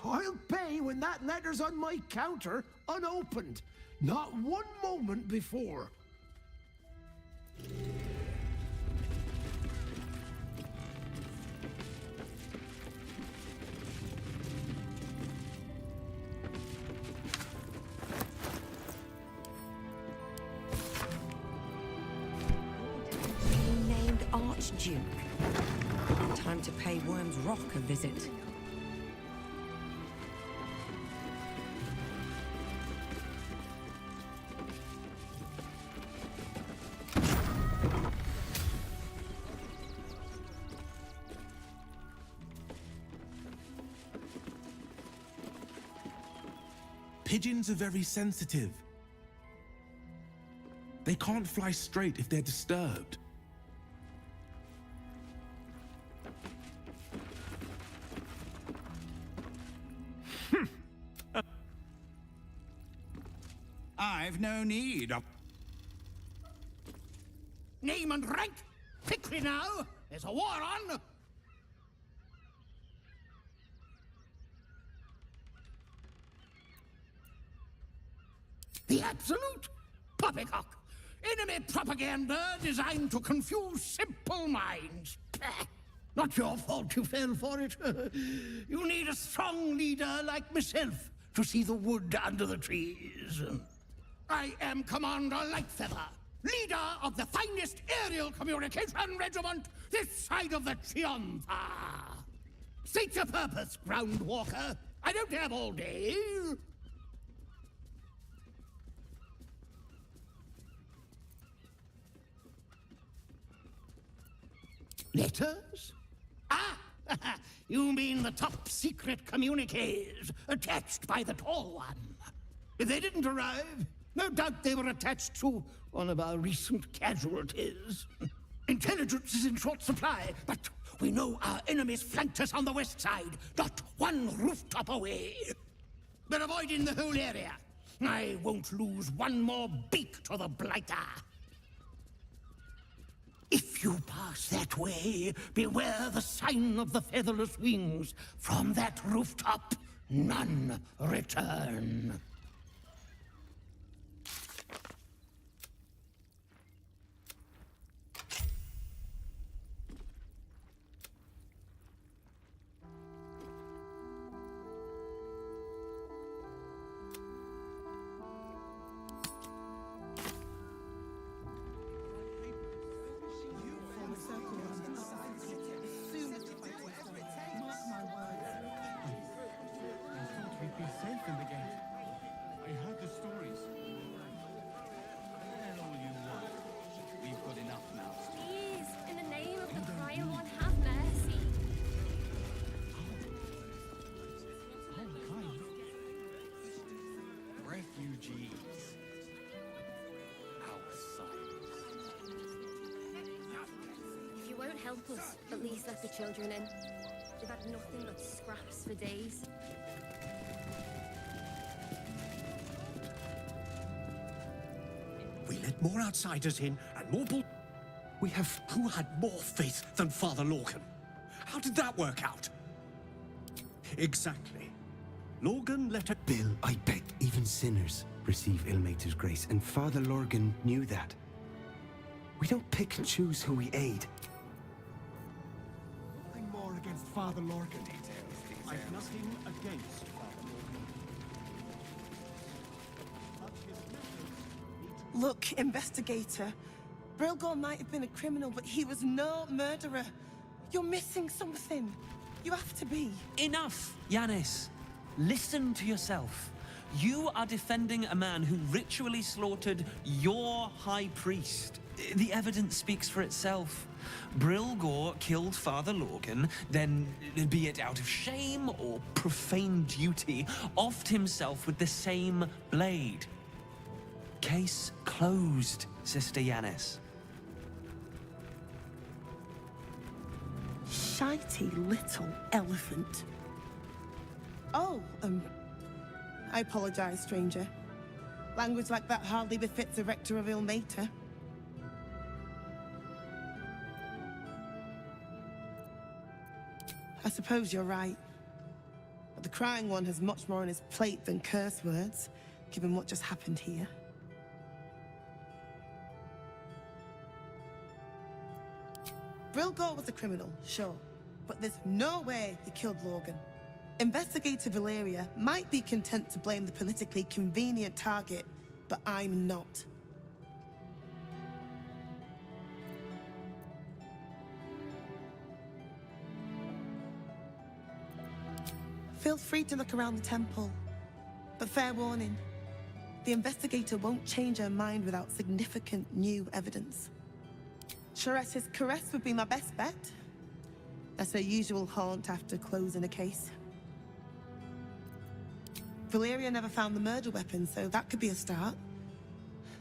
I'll pay when that letter's on my counter, unopened. Not one moment before. Named Archduke. Time to pay Worm's Rock a visit. Pigeons are very sensitive. They can't fly straight if they're disturbed. I've no need of... Name and rank? Quickly now! There's a war on! The absolute poppycock! Enemy propaganda designed to confuse simple minds. Not your fault you fell for it. You need a strong leader like myself to see the wood under the trees. I am Commander Lightfeather, leader of the finest aerial communication regiment this side of the Chianza. State your purpose, Groundwalker. I don't have all day. Letters? Ah! You mean the top secret communiques attached by the Tall One. If they didn't arrive, no doubt they were attached to one of our recent casualties. Intelligence is in short supply, but we know our enemies flanked us on the west side, not one rooftop away. They're avoiding the whole area. I won't lose one more beak to the blighter. If you pass that way, beware the sign of the featherless wings. From that rooftop, none return. We'd be safe in the gate. I heard the stories. Tell all you want. We've got enough now. Please, in the name of the crying one, have mercy. Refugees. Outsiders. If you won't help us, at least let the children in. They've had nothing but scraps for days. We let more outsiders in and more We have... Who had more faith than Father Lorcan? How did that work out? Exactly. Lorgan let a... Bill, I beg, even sinners receive Ilmater's grace, and Father Lorgan knew that. We don't pick and choose who we aid. Nothing more against Father Lorcan. I've nothing against Father Lorcan. Look, investigator. Brilgor might have been a criminal, but he was no murderer. You're missing something. You have to be. Enough, Yanis. Listen to yourself. You are defending a man who ritually slaughtered your high priest. The evidence speaks for itself. Brilgor killed Father Lorcan, then, be it out of shame or profane duty, offed himself with the same blade. Case closed, Sister Yanis. Shitey little elephant. Oh, I apologize, stranger. Language like that hardly befits a rector of Ilmater. I suppose you're right. But the crying one has much more on his plate than curse words, given what just happened here. Brilgor was a criminal, sure, but there's no way he killed Lorgan. Investigator Valeria might be content to blame the politically convenient target, but I'm not. Feel free to look around the temple, but fair warning, the investigator won't change her mind without significant new evidence. Chares's caress would be my best bet. That's her usual haunt after closing a case. Valeria never found the murder weapon, so that could be a start.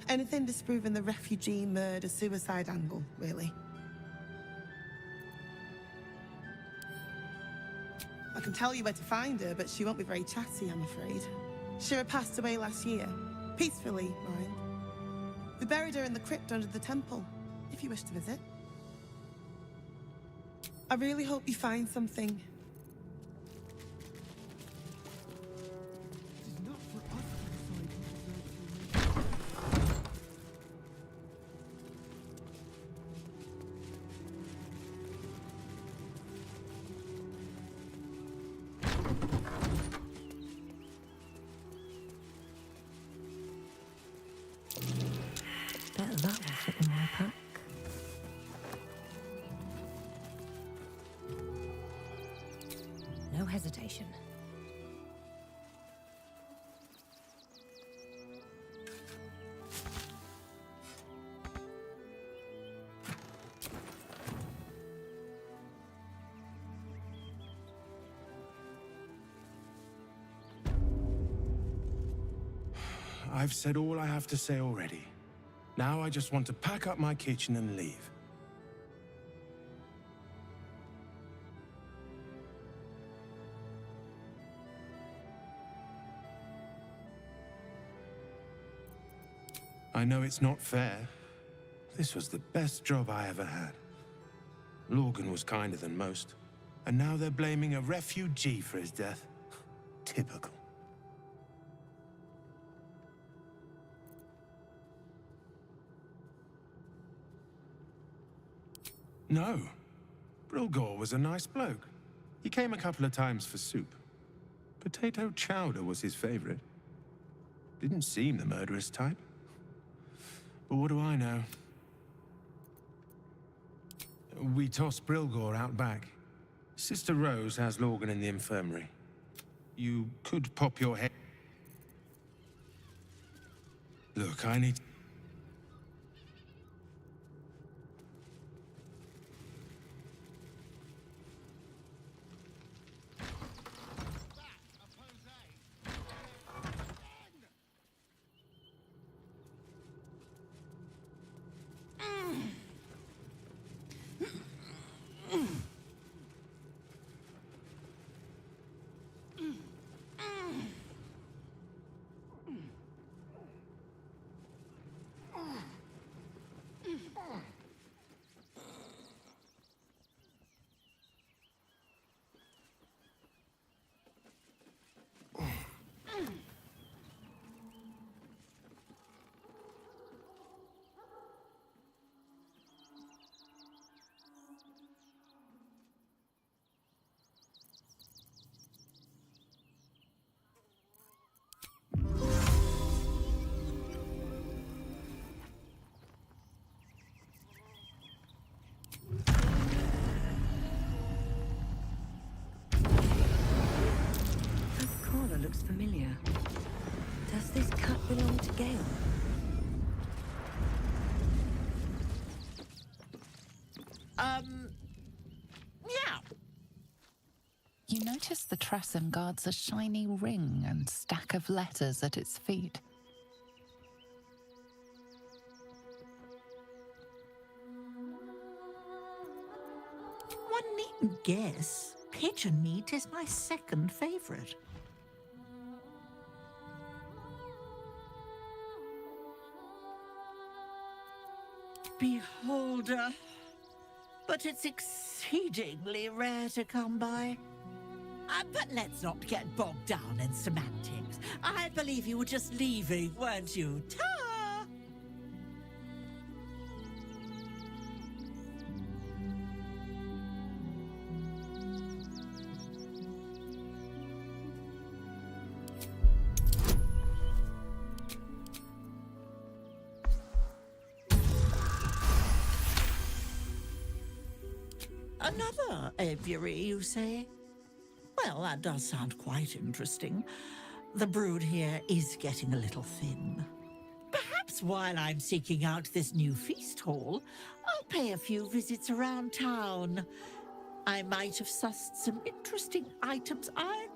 Anything disproving the refugee murder-suicide angle, really. I can tell you where to find her, but she won't be very chatty, I'm afraid. Shira passed away last year. Peacefully, mind. We buried her in the crypt under the temple, if you wish to visit. I really hope you find something. Bet that will fit in my pack. No hesitation. I've said all I have to say already. Now I just want to pack up my kitchen and leave. I know it's not fair. This was the best job I ever had. Lorgan was kinder than most. And now they're blaming a refugee for his death. Typical. No. Brilgor was a nice bloke. He came a couple of times for soup. Potato chowder was his favorite. Didn't seem the murderous type. But what do I know? We tossed Brilgor out back. Sister Rose has Lorgan in the infirmary. You could pop your head. Look, I need... Looks familiar. Does this cut belong to Gale? Yeah. You notice the Trassem guards a shiny ring and stack of letters at its feet. One needn't guess. Pigeon meat is my second favorite. Beholder. But it's exceedingly rare to come by. But let's not get bogged down in semantics. I believe you were just leaving, weren't you? Ta! Another aviary, you say? Well, that does sound quite interesting. The brood here is getting a little thin. Perhaps while I'm seeking out this new feast hall, I'll pay a few visits around town. I might have sussed some interesting items I'd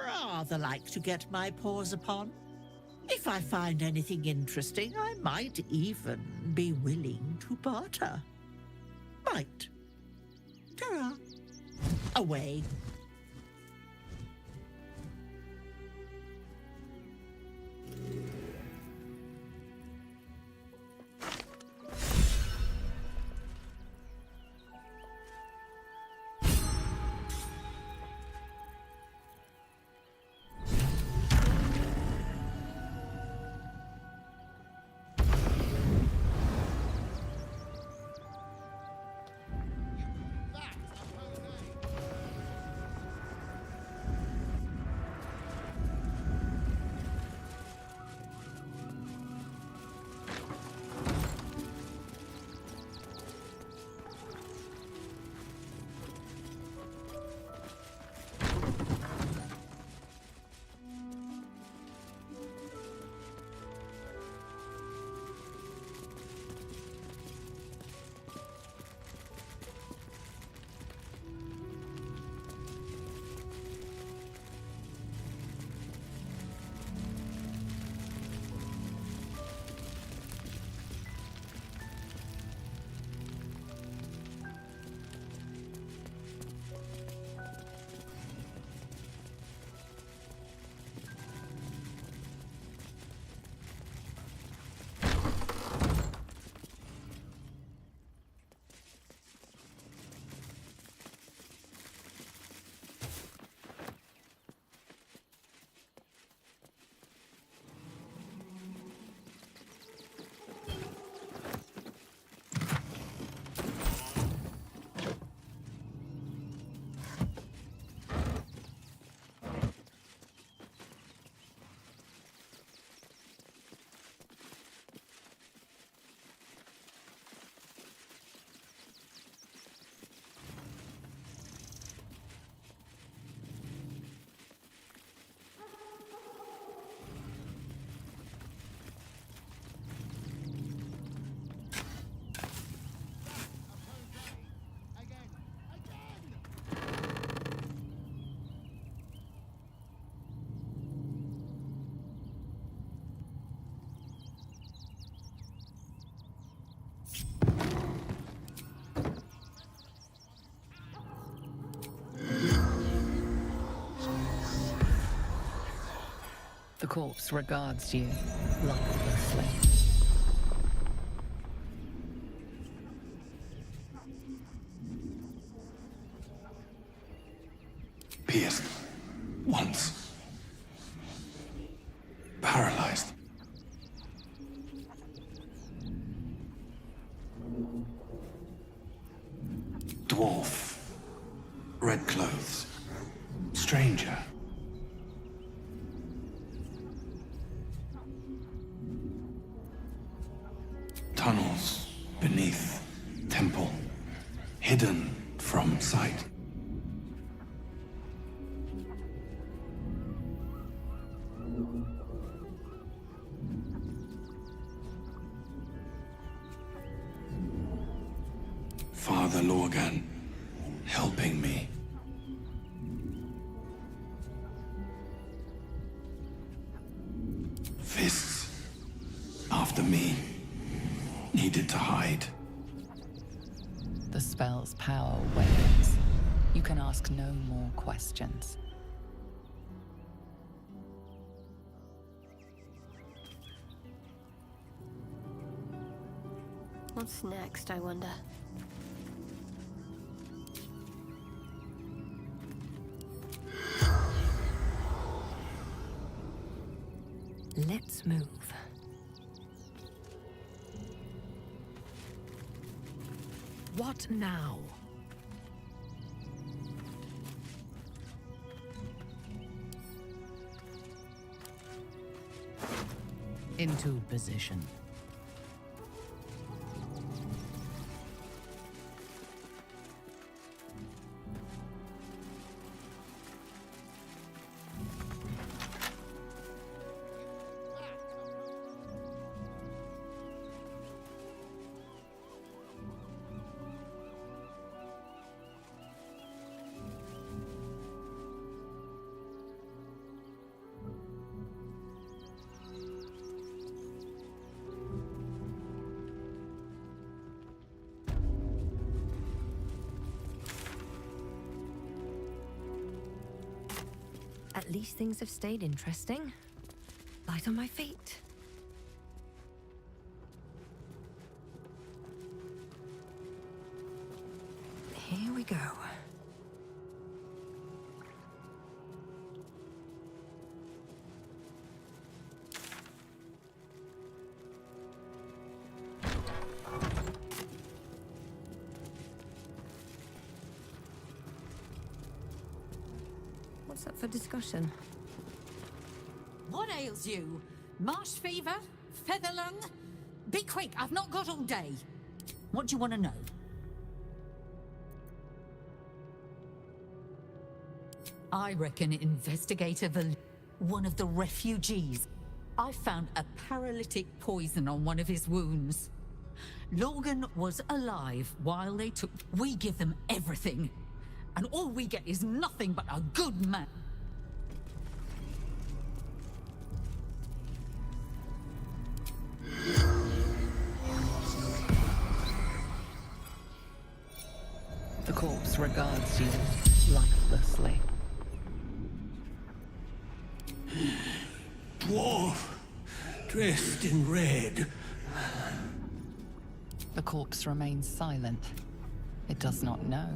rather like to get my paws upon. If I find anything interesting, I might even be willing to barter. Might. Ta-ra. Away. The corpse regards you lifelessly. Pierced. Once. Paralyzed. Dwarf. Red clothes. Stranger. Tunnels beneath temple. Hidden from sight. Father Lorgan helping me. Fists after me needed to hide. The spell's power wanes. You can ask no more questions. What's next, I wonder? Let's move. What now? Into position. At least things have stayed interesting. Light on my feet. Here we go. What's up for discussion? What ails you? Marsh fever? Feather lung? Be quick, I've not got all day. What do you want to know? I reckon Investigator one of the refugees. I found a paralytic poison on one of his wounds. Logan was alive while they took... We give them everything. And all we get is nothing but a good man. The corpse regards you lifelessly. Dwarf, dressed in red. The corpse remains silent. It does not know.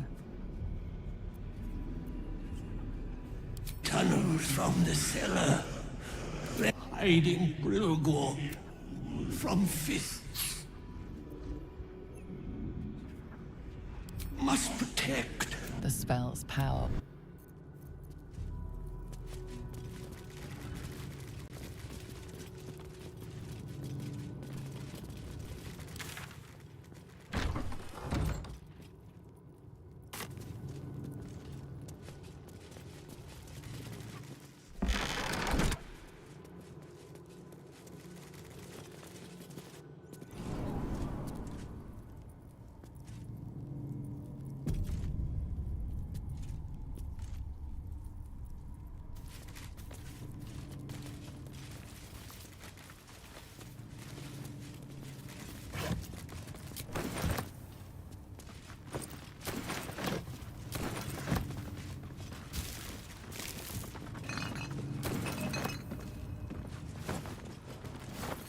Tunnels from the cellar. Hiding Brilgor from fists. Must protect. The spell's power.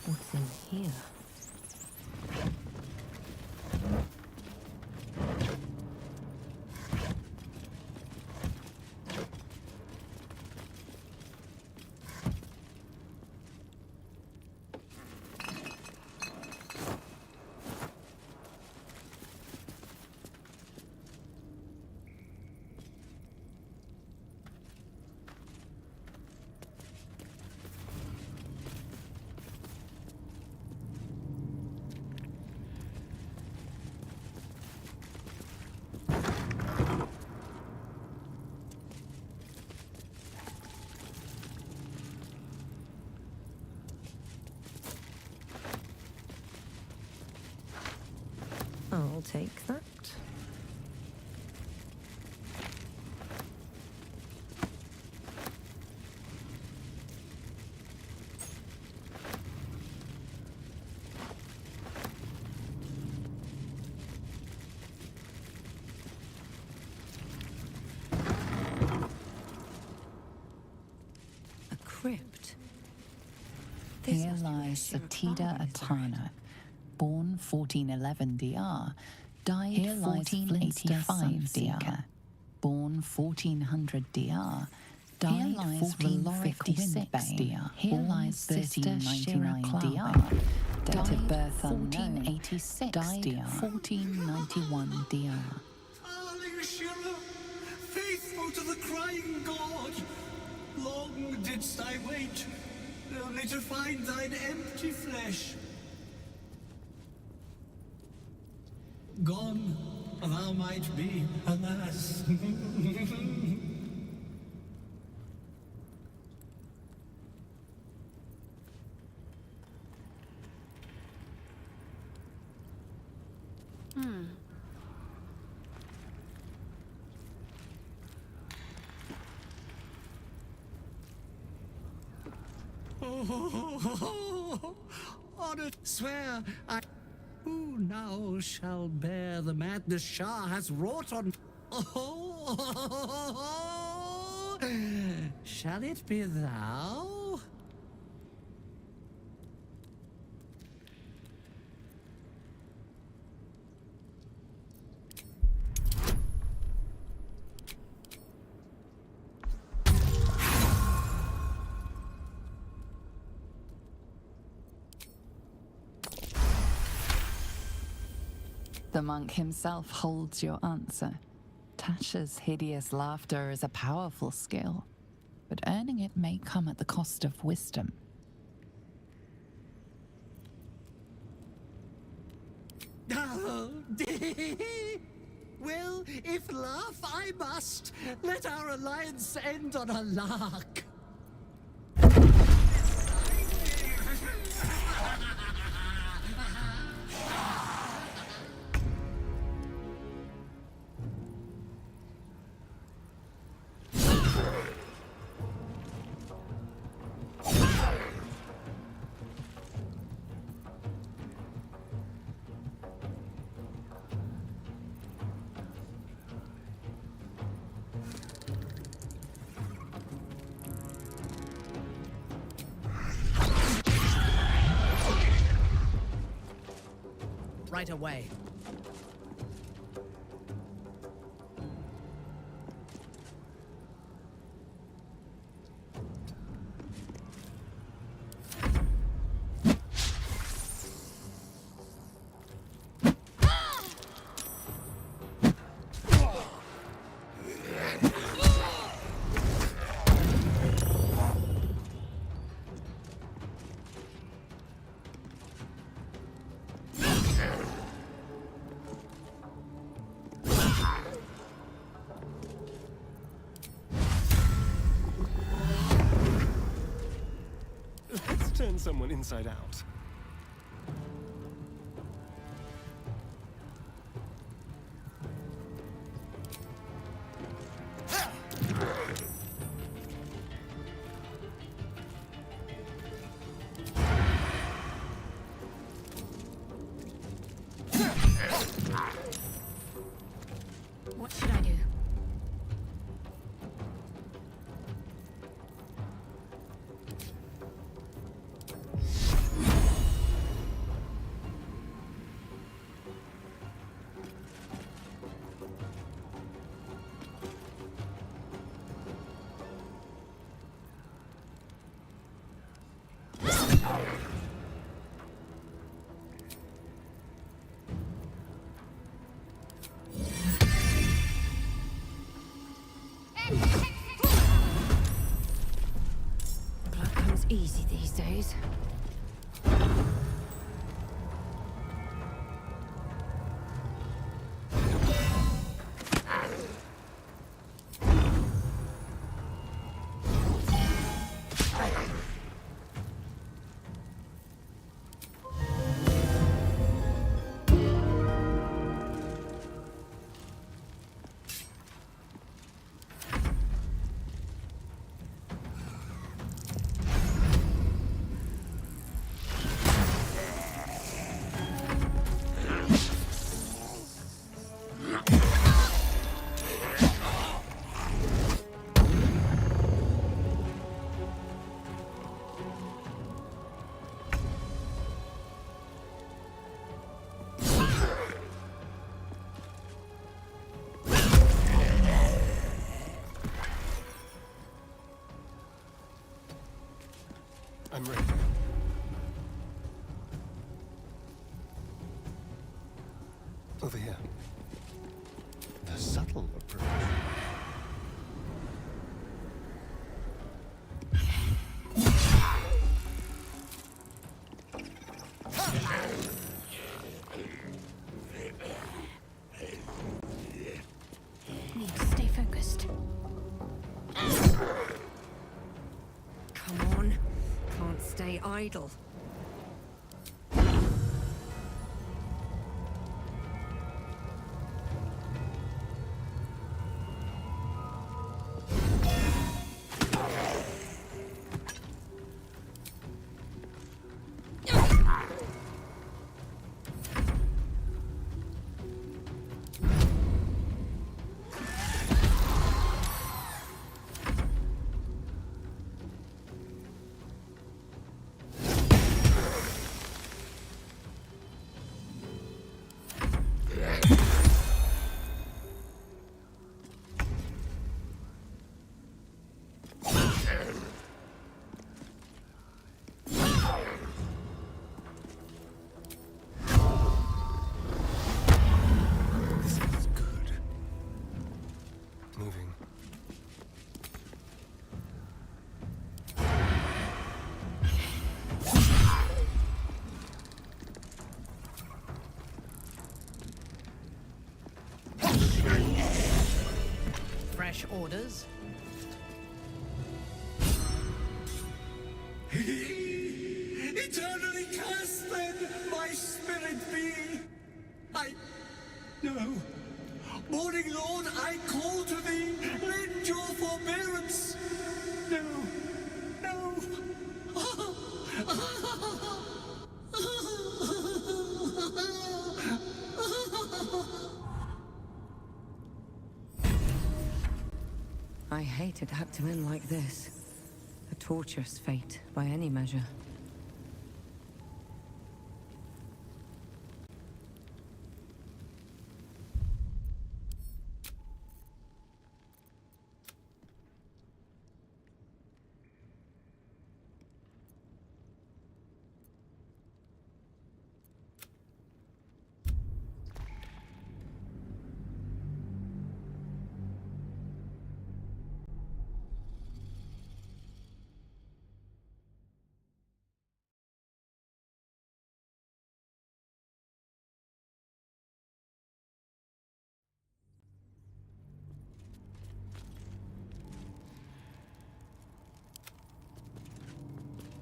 What's in here? I'll take that. A crypt. Here lies Satida Atana, born 1411 DR, died 1485 DR, born 1400 DR, died 1456 DR. Here lies 1399 DR, date of birth unknown, 1486 died 1491 DR. Darling Shira, faithful to the crying god, long didst I wait, only to find thine empty flesh. Gone thou might be, alas. Honor, swear I. Who now shall bear the madness Shah has wrought on? Oh, shall it be thou? The monk himself holds your answer. Tasha's hideous laughter is a powerful skill, but earning it may come at the cost of wisdom. Oh, well, if laugh I must, let our alliance end on a lark. Right away. Turn someone inside out. What should I do? Over here. The subtle approach. Need to stay focused. Come on. Can't stay idle. Fresh orders. Eternally cast then, my spirit be. No. Morning Lord, I call to thee, lend your forbearance. No. I hate it had to end like this. A torturous fate, by any measure.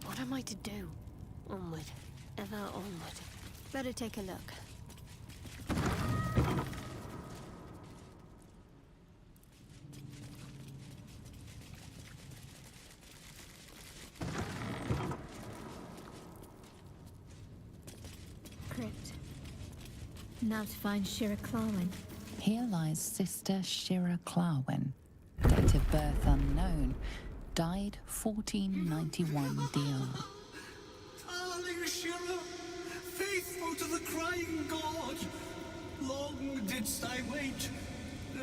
What am I to do? Onward. Ever onward. Better take a look. Crypt. Now to find Shira Clarwin. Here lies Sister Shira Clarwin, date of birth unknown, died 1491 DR. Darling Shira, faithful to the crying god, long didst I wait,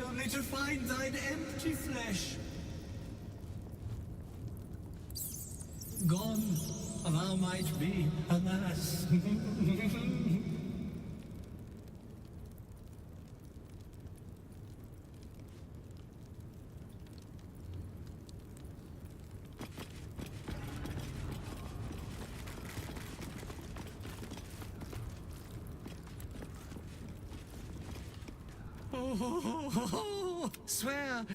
only to find thine empty flesh. Gone, thou might be, alas. Swear.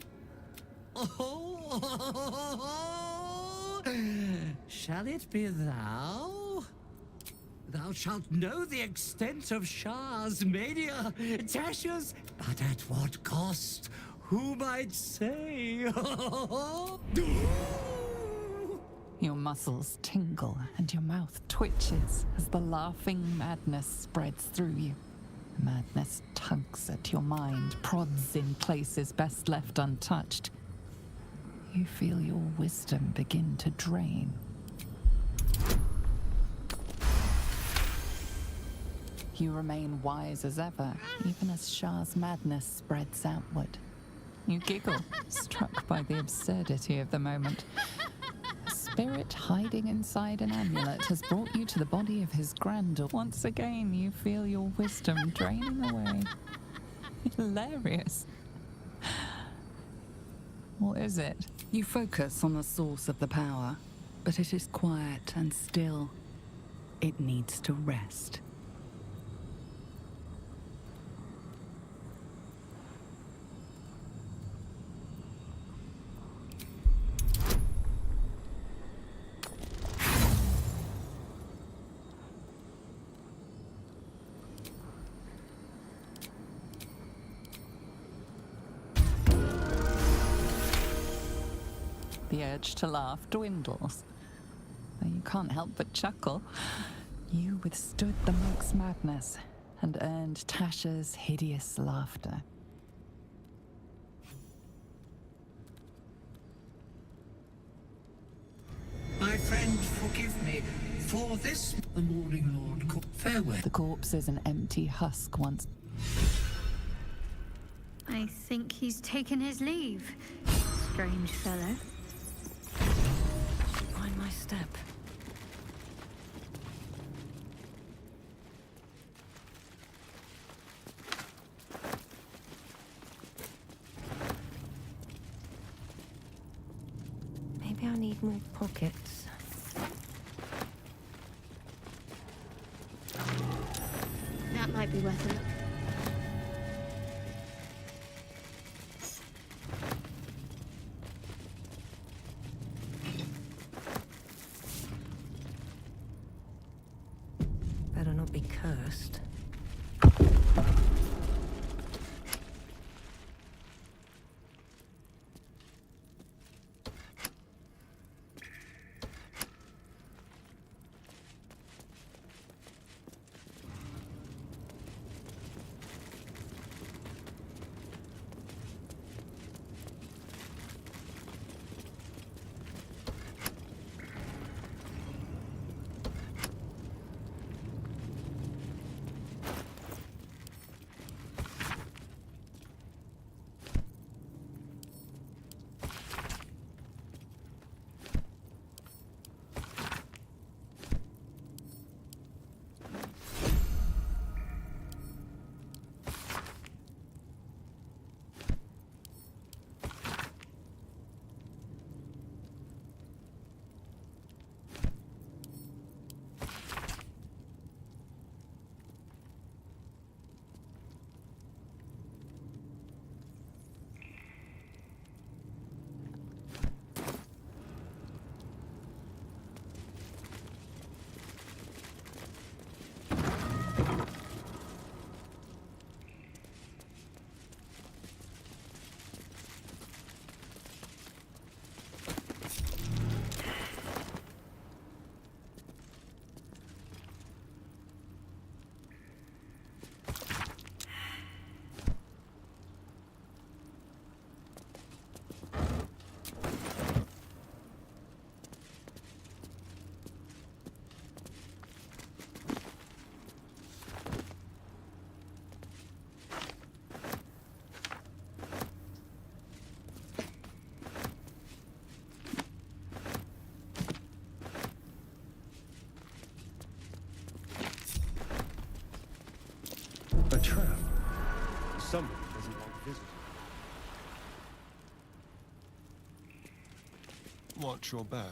Shall it be thou? Thou shalt know the extent of Shah's mania, Tasha's, but at what cost? Who might say? Your muscles tingle and your mouth twitches as the laughing madness spreads through you. Madness tugs at your mind, prods in places best left untouched. You feel your wisdom begin to drain. You remain wise as ever, even as Shah's madness spreads outward. You giggle, struck by the absurdity of the moment. A spirit hiding inside an amulet has brought you to the body of his granddaughter. Once again, you feel your wisdom draining away. Hilarious. What is it? You focus on the source of the power, but it is quiet and still. It needs to rest. The urge to laugh dwindles. Though you can't help but chuckle. You withstood the monk's madness and earned Tasha's hideous laughter. My friend, forgive me. For this, the Morning Lord, farewell. The corpse is an empty husk once. I think he's taken his leave. Strange fellow. Mind my step. Maybe I need more pockets. That might be worth a look. Better not be cursed. A trap. Someone doesn't want visitors. Watch your back.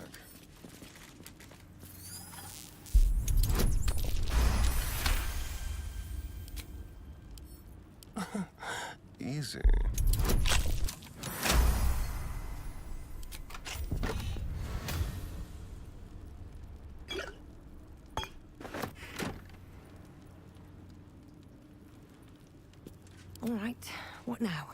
Easy. All right, what now?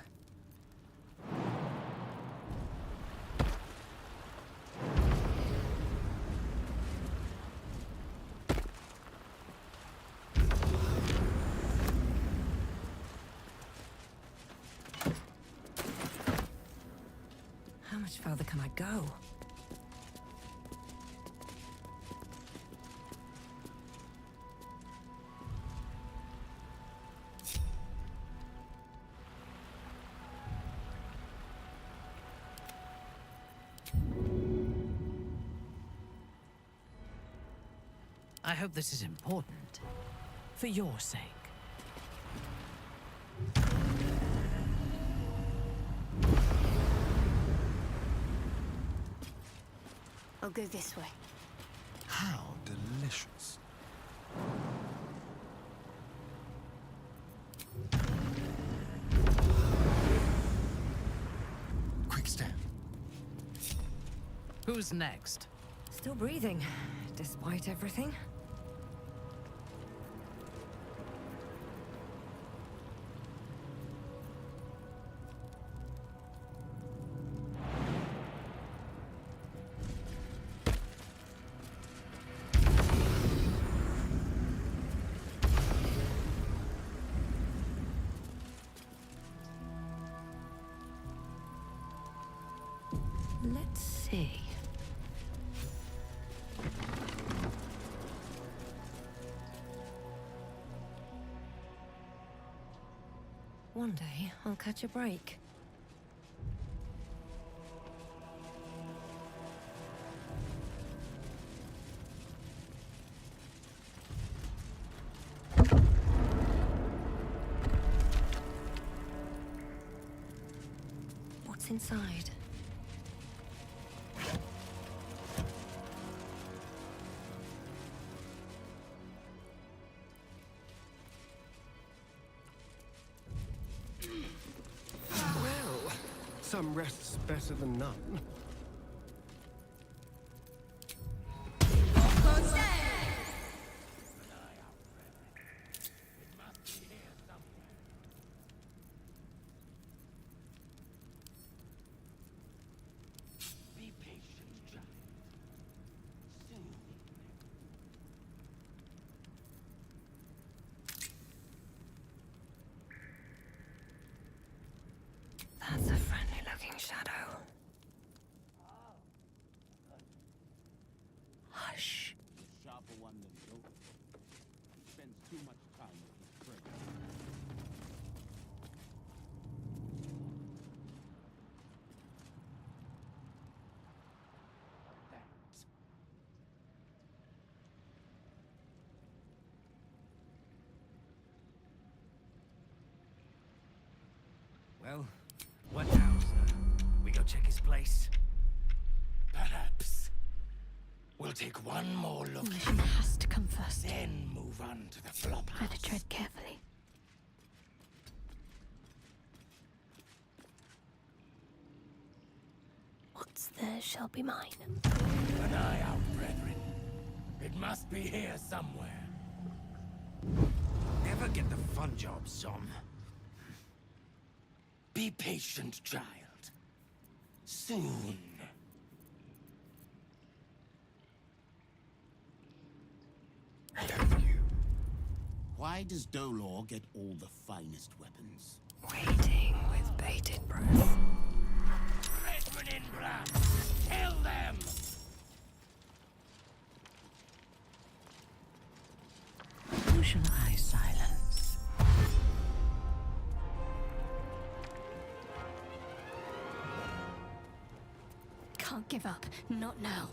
How much further can I go? I hope this is important. For your sake. I'll go this way. How delicious. Quick step. Who's next? Still breathing, despite everything. Let's see. One day, I'll catch a break. What's inside? Well, some rest's better than none. Be patient, child. Soon. That's a friendly-looking shadow. Hush. The sharper one than Joker. He spends too much time with his prey. Well, what now, sir? We go check his place? Perhaps. We'll take one more look. The mission has to come first. Then move on to the flop house. Better tread carefully. What's theirs shall be mine. An eye out, brethren. It must be here somewhere. Never get the fun job, son. Be patient, child. Soon. Why does Dolor get all the finest weapons? Waiting with bated breath. Freshmen in black! Kill them! Who shall I silence? Can't give up. Not now.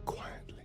Quietly.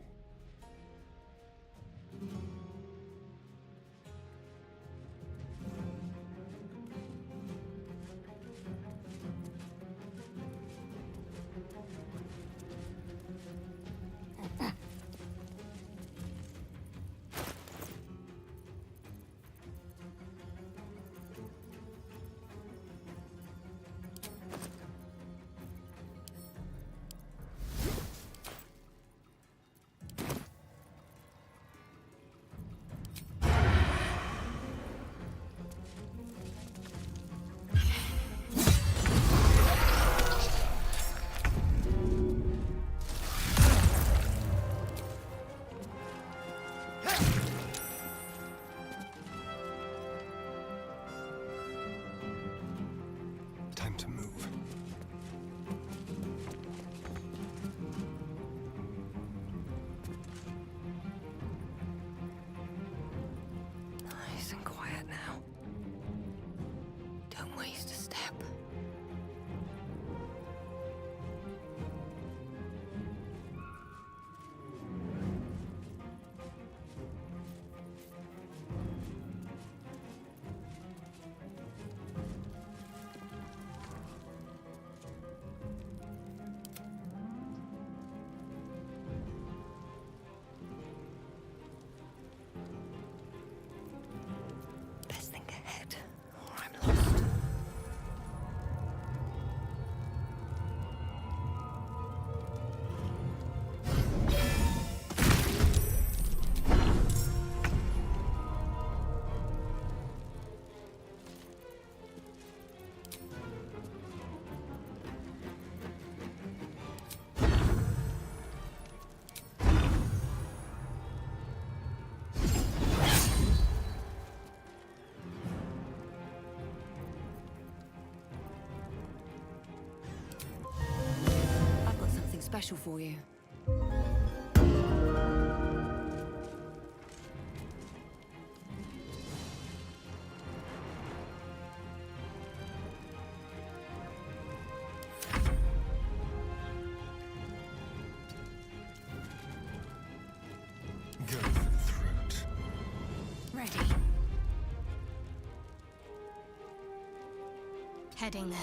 special for you. Go for the throat. Ready. Heading there.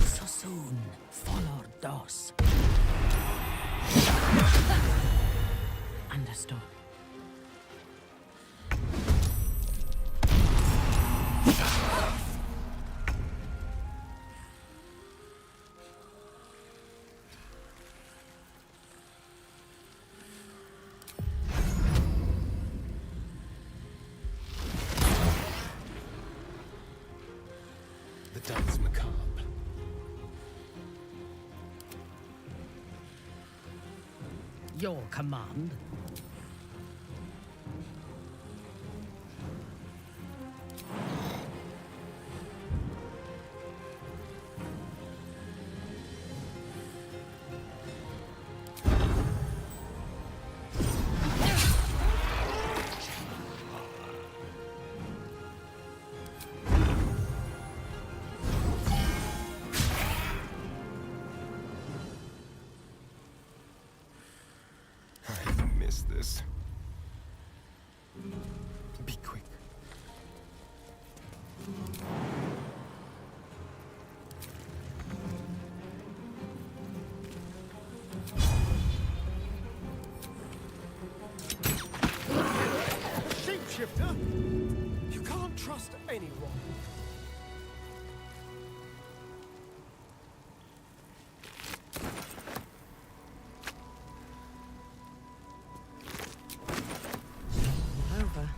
So soon, follow dos. Understood. The dance macabre. Your command. I miss this. Be quick. Shapeshifter? You can't trust anyone. Over.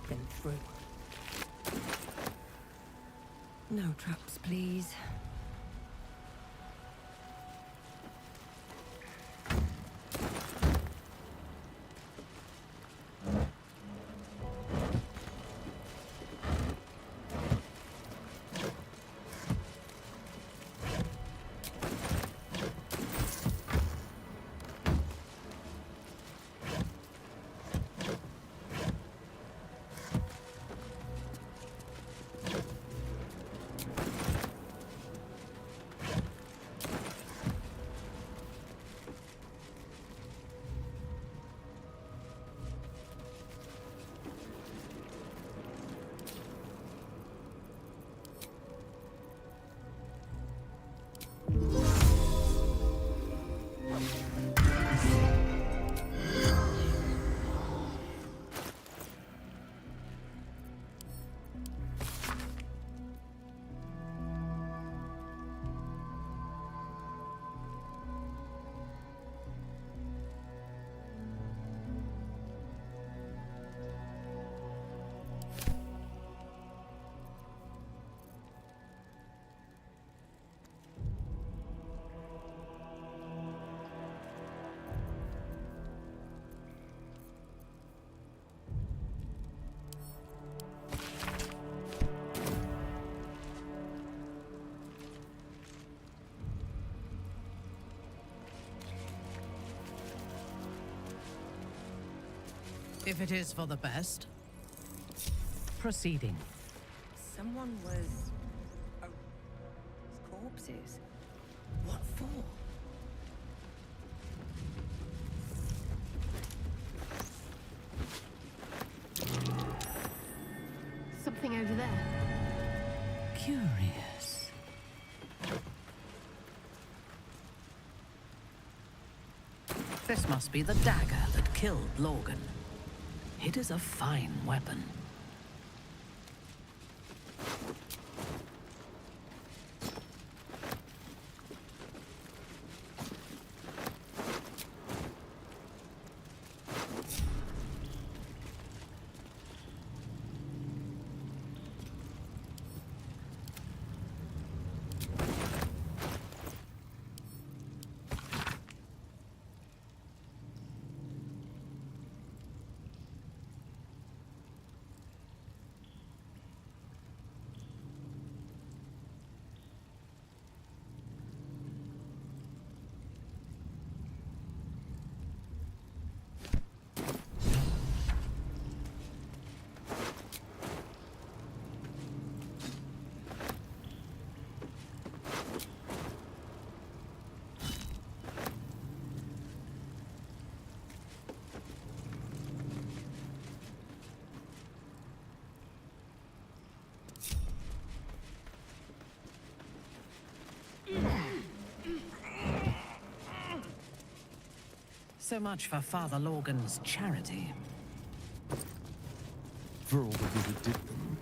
Been through. No traps, please. If it is for the best. Proceeding. Someone was... corpses. What for? Something over there. Curious. This must be the dagger that killed Logan. It is a fine weapon. So much for Father Lorgan's charity. For all the good it did them.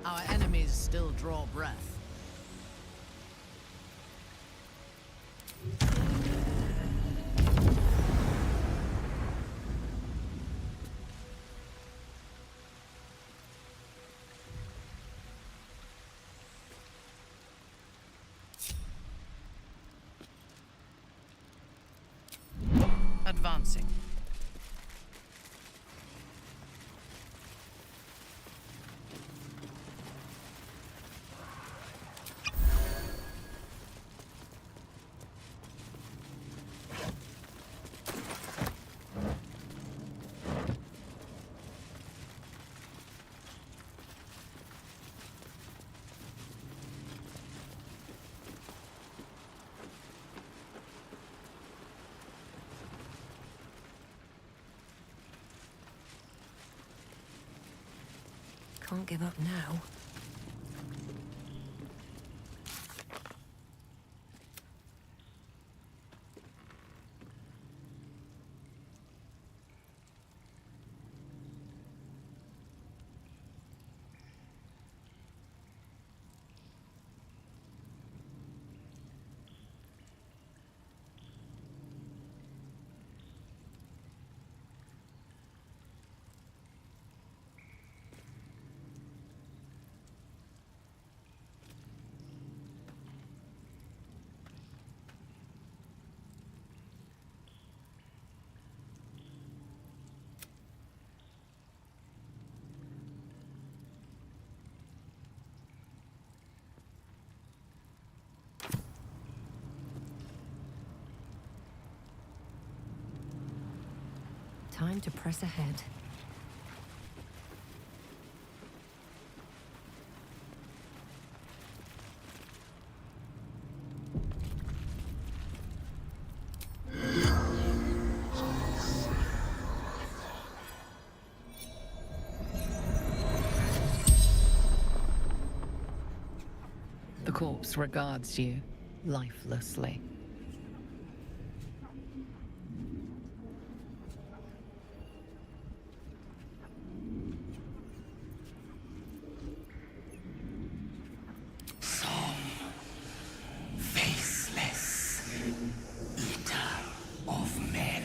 Our enemies still draw breath. Advancing. Can't give up now. Time to press ahead. corpse regards you lifelessly. Faceless eater of men.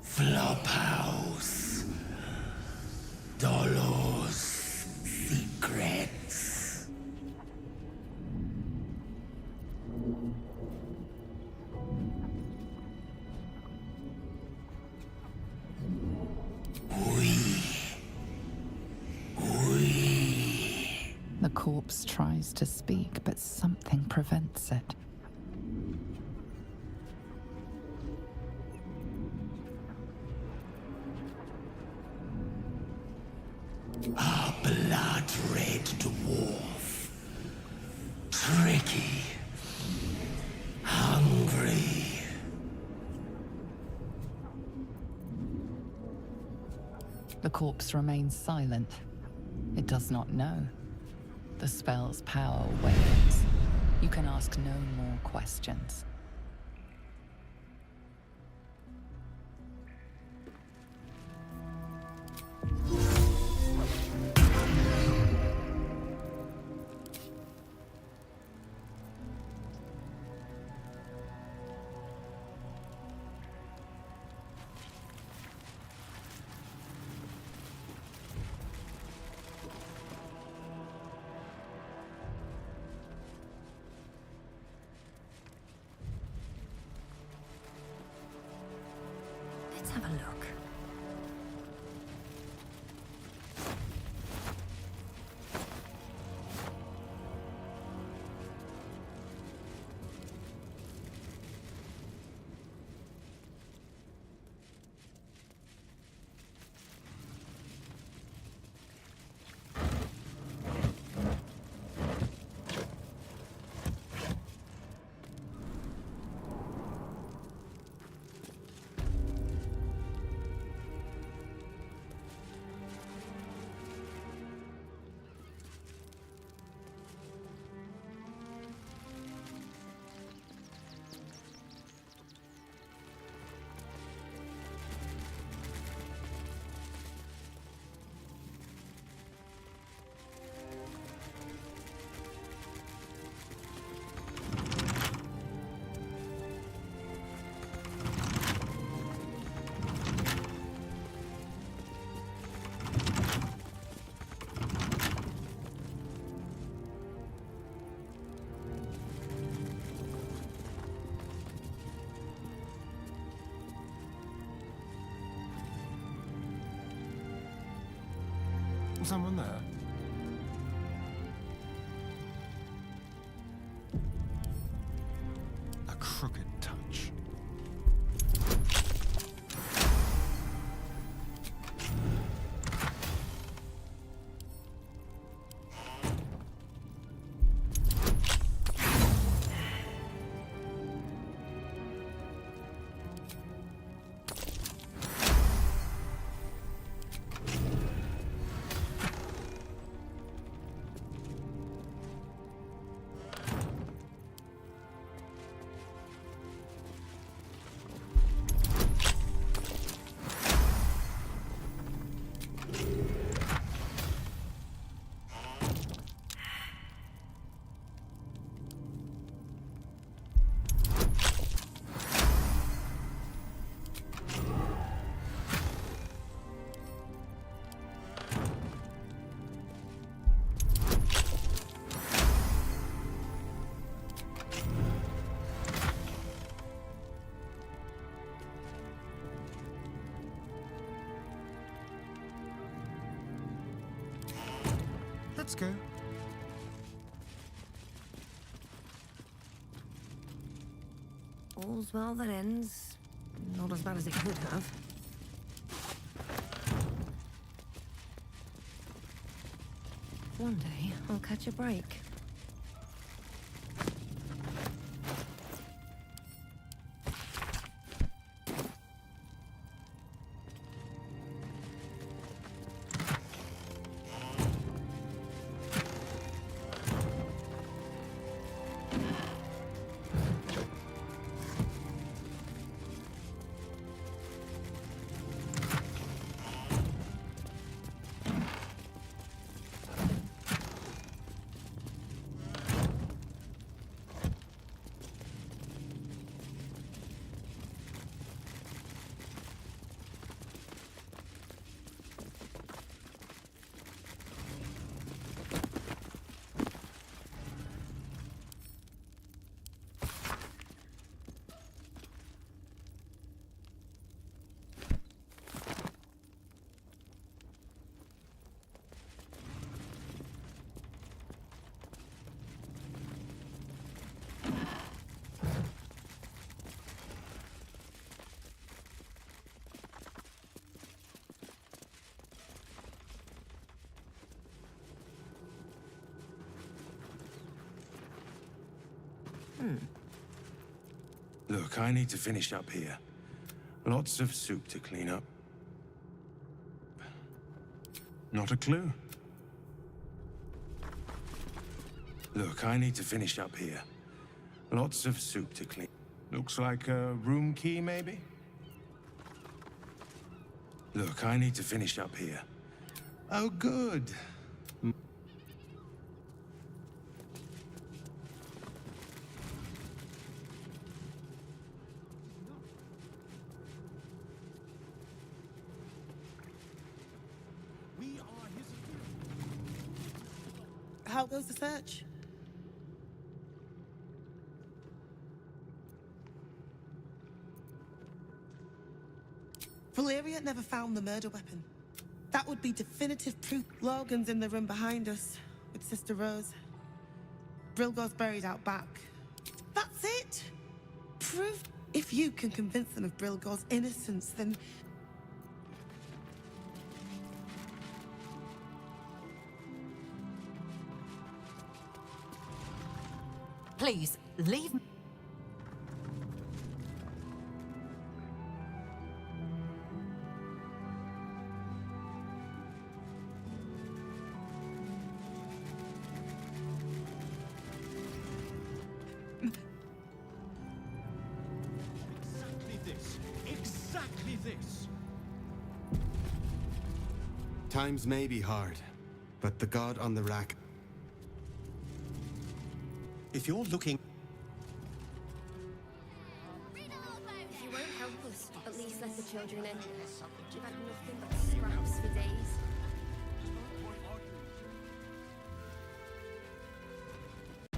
Flophouse. Dolor's secrets. The corpse tries to speak, but something prevents it. A blood-red dwarf. Tricky. Hungry. The corpse remains silent. It does not know. The spell's power wanes. You can ask no more questions. Let's have a look. Someone there? A crooked touch. Let's go. All's well that ends. Not as bad as it could have. One day, I'll catch a break. Look, I need to finish up here. Lots of soup to clean up. Not a clue. Look, I need to finish up here. Lots of soup to clean. Looks like a room key, maybe? Look, I need to finish up here. Oh, good. How goes the search? Valeria never found the murder weapon. That would be definitive proof. Logan's in the room behind us with Sister Rose. Brilgo's buried out back. That's it! Proof. If you can convince them of Brilgo's innocence, then... Please, leave me. Exactly this. Times may be hard, but the god on the rack... If you're looking... If you won't help us, at least let the children in. We've had nothing but scraps for days.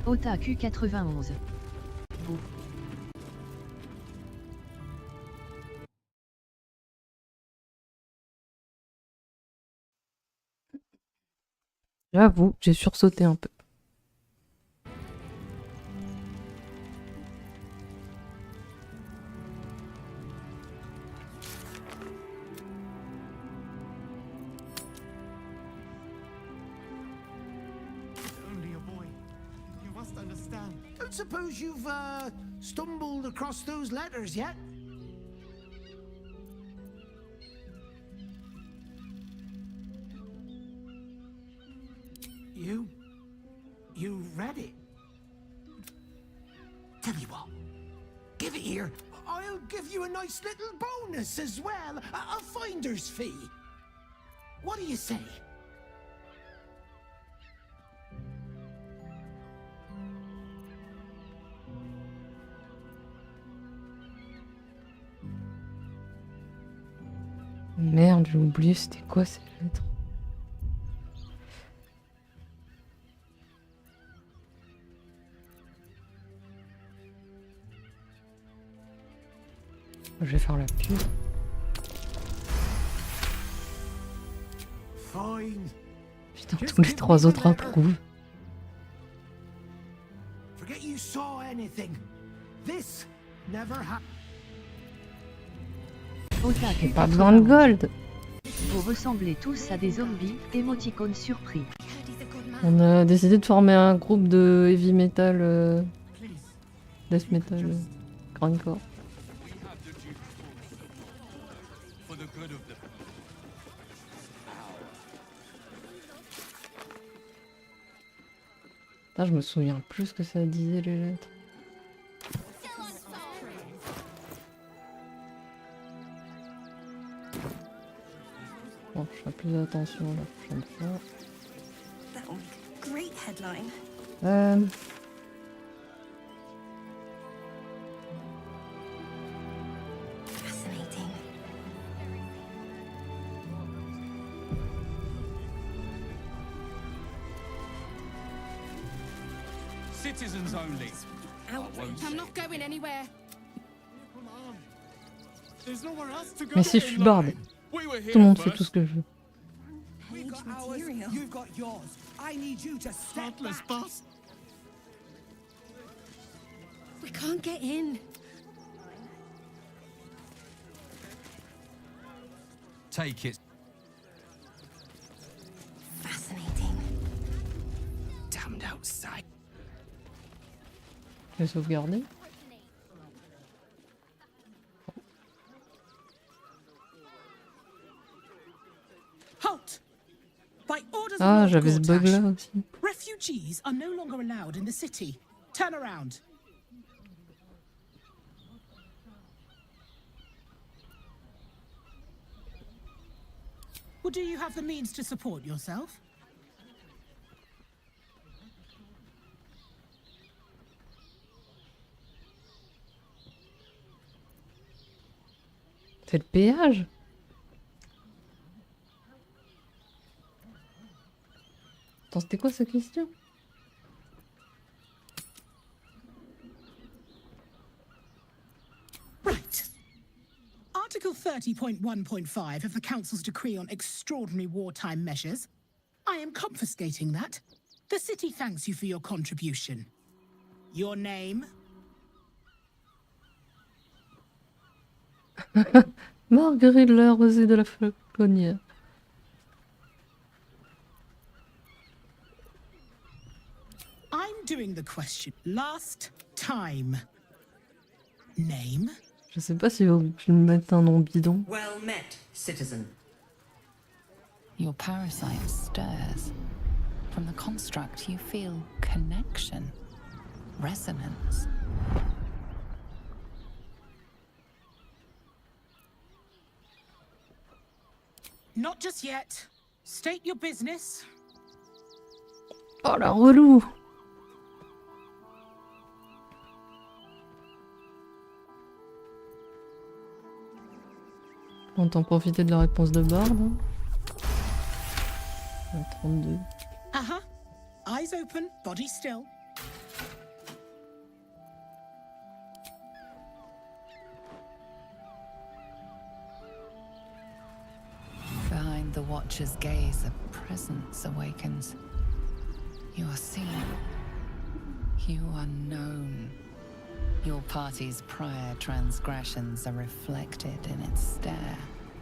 Ota Q91. J'avoue, j'ai sursauté un peu. Only a boy. You must understand. Don't suppose you've, stumbled across those letters yet? You read it? Tell you what, give it here. I'll give you a nice little bonus as well, a finder's fee. What do you say? Merde, j'ai oublié c'était quoi ces lettres. Je vais faire la pub. Putain, tous les trois autres approuvent. Forget you saw anything. This never happened. Ota J'ai pas besoin de gold. Vous ressemblez tous à des zombies, émoticône surpris. On a décidé de former un groupe de heavy metal, death metal, grindcore. Putain, je me souviens plus ce que ça disait les lettres. Bon, je ferai plus attention la prochaine fois. Great headline. Fascinating. Citizens only. I'm not going anywhere. There's nowhere else to go. Mais si je suis barde, tout le monde fait tout ce que je veux. We got ours, you've got yours. I need you to step back. Boss. We can't get in. Take it. Fascinating. Damned outside. Je vais sauvegarder. Halt! By orders of Ah, Lord j'avais ce bug Gortash, là aussi. refugees are no longer allowed in the city. Turn around. Well, do you have the means to support yourself? C'est le péage. Attends, c'était quoi sa question? Right. Article 30.1.5 of the Council's decree on extraordinary wartime measures. I am confiscating that. The city thanks you for your contribution. Your name? Marguerite de la Rosée de la Fauconnière. I'm doing the question. Last time. Name? Je sais pas si je vais me mettre un nom bidon. Well met, citizen. Your parasite stirs. From the construct, you feel connection, resonance. Not just yet. State your business. Oh la relou! On t'en profiter de la réponse de Bard. 32. Uh-huh. Eyes open, body still. Behind the Watcher's gaze, a presence awakens. You are seen. You are known. Your party's prior transgressions are reflected in its stare,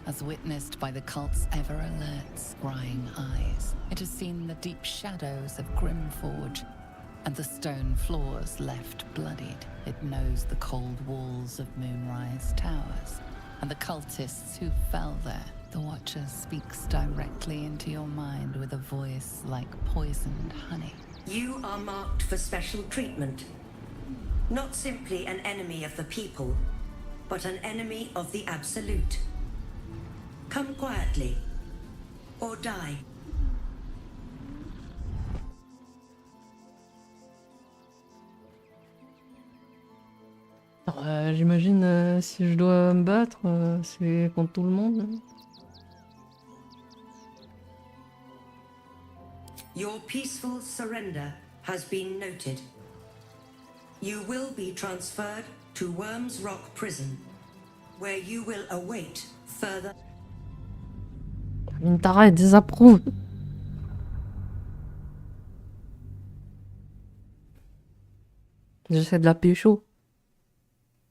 as witnessed by the cult's ever-alert, scrying eyes. It has seen the deep shadows of Grimforge, and the stone floors left bloodied. It knows the cold walls of Moonrise Towers, and the cultists who fell there. The Watcher speaks directly into your mind with a voice like poisoned honey. You are marked for special treatment. Not simply an enemy of the people, but an enemy of the Absolute. Come quietly, or die. J'imagine si je dois me battre, c'est contre tout le monde. Your peaceful surrender has been noted. You will be transferred to Worms Rock Prison, where you will await further. Mintara désapprouve. J'essaie de la pécho.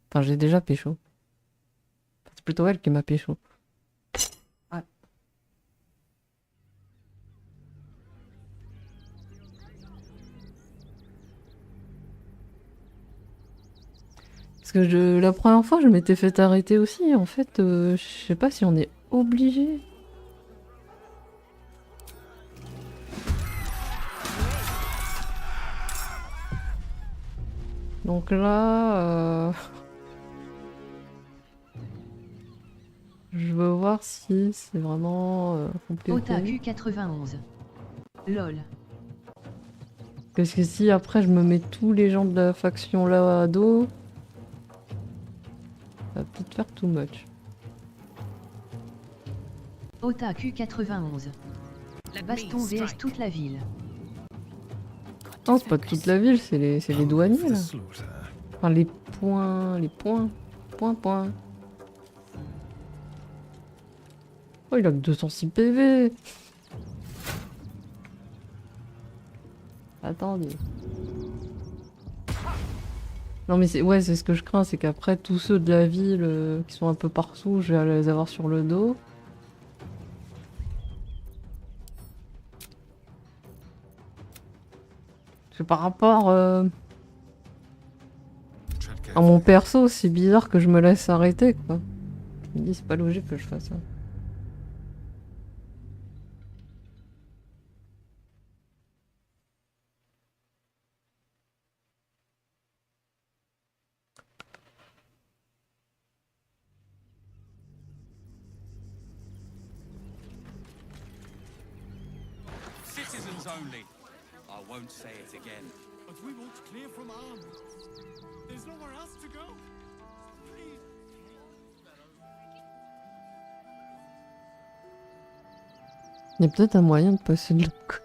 Enfin, j'ai déjà pécho. C'est plutôt elle qui m'a pécho. Ouais. Parce que la première fois, je m'étais fait arrêter aussi. En fait, je sais pas si on est obligé. Donc là, je veux voir si c'est vraiment compliqué. Otaku 91. LOL. Parce que si après je me mets tous les gens de la faction là à dos, ça va peut-être faire too much. Otaku 91. Baston vs toute la ville. Non, c'est pas toute la ville, c'est les douaniers là. Enfin les points. Oh, il a que 206 PV. Attendez. Non mais c'est ce que je crains, c'est qu'après tous ceux de la ville qui sont un peu partout, je vais les avoir sur le dos. Parce que par rapport À mon perso, c'est bizarre que je me laisse arrêter, quoi. Je me dis, c'est pas logique que je fasse ça. Citizens only. I won't say it again. But we won't clear from arms. There's nowhere else to go. Please. Il y a peut-être un moyen de passer de l'autre côté.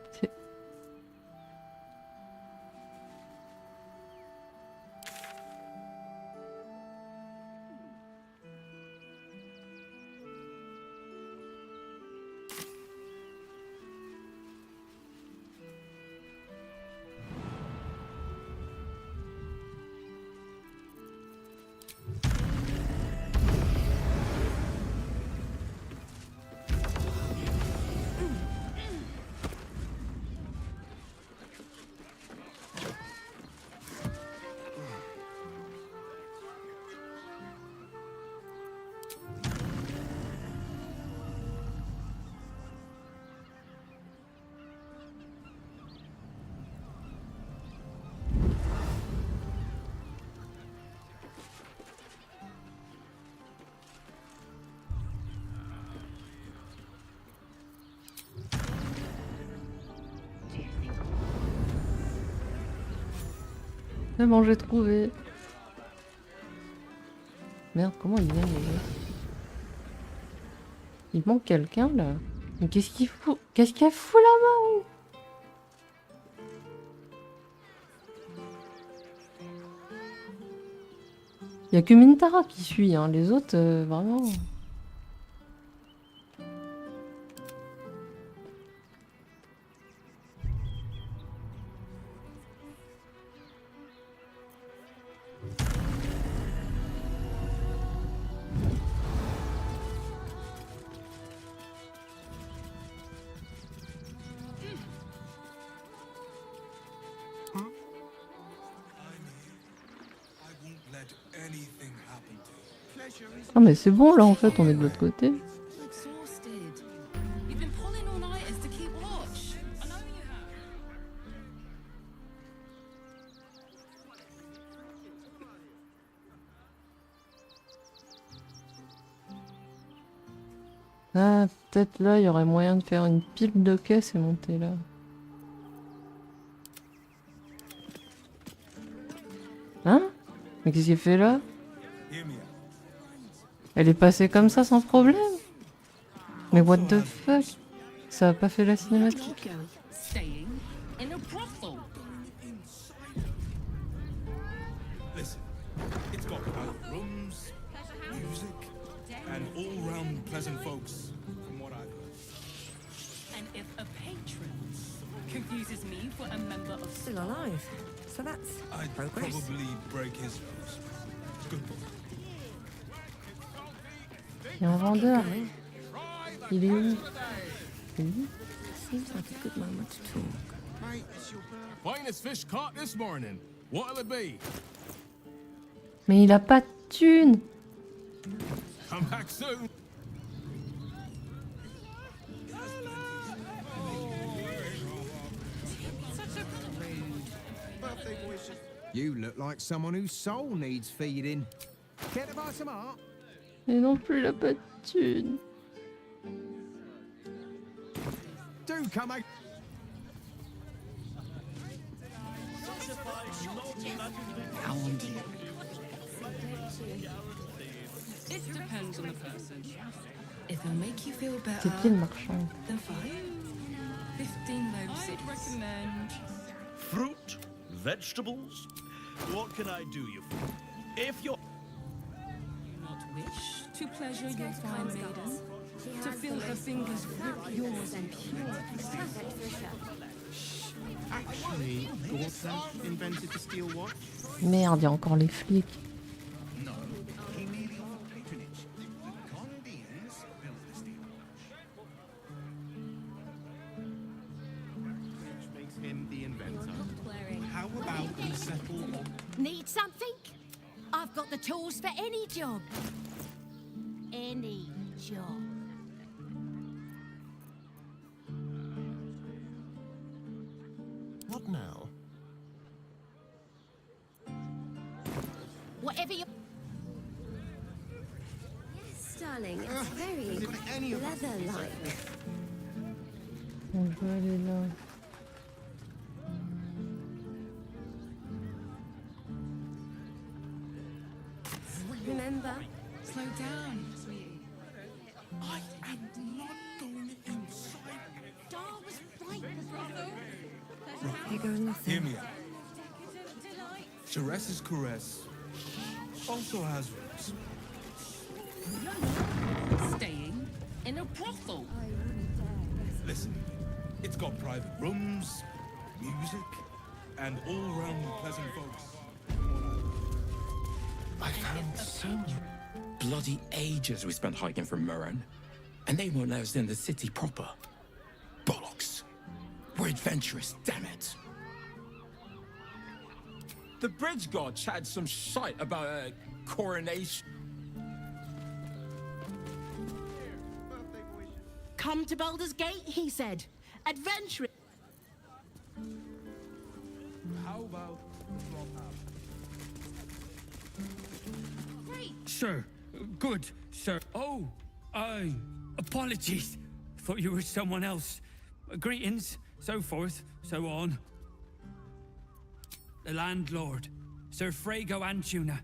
C'est bon, j'ai trouvé. Merde, comment il vient déjà? Il manque quelqu'un là. Mais qu'est-ce qu'il fout? Qu'est-ce qu'elle fout là-bas? Il y a que Mintara qui suit, hein. Les autres, vraiment. Ah mais c'est bon là en fait, on est de l'autre côté. Ah, peut-être là, il y aurait moyen de faire une pile de caisse et monter là. Hein? Mais qu'est-ce qu'il fait là? Elle est passée comme ça sans problème? Mais what the fuck? Ça a pas fait la cinématique? Listen, it's got rooms, music, and all-round pleasant folks, from what I've heard. And if a patron confuses me for a member of still alive, so that's I'd progress. probably break his nose. Good book. Il y a un vendeur. Il est où? Seems like a good moment to talk. Finest fish caught this morning. What'll it be? Mais il a pas de thune. Come back soon. You look like someone whose soul needs feeding. Care to buy some art? Et non plus, il a pas de thune. Do come out. It depends on the person. If it'll make you feel better, C'est qui le marchand? then fine. 15 loaves. I'd recommend. Fruit, vegetables. What can I do you for? If you're Not wish to pleasure your fine maiden, to feel her fingers grip yours and pure. Perfect for a show. Actually, Gortha invented the steel watch. Merde, il y a encore les flics. No, he merely offered patronage. The Condians built the steel watch. Which makes him the inventor. How about we settle on... Need something? I've I've got the tools for any job. Any job. What now? Whatever you... Yes, darling, it's very leather-like. On peut aller là. Remember? Slow down, sweetie. I am not going inside. Dar was right, brother. Here goes nothing. Hear me out. Ceres's caress also has roots. Staying in a brothel. Listen, it's got private rooms, music, and all-round pleasant folks. I found so much. Bloody ages we spent hiking from Murren, and they won't let us in the city proper. Bollocks. We're adventurous, damn it. The bridge god chatted some shite about a coronation. Come to Baldur's Gate, he said. Adventure. How about Sir, good, sir. Oh, apologies. Thought you were someone else. Greetings, so forth, so on. The landlord, Sir Frago Antuna.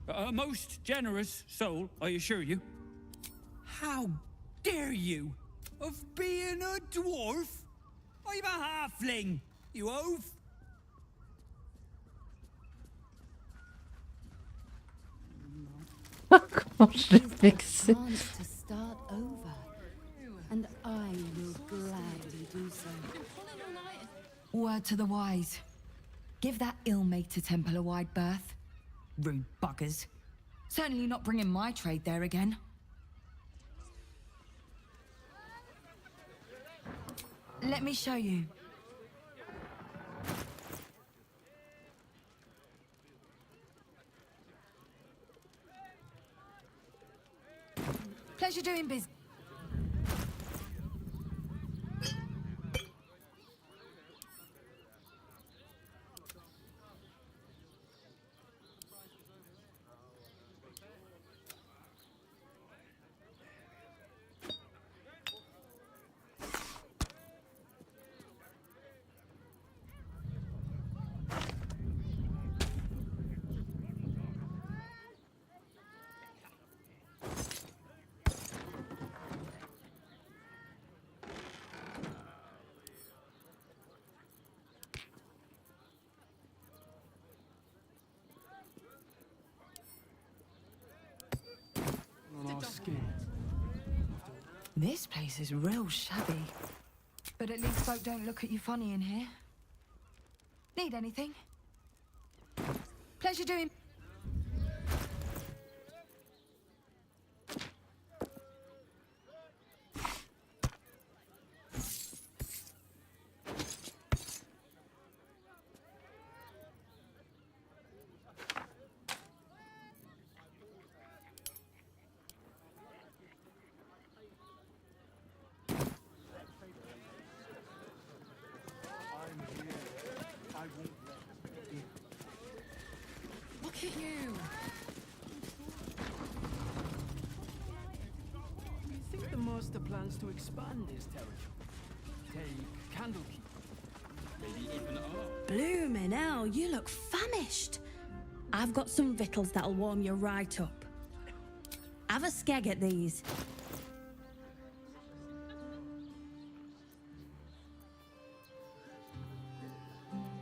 A most generous soul, I assure you. How dare you? Of being a dwarf? I'm a halfling, you oaf. Comment je l'ai vexé. To start over, and I will gladly do so. Word to the wise. Give that ill-mated temple a wide berth. Rude buggers. Certainly not bringing my trade there again. Let me show you. Pleasure doing business. This place is real shabby. But at least folk don't look at you funny in here. Need anything? Pleasure doing... Look at you. I think the master plans to expand his territory. Take Candlekeep. Maybe even Bloomin' hell, you look famished. I've got some victuals that'll warm you right up. Have a skeg at these.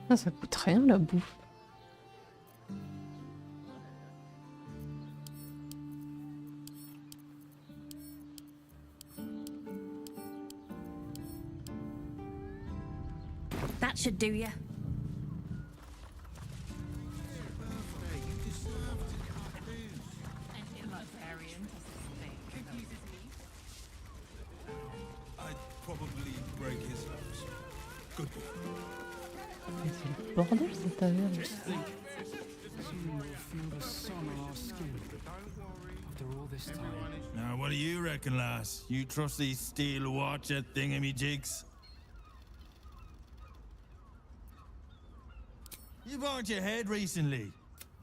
Ah, ça coûte rien la bouffe. That should do ya. I'd probably break his nose. Good boy. Mais c'est le bordel cette taverne. Soon we'll feel the sun on our What do you reckon, lass? You trust these steel watcher thingamy-jigs? You bumped your head recently.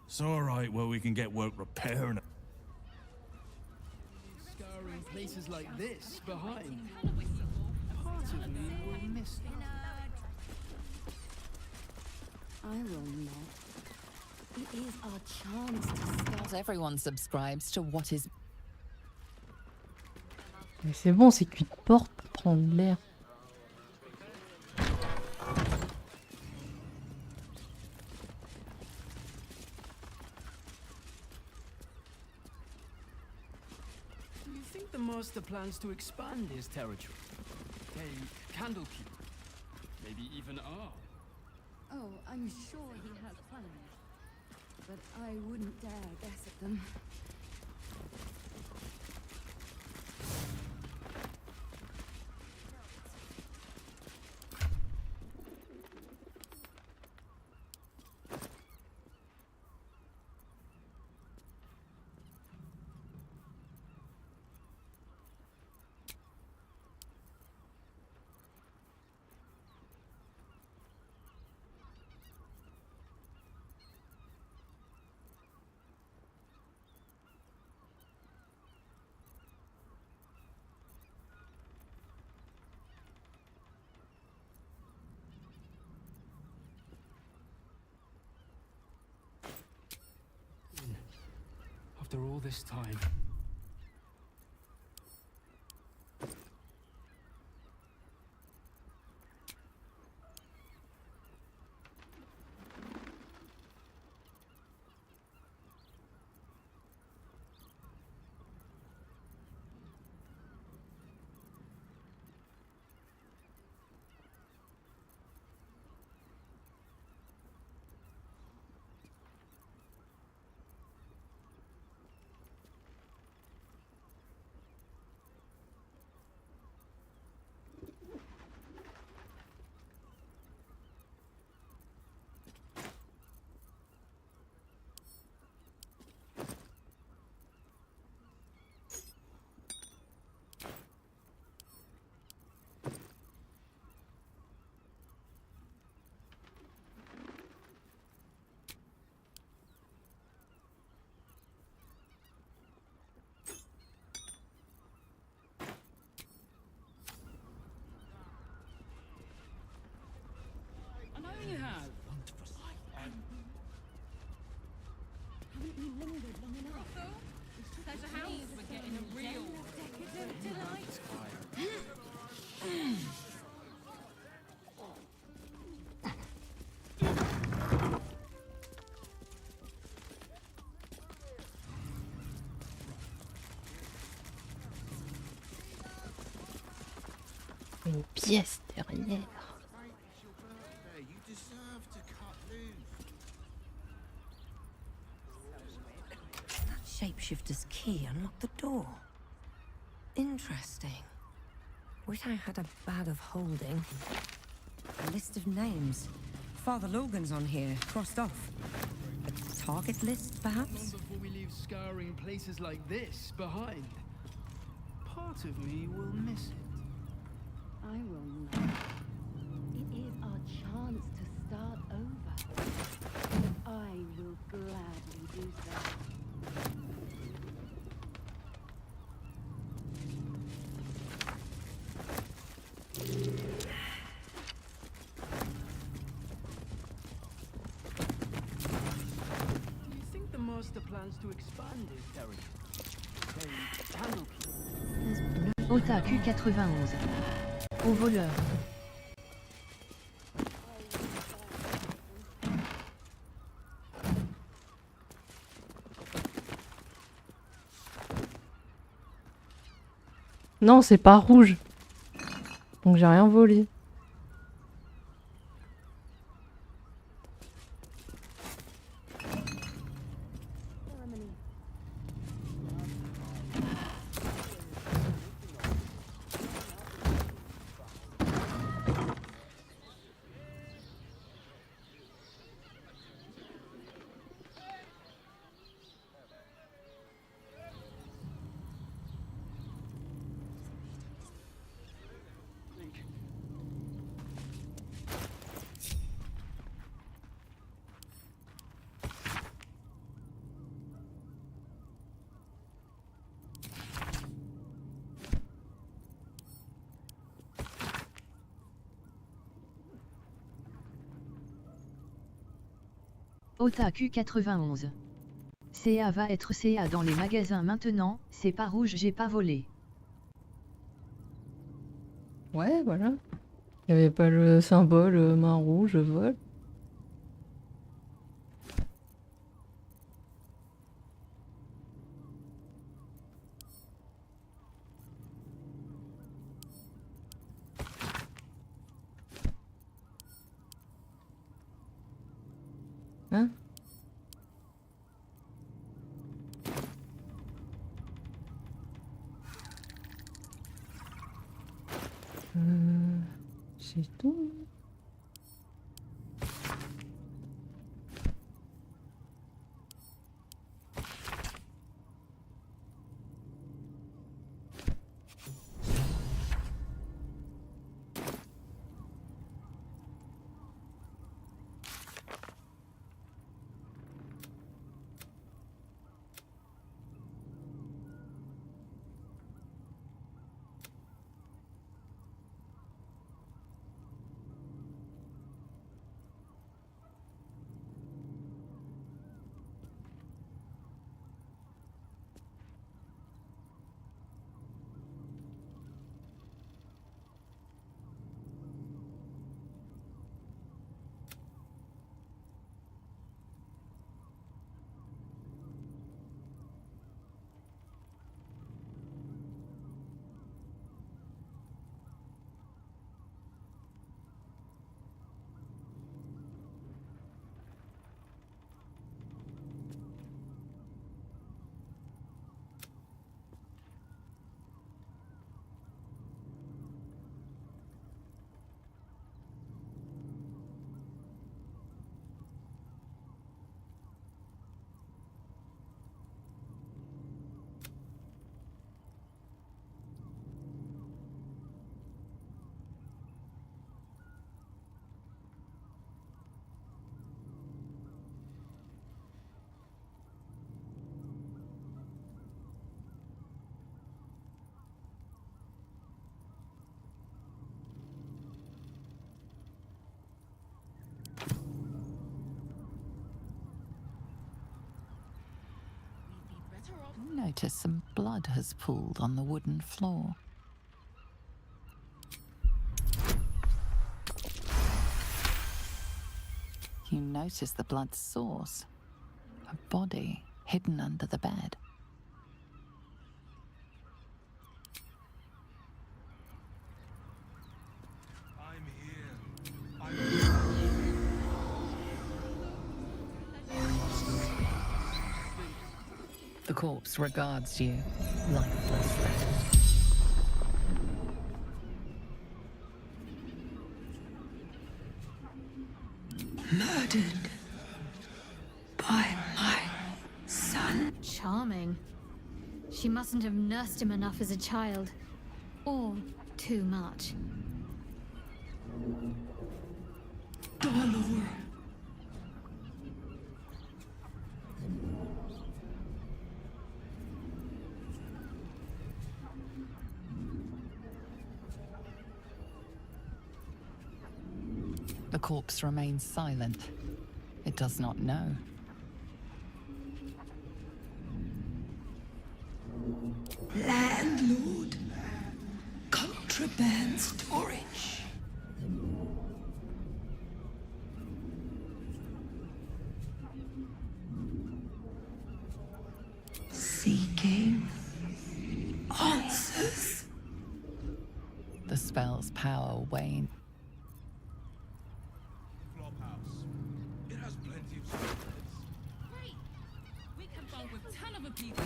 It's alright, well, we can get work repairing it. Scouring places like this behind. Part of me will miss them. I will not. It is our chance to start. Not everyone subscribes to what is. Mais c'est bon, c'est qu'une porte pour prendre l'air. You think the master plans to expand his territory? Take Candlekeep. Maybe even R. Oh, I'm sure he has plans. But I wouldn't dare guess at them. After all this time. I know you have. Haven't you lingered long enough? There's a house. We're getting a real decadent delight. Une pièce derrière. You deserve to cut loose. That shapeshifter's key unlocked the door. Interesting. Wish I had a bag of holding. A list of names. Father Logan's on here, crossed off. A target list, perhaps? Before we leave scouring places like this behind. Part of me will miss it. I will not. It is our chance to start over. And I will gladly do so. Do you think the master plans to expand his territory? Take Candlekeep. Ota Q91. Au voleur. Non, c'est pas rouge. Donc j'ai rien volé. Otaku 91. CA va être CA dans les magasins maintenant, c'est pas rouge, j'ai pas volé. Ouais, voilà. Il n'y avait pas le symbole main rouge, vol. Hein? C'est tout. You notice some blood has pooled on the wooden floor. You notice the blood's source. A body hidden under the bed. The corpse regards you lifelessly. Murdered by my son. Charming. She mustn't have nursed him enough as a child. Or too much. Dolor. The corpse remains silent. It does not know. Landlord. Contraband storage. Seeking answers. The spell's power wanes. It has plenty of secrets. Great! We can bunk with 10 other people.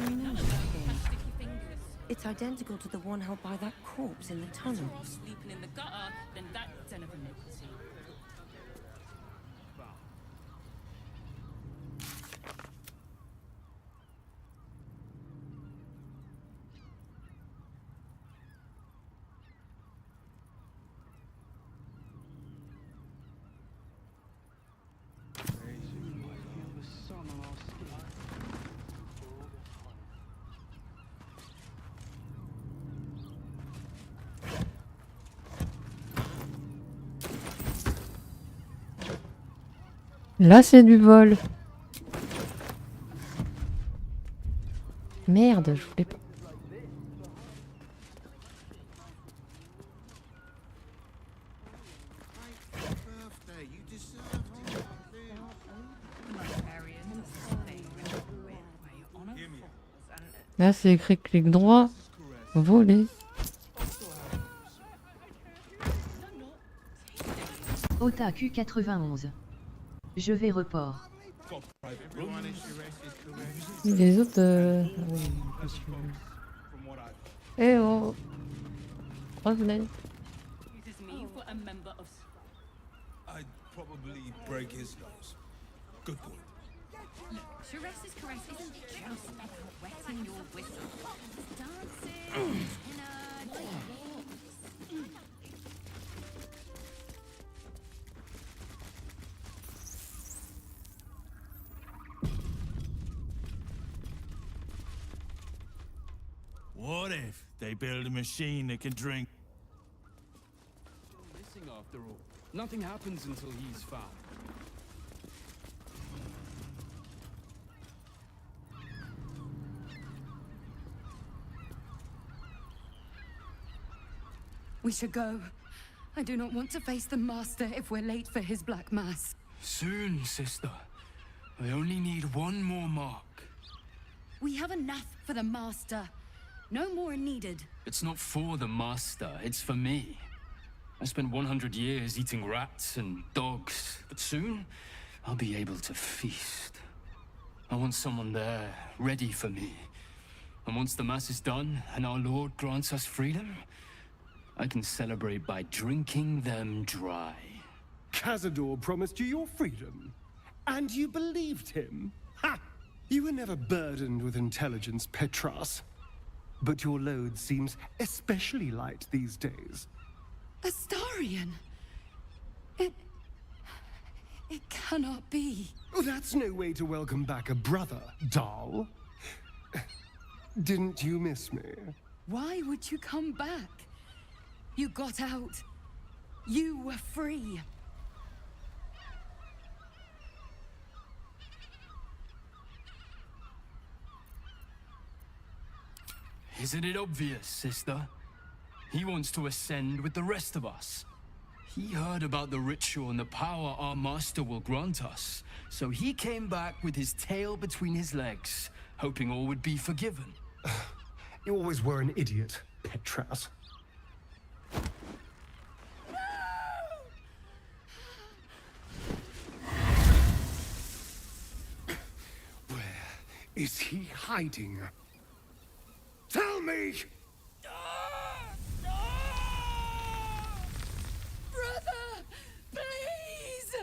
None of them have sticky fingers. It's identical to the one held by that corpse in the tunnel. Better off sleeping in the gutter than that den of iniquity. Là, c'est du vol. Merde, je voulais pas. Là, c'est écrit clic droit. Voler. Otaku 91. Je vais report. Les autres... Eh oh. Revenez. I'd probably break his nose. Good point. Therese's caress isn't just about wetting your whistle. Dancing, What if they build a machine that can drink? Missing after all. Nothing happens until he's found. We should go. I do not want to face the Master if we're late for his Black Mass. Soon, sister. I only need one more mark. We have enough for the Master. No more needed. It's not for the Master, it's for me. I spent 100 years eating rats and dogs, but soon I'll be able to feast. I want someone there, ready for me. And once the Mass is done and our Lord grants us freedom, I can celebrate by drinking them dry. Cazador promised you your freedom, and you believed him? Ha! You were never burdened with intelligence, Petras. But your load seems especially light these days. Astarion? It cannot be. Oh, that's no way to welcome back a brother, doll. Didn't you miss me? Why would you come back? You got out. You were free. Isn't it obvious, sister? He wants to ascend with the rest of us. He heard about the ritual and the power our master will grant us, so he came back with his tail between his legs, hoping all would be forgiven. You always were an idiot, Petras. Where is he hiding? Tell me! Brother! Please!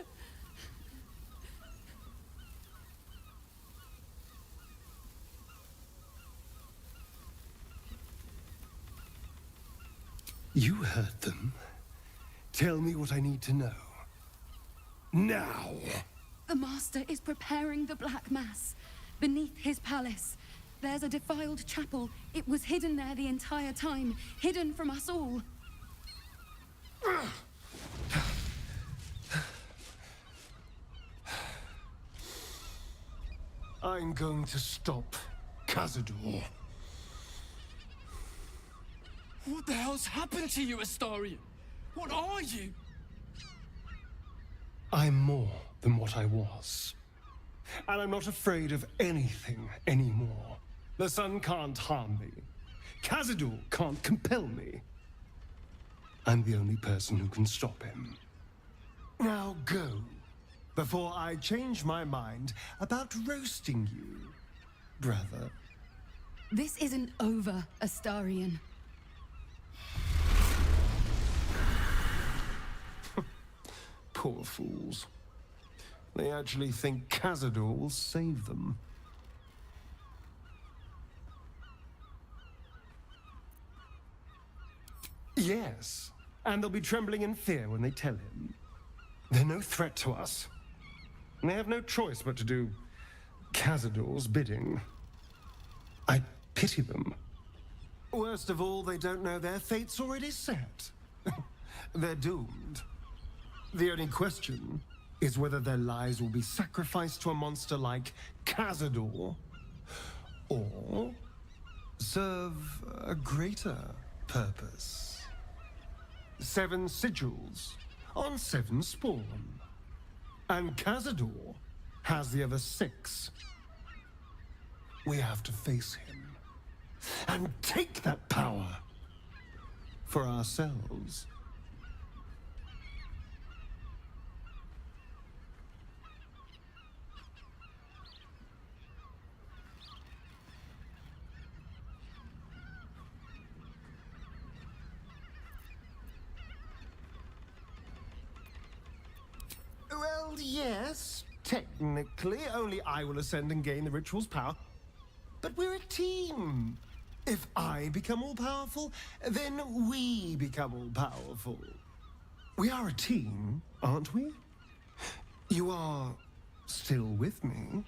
You heard them. Tell me what I need to know. Now! The Master is preparing the Black Mass. Beneath his palace, there's a defiled chapel. It was hidden there the entire time, hidden from us all. I'm going to stop Cazador. What the hell's happened to you, Astarion? What are you? I'm more than what I was. And I'm not afraid of anything anymore. The sun can't harm me. Cazador can't compel me. I'm the only person who can stop him. Now go, before I change my mind about roasting you, brother. This isn't over, Astarion. Poor fools. They actually think Cazador will save them. Yes, and they'll be trembling in fear when they tell him. They're no threat to us. And they have no choice but to do Cazador's bidding. I pity them. Worst of all, they don't know their fate's already set. They're doomed. The only question is whether their lives will be sacrificed to a monster like Cazador, or serve a greater purpose. 7 sigils on 7 spawn. And Cazador has the other 6. We have to face him and take that power for ourselves. Well, yes. Technically, only I will ascend and gain the ritual's power. But we're a team. If I become all-powerful, then we become all-powerful. We are a team, aren't we? You are still with me?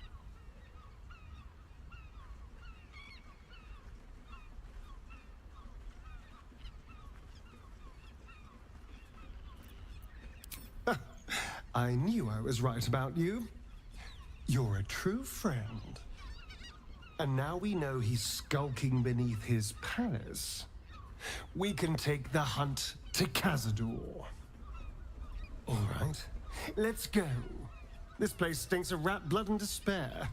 I knew I was right about you. You're a true friend. And now we know he's skulking beneath his palace. We can take the hunt to Cazador. All right, let's go. This place stinks of rat blood and despair.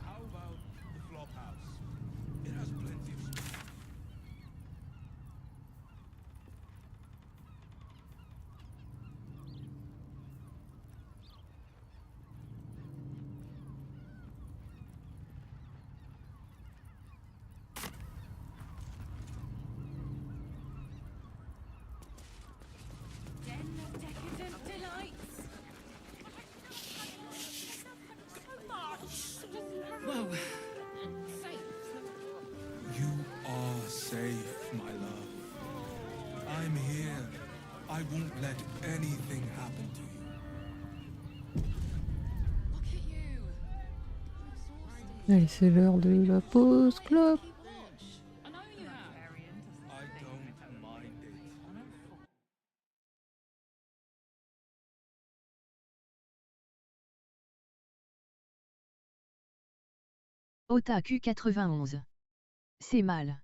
How about the flop house? It has plenty of space. Den of decadent delights. Whoa. You are safe, my love. I'm here. I won't let anything happen to you. Allez, c'est l'heure de la pause clope. I don't mind it. Otaku 91. C'est mal.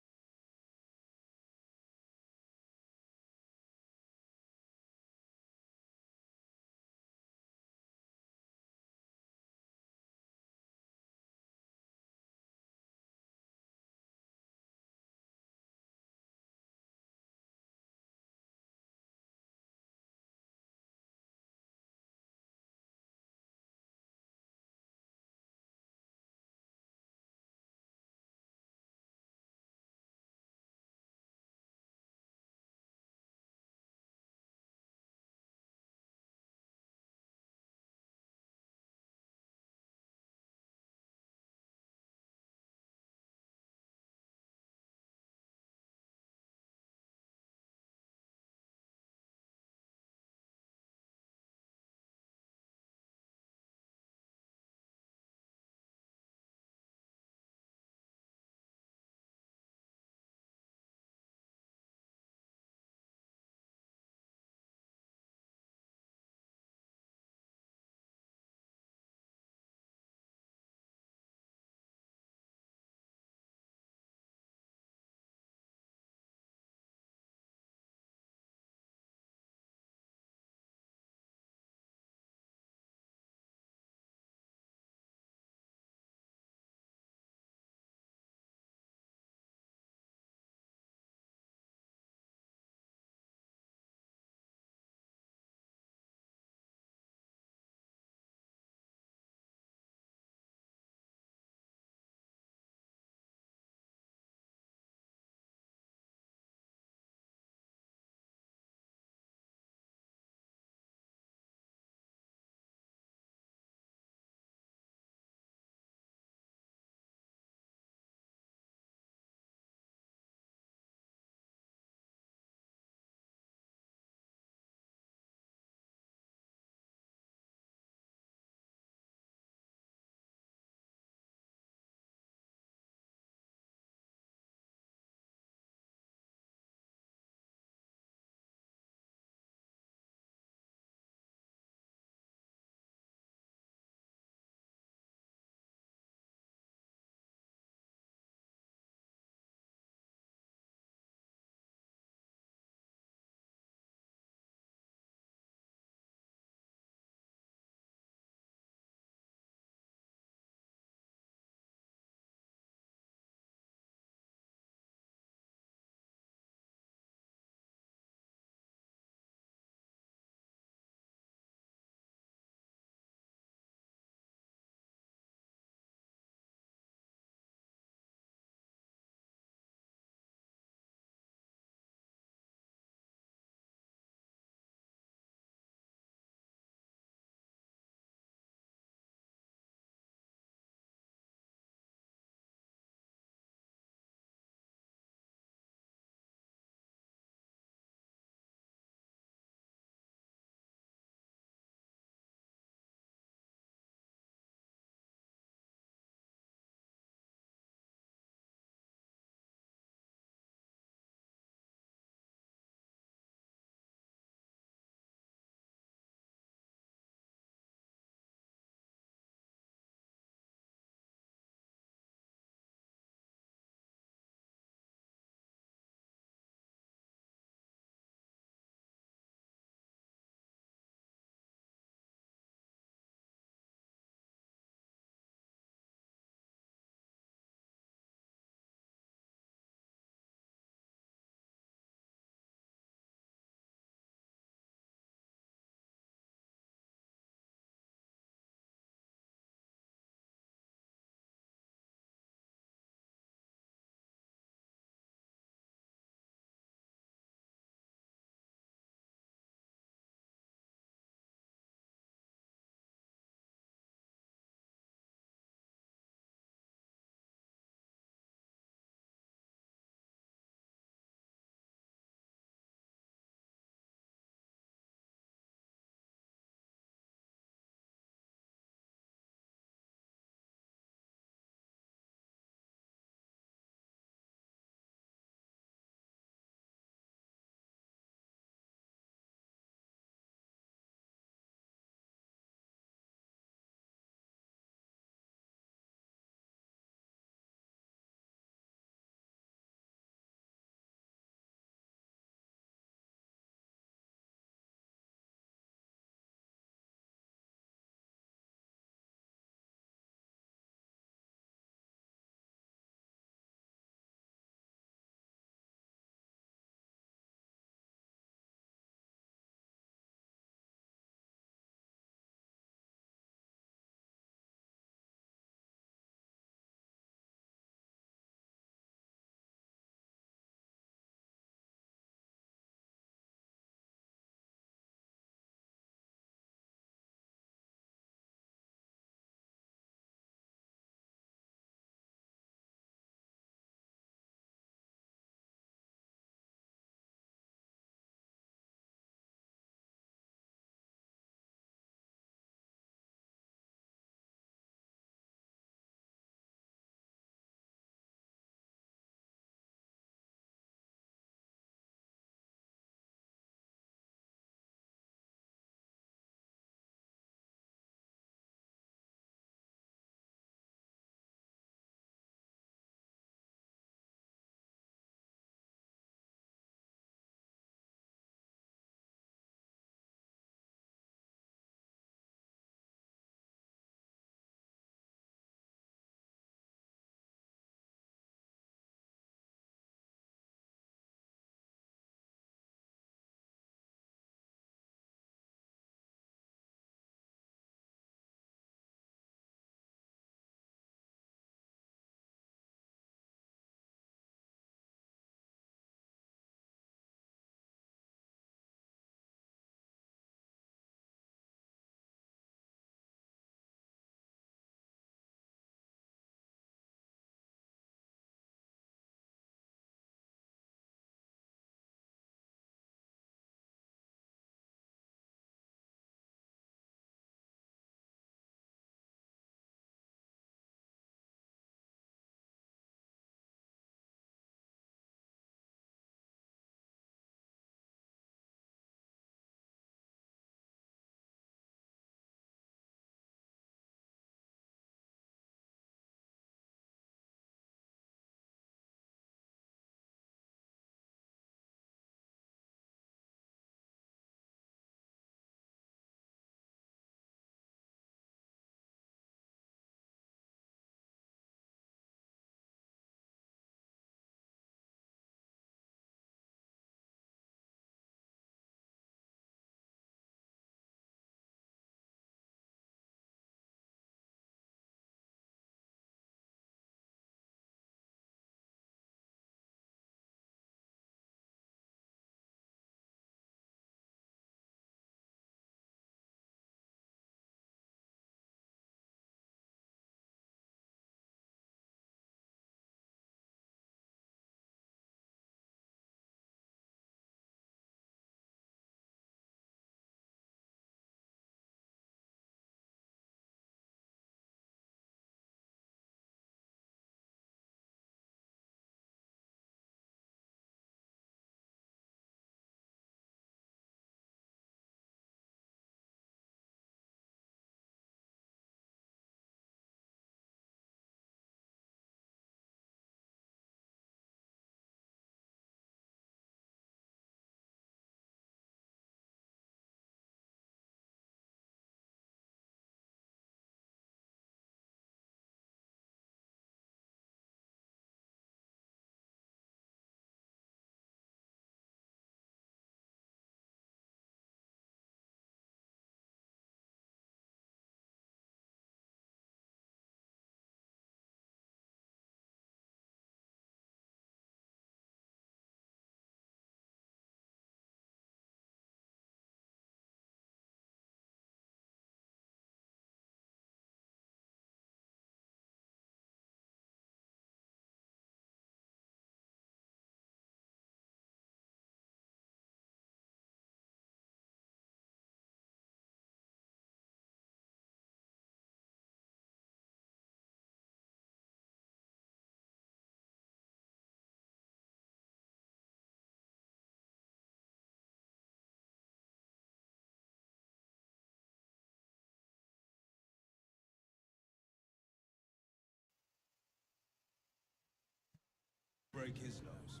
break his nose.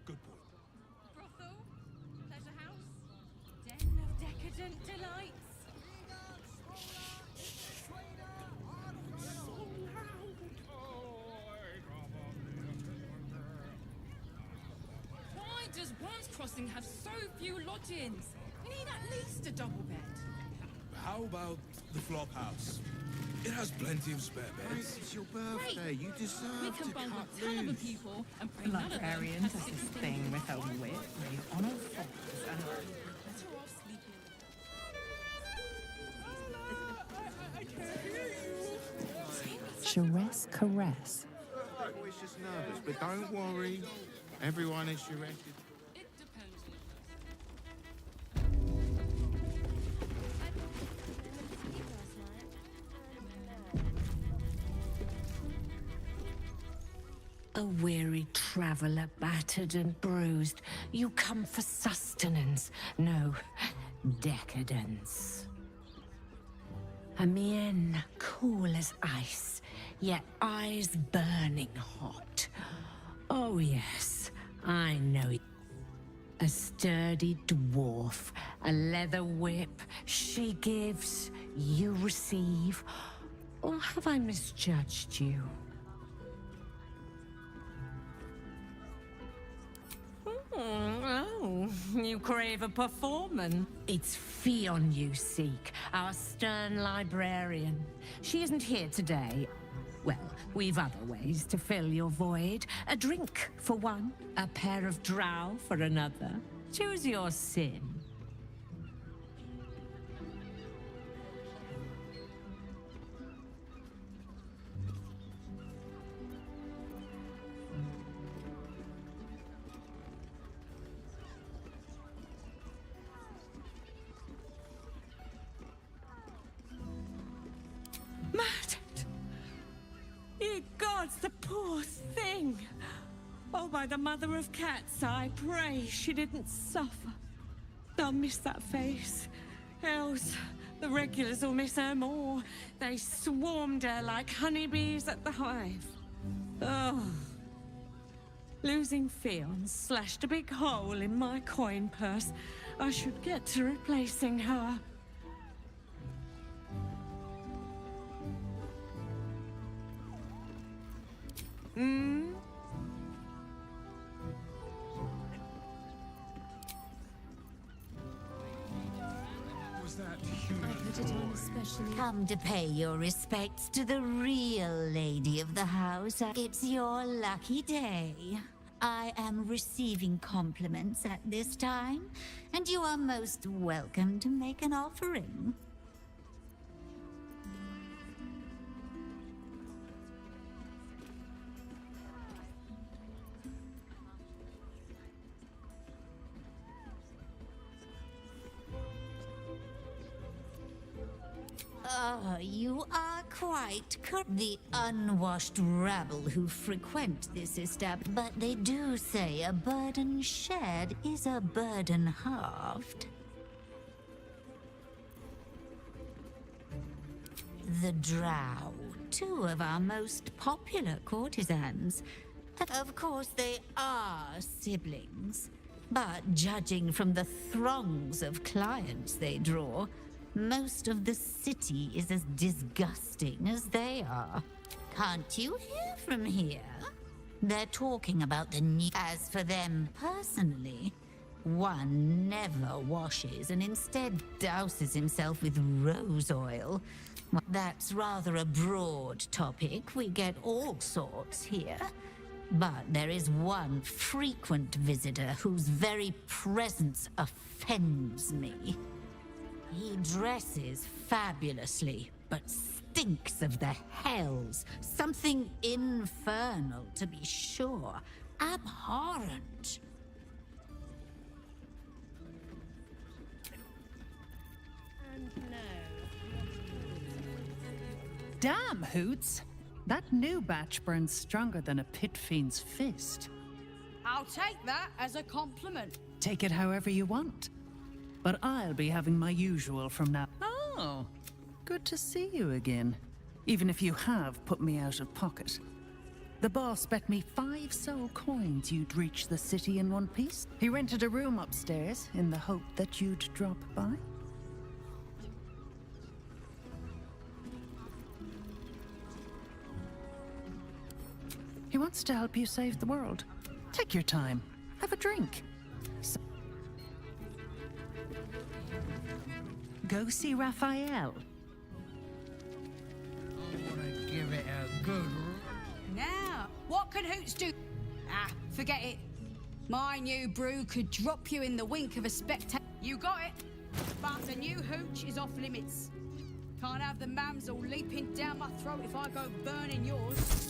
Good boy. Brothel, pleasure house, den of decadent delights. Why does One's Crossing have so few lodgings? We need at least a double bed. How about the flop house? It has plenty of spare beds. It's your birthday. You We deserve can to bunk cut a ton of loose. people and pray none of them Librarians have is this six thing fingers. with a whip made on a fox and Better off sleeping. Charesse caress. Always just nervous, but don't worry. Everyone is Charesse. It depends on A weary traveller, battered and bruised, you come for sustenance, no, decadence. A mien cool as ice, yet eyes burning hot. Oh yes, I know it. A sturdy dwarf, a leather whip, she gives, you receive. Or have I misjudged you? Oh, you crave a performance. It's Fionn you seek, our stern librarian. She isn't here today. Well, we've other ways to fill your void. A drink for one, a pair of drow for another. Choose your sin. Murdered! Ye gods, the poor thing! Oh, by the mother of cats, I pray she didn't suffer. They'll miss that face. Else, the regulars will miss her more. They swarmed her like honeybees at the hive. Oh. Losing Fionn slashed a big hole in my coin purse. I should get to replacing her. Hmm? Was that human? Come to pay your respects to the real lady of the house. It's your lucky day. I am receiving compliments at this time, and you are most welcome to make an offering. Oh, you are quite the unwashed rabble who frequent this establishment. But they do say a burden shared is a burden halved. The Drow, two of our most popular courtesans. Of course, they are siblings. But judging from the throngs of clients they draw, most of the city is as disgusting as they are. Can't you hear from here? They're talking about the new... As for them personally, one never washes and instead douses himself with rose oil. Well, that's rather a broad topic. We get all sorts here. But there is one frequent visitor whose very presence offends me. He dresses fabulously, but stinks of the hells. Something infernal, to be sure. Abhorrent. Damn, Hoots! That new batch burns stronger than a pit fiend's fist. I'll take that as a compliment. Take it however you want. But I'll be having my usual from now. Oh, good to see you again. Even if you have put me out of pocket. The boss bet me 5 soul coins you'd reach the city in one piece. He rented a room upstairs in the hope that you'd drop by. He wants to help you save the world. Take your time. Have a drink. Go see Raphael. Give it a good. Now, what can Hoots do? Ah, forget it. My new brew could drop you in the wink of a spectator. You got it. But the new hooch is off limits. Can't have the mams all leaping down my throat if I go burning yours.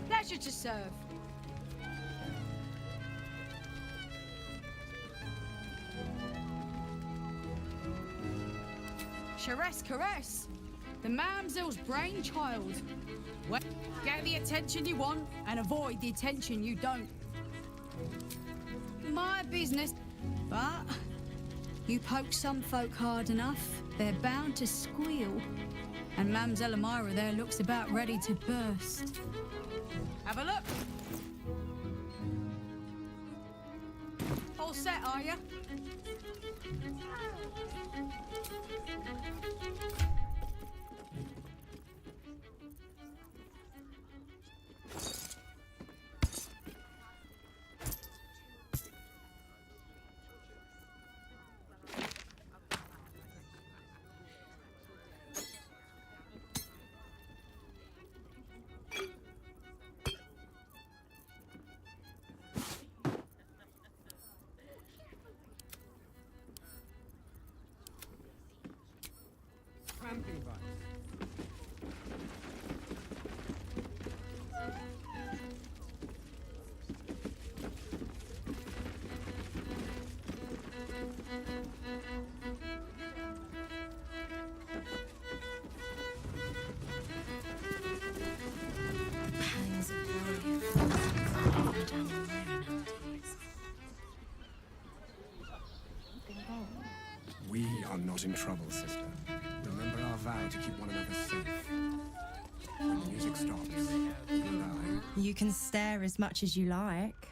Pleasure to serve. Caress, caress. The mamsel's brainchild. Well, get the attention you want and avoid the attention you don't. My business. But you poke some folk hard enough, they're bound to squeal. And Mamselle Elmira there looks about ready to burst. Have a look. All set, are you? We are not in trouble, sister. Remember our vow to keep one another safe. When the music stops, you and I... You can stare as much as you like.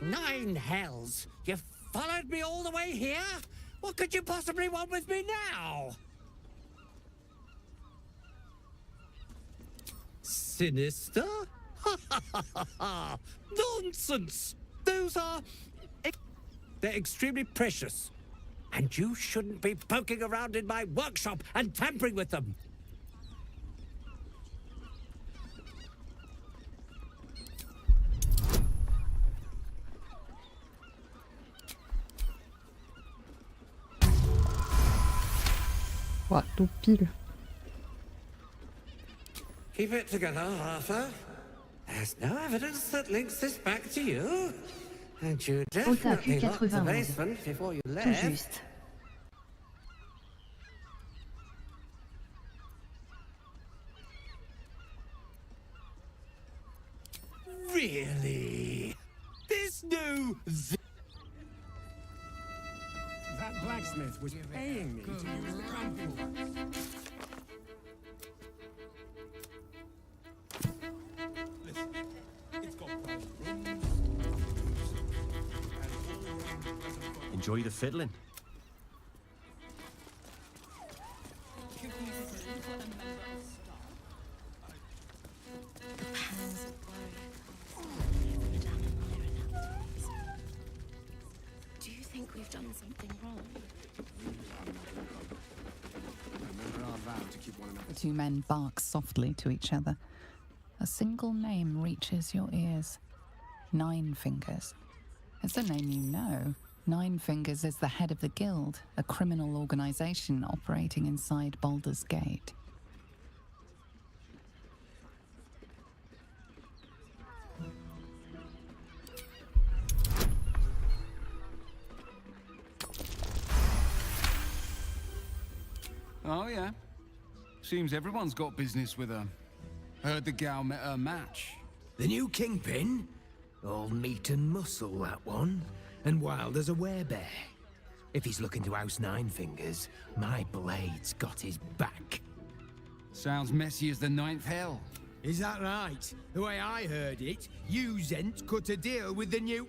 Nine hells! You followed me all the way here? What could you possibly want with me now? Sinister? Nonsense! Those are... They're extremely precious. And you shouldn't be poking around in my workshop and tampering with them. Ouah, tout pile. Keep it together, Arthur. There's no evidence that links this back to you. And you definitely locked the basement before you left. Tout juste. Really? This new... That blacksmith was paying me to use the tramping button. Enjoy the fiddling. Do you think we've done something wrong? Remember our vow to keep one another. The two men bark softly to each other. A single name reaches your ears. Nine Fingers. It's a name you know. Nine Fingers is the head of the Guild, a criminal organization operating inside Baldur's Gate. Oh, yeah? Seems everyone's got business with her. Heard the gal met her match. The new kingpin? All meat and muscle, that one. And wild as a werebear. If he's looking to oust Nine Fingers, my blade's got his back. Sounds messy as the ninth hell. Is that right? The way I heard it, you Zent cut a deal with the new...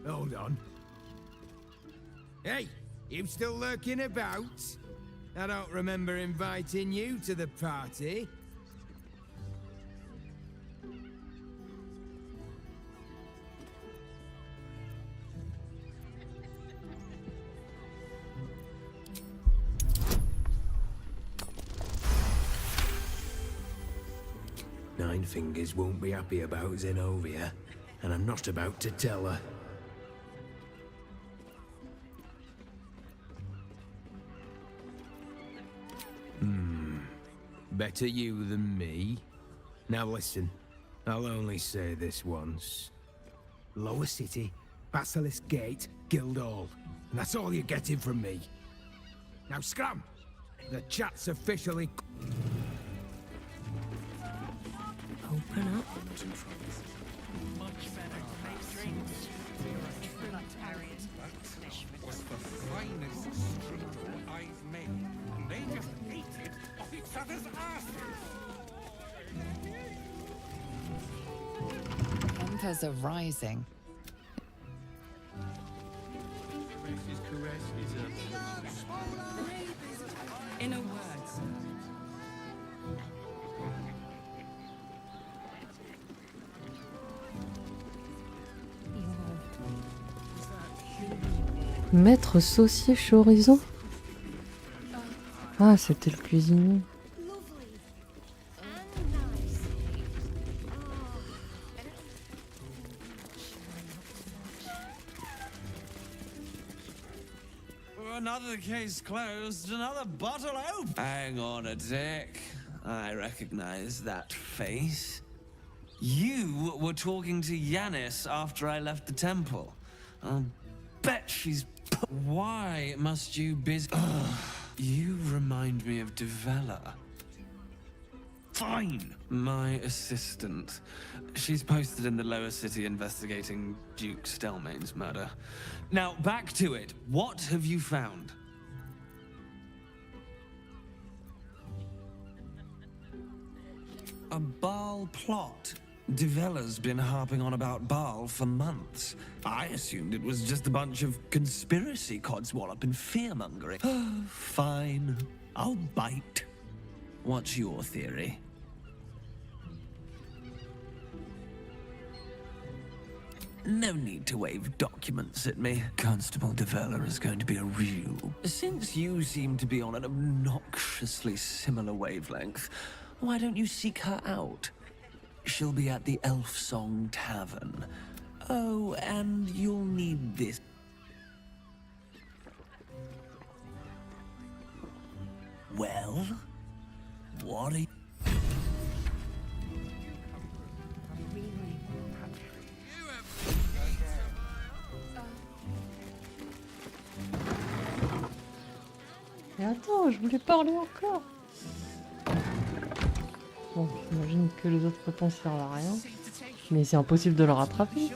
Hold on. Hey, you still lurking about? I don't remember inviting you to the party. Nine Fingers won't be happy about Zenobia, and I'm not about to tell her. Better you than me. Now listen, I'll only say this once. Lower City, Basilisk Gate, Guildhall. And that's all you're getting from me. Now scram! The chat's officially... Open up. Much better to make drinks. Was the finest strudel I've made. And they just ate it off each other's asses. Tempers are rising. In a word. Maître saucier chorizo. Ah, c'était le cuisinier. Another case closed, another bottle open. Hang on a tick. I recognize that face. You were talking to Yanis after I left the temple. I'll bet she's... Why must you busy... You remind me of Devella. Fine! My assistant. She's posted in the lower city investigating Duke Stelmane's murder. Now, back to it. What have you found? A Baal plot. Devella's been harping on about Baal for months. I assumed it was just a bunch of conspiracy codswallop and fear-mongering. Fine. I'll bite. What's your theory? No need to wave documents at me. Constable Devella is going to be a real... Since you seem to be on an obnoxiously similar wavelength, why don't you seek her out? She'll be at the Elf Song Tavern. Oh, and you'll need this. Well, what are you... Mais attends, je voulais parler encore. Bon, j'imagine que les autres réponses servent à rien. Mais c'est impossible de le rattraper.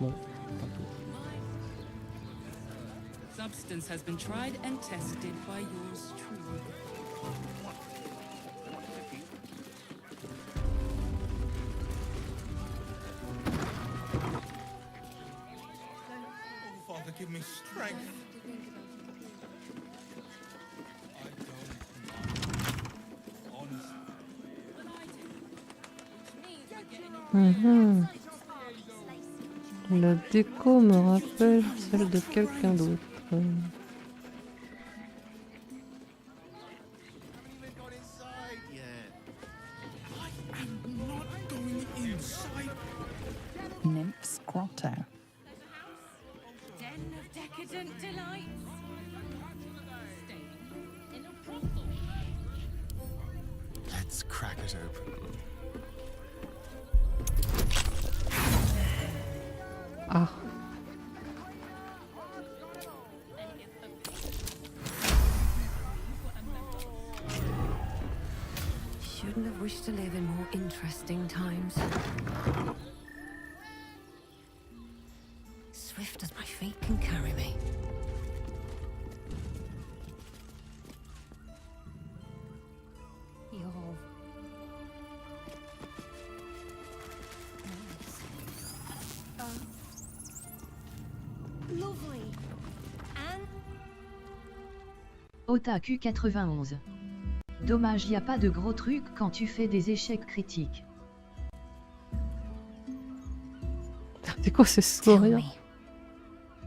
Bon, tant pis. Substance has been tried and tested by yours truly. Oh, Father, give me strength. La déco me rappelle celle de quelqu'un d'autre. Nymph's Grotto. Den of decadent delights. Let's crack it open. Ah. couldn't have wished to live in more interesting times. Swift as my feet can carry me. Lovely. And Otaku 91. Dommage, y a pas de gros trucs quand tu fais des échecs critiques. C'est quoi ces sourires?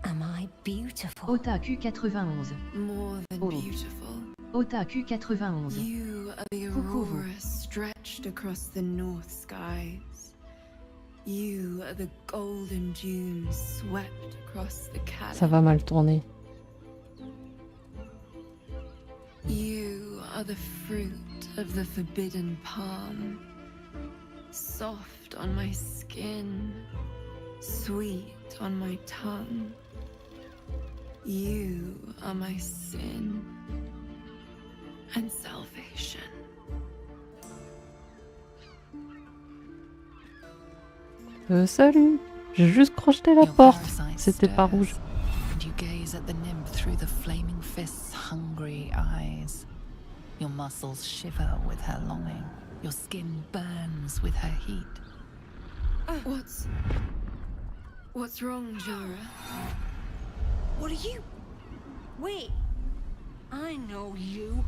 Am I beautiful? Otaku 91. More than Oh. beautiful. Otaku 91. You are the Coucou vous. aurora stretched across the north skies. You are the golden dunes swept across the Ça Calais. va mal tourner. You are the fruit of the forbidden palm, soft on my skin, sweet on my tongue. You are my sin and salvation. Salut! J'ai juste crocheté la porte. C'était pas rouge. And you gaze at the nymph through the flaming fist's hungry eyes. Your muscles shiver with her longing. Your skin burns with her heat. What's wrong, Jara? what are you? Wait. I know you.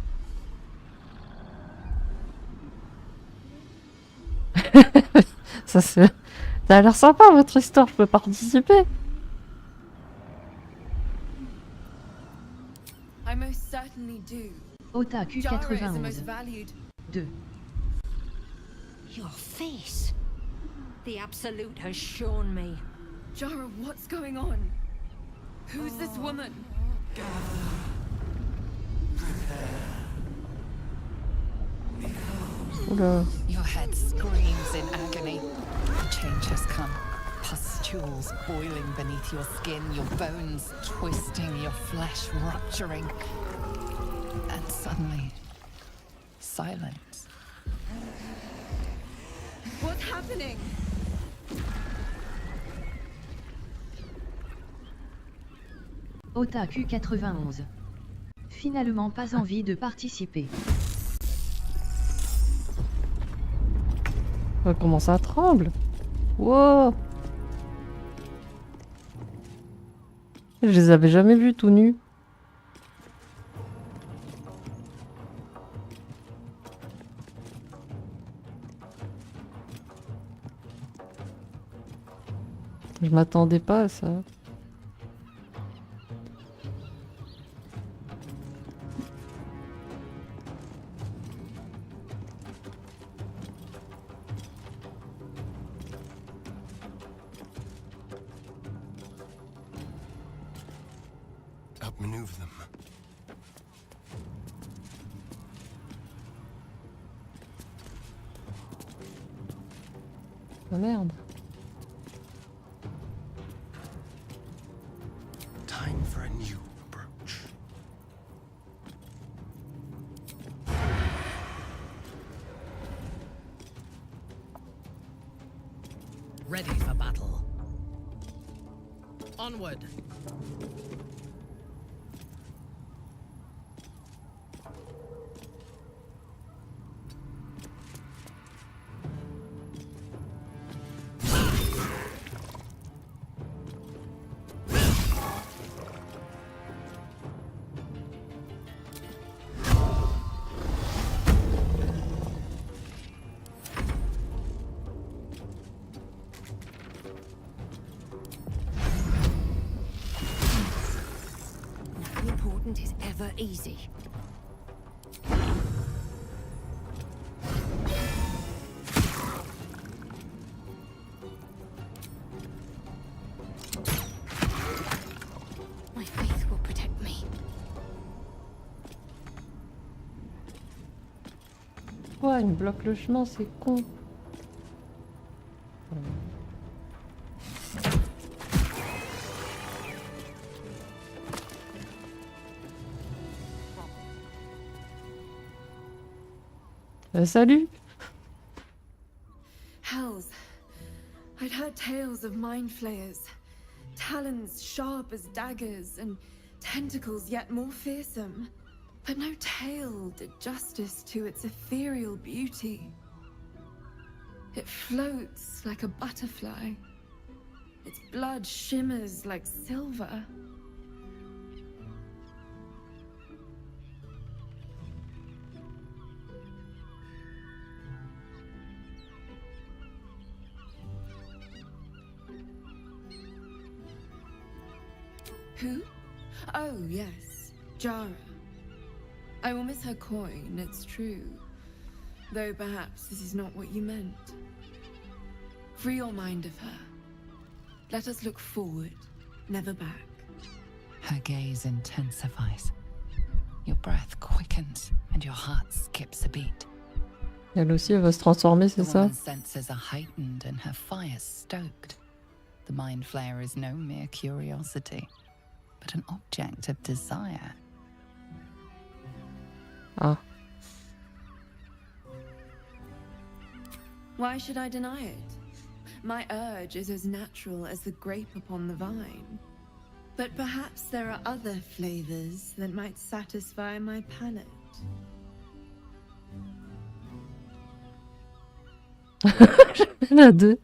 Ça a l'air sympa votre histoire, je peux participer. I most certainly do. Otaku Jara is the 91. most valued. 2. Your face. The Absolute has shown me. Jara, what's going on? Who's this woman? Oula. Your head screams in agony. The change has come. Pustules boiling beneath your skin, your bones twisting, your flesh rupturing. And suddenly, silence. What's happening? Otaku 91. Finalement pas envie de participer. Oh, comment ça tremble? Wow! Je les avais jamais vus tout nus. Je m'attendais pas à ça. Outmaneuver them. Ah merde. Time for a new approach. Ready for battle. Onward. Nothing important is ever easy. My faith will protect me. Ouais, il me bloque le chemin, c'est con. Salut! tales of mind flayers, talons sharp as daggers, and tentacles yet more fearsome. But no tale did justice to its ethereal beauty. It floats like a butterfly. Its blood shimmers like silver. Who? Oh, yes, Jara. I will miss her coin, it's true. Though perhaps this is not what you meant. Free your mind of her. Let us look forward, never back. Her gaze intensifies. Your breath quickens and your heart skips a beat. Elle aussi, elle va se transformer, c'est The ça? woman's senses are heightened and her fire stoked. The mind flayer is no mere curiosity, but an object of desire. Ah. Why should I deny it? My urge is as natural as the grape upon the vine. But perhaps there are other flavors that might satisfy my palate. La deux.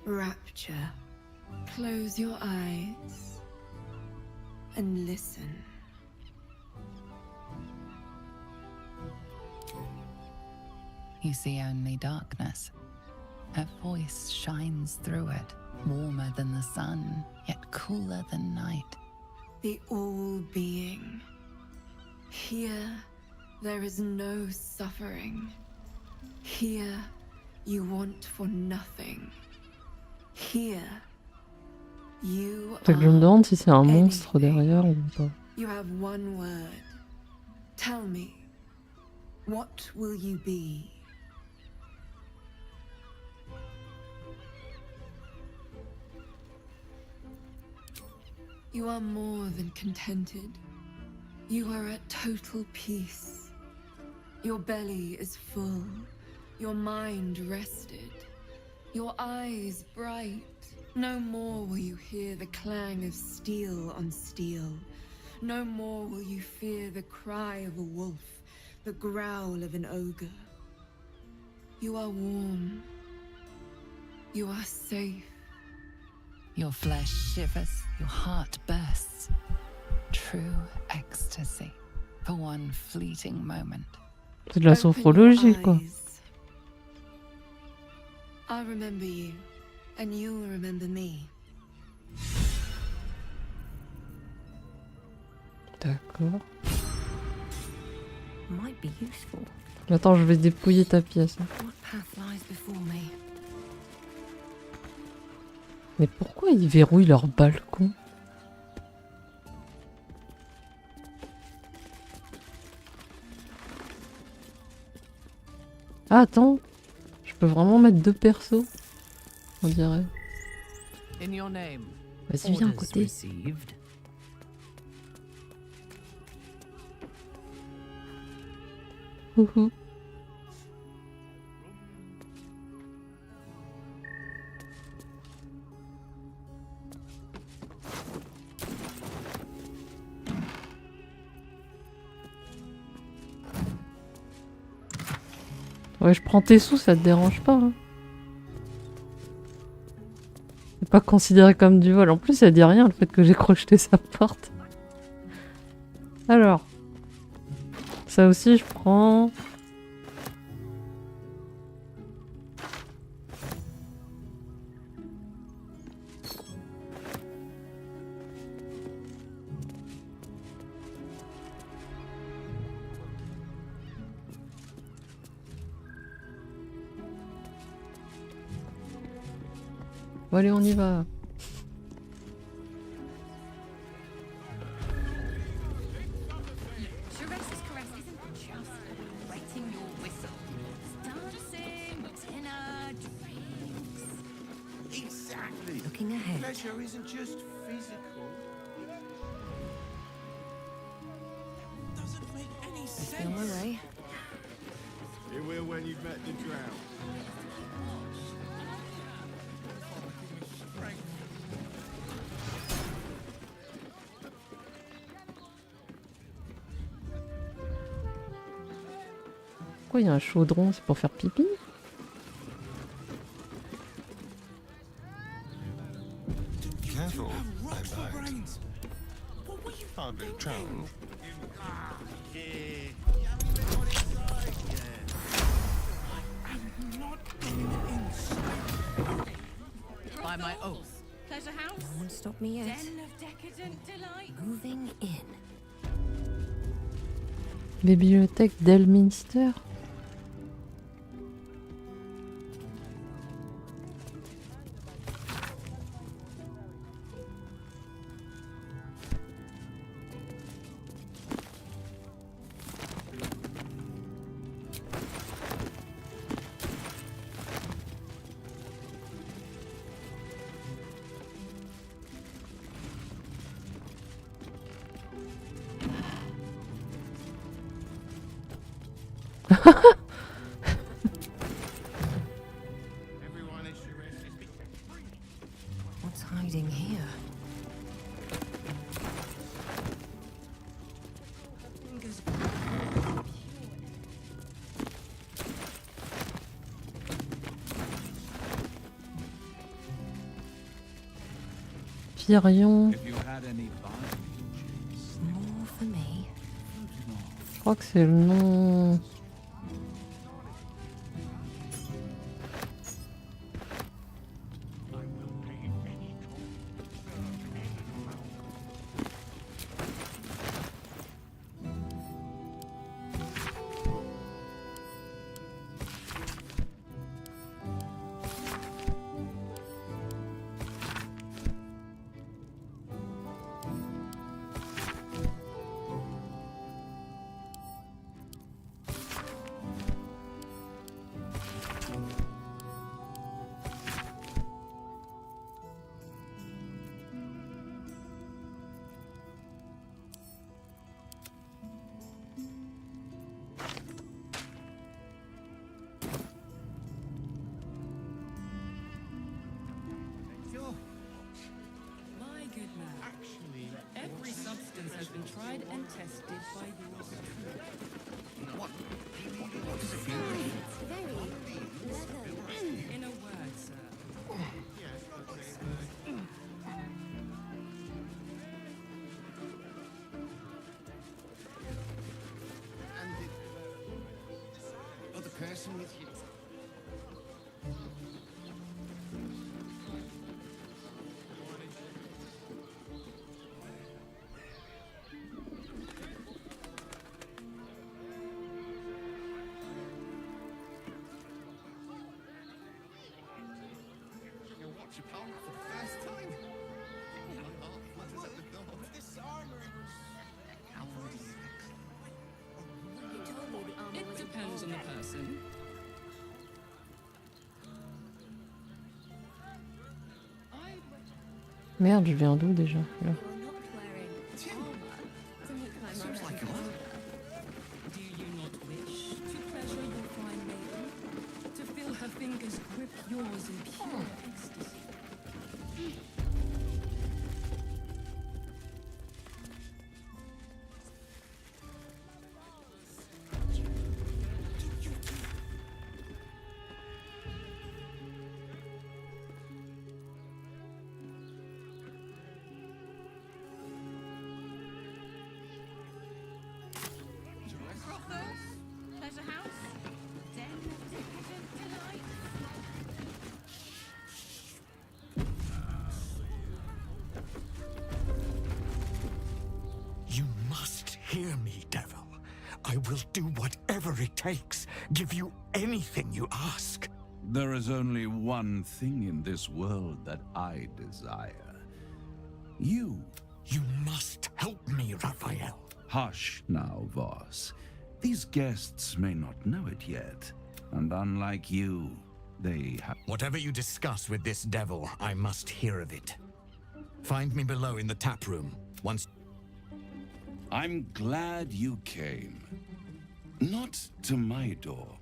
Rapture. Close your eyes and listen. You see only darkness. Her voice shines through it, warmer than the sun, yet cooler than night. The all-being. Here, there is no suffering. Here, you want for nothing. Here, you Fait que je me are demande si c'est un monstre derrière ou pas. You have one word. Tell me, what will you be? You are more than contented. You are at total peace. Your belly is full. Your mind rested. Your eyes bright. No more will you hear the clang of steel on steel. No more will you fear the cry of a wolf, the growl of an ogre. You are warm. You are safe. Your flesh shivers, your heart bursts. True ecstasy for one fleeting moment. C'est de la sophrologie, quoi. I'll remember you, and you'll remember me. D'accord. Might be useful. Attends, je vais dépouiller ta pièce. What path lies before me? Mais pourquoi ils verrouillent leur balcon? Ah, attends. Je peux vraiment mettre deux persos, on dirait. In your name, Vas-y, viens à orders côté. received. Ouhou. Ouais, je prends tes sous, ça te dérange pas. Hein. C'est pas considéré comme du vol. En plus, ça dit rien le fait que j'ai crocheté sa porte. Alors. Ça aussi, je prends. Bon, allez, on y va. Exactly. Looking ahead. Pleasure isn't just physical. Feel my way. It will when you met the drow. Pourquoi il y a un chaudron? C'est pour faire pipi? Careful, I lied. Hardly drowned. By my oath. Pleasure house. No one stop me yet. Den of decadent delight. Moving in. Bibliothèque d'Elminster. What's hiding here? Virion. If you had any bargains, More for me. Je crois que c'est le nom. My good man. Actually, every substance has been tried and tested by yours truly. What? In a word, sir. or the person with you. Watch your palm for the first time. My heart flutters at the thought. This armory was It depends on the person. Merde, je viens d'où déjà là. seems like a lot. Do you not wish to pleasure your fine maiden? To feel her fingers grip yours in pure ecstasy? Pleasure house. Den of decadent delight. You must hear me, devil. I will do whatever it takes, give you anything you ask. There is only one thing in this world that I desire. You. You must help me, Raphael. Hush now, Voss. These guests may not know it yet, and unlike you, they have... Whatever you discuss with this devil, I must hear of it. Find me below in the tap room. Once... I'm glad you came. Not to my door,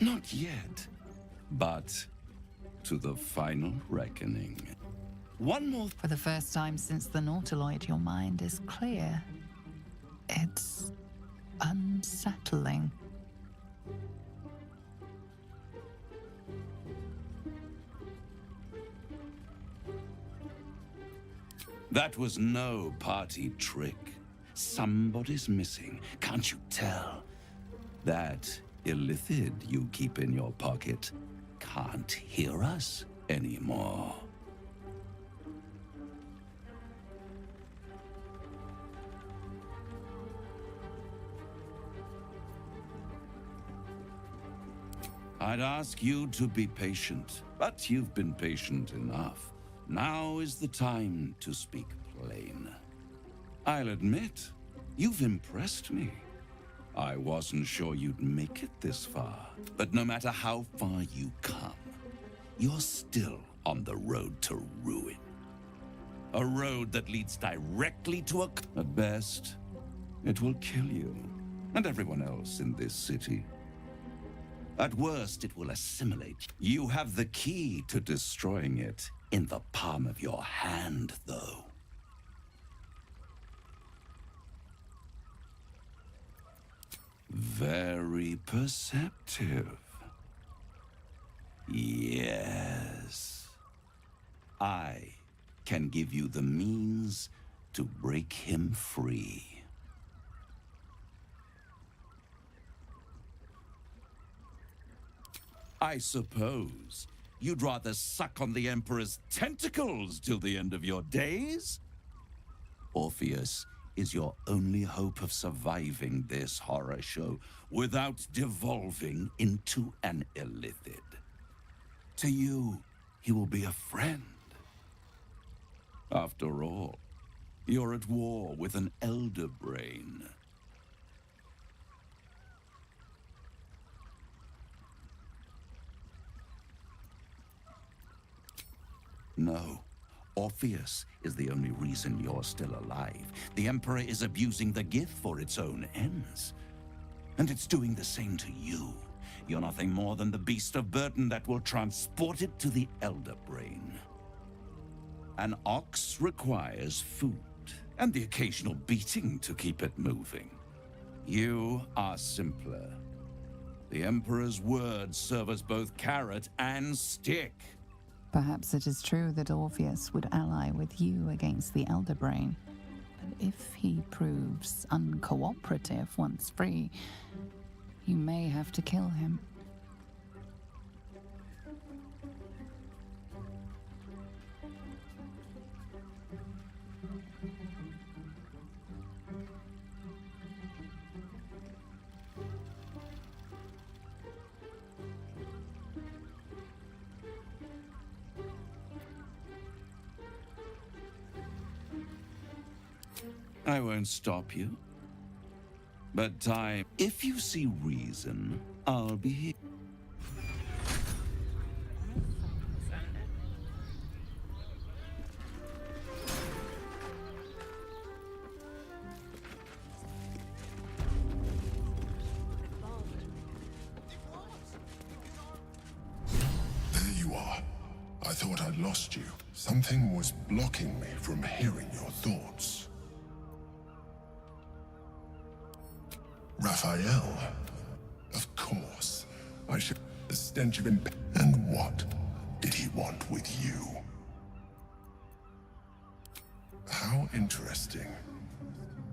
Not yet, but to the final reckoning. One more. For the first time since the Nautiloid, your mind is clear. It's unsettling. That was no party trick. Somebody's missing, can't you tell? That illithid you keep in your pocket can't hear us anymore. I'd ask you to be patient, but you've been patient enough. Now is the time to speak plain. I'll admit, you've impressed me. I wasn't sure you'd make it this far, but no matter how far you come, you're still on the road to ruin. A road that leads directly to At best, it will kill you, and everyone else in this city. At worst, it will assimilate. You have the key to destroying it in the palm of your hand, though. Very perceptive. Yes. I can give you the means to break him free. I suppose you'd rather suck on the Emperor's tentacles till the end of your days? Orpheus is your only hope of surviving this horror show without devolving into an illithid. To you, he will be a friend. After all, you're at war with an elder brain. No. Orpheus is the only reason you're still alive. The Emperor is abusing the gift for its own ends. And it's doing the same to you. You're nothing more than the beast of burden that will transport it to the Elder Brain. An ox requires food, and the occasional beating to keep it moving. You are simpler. The Emperor's words serve as both carrot and stick. Perhaps it is true that Orpheus would ally with you against the Elder Brain. But if he proves uncooperative once free, you may have to kill him. I won't stop you. But if you see reason, I'll be here. There you are. I thought I'd lost you. Something was blocking me from hearing your thoughts. Raphael? Of course. I should... The stench of him... And what did he want with you? How interesting.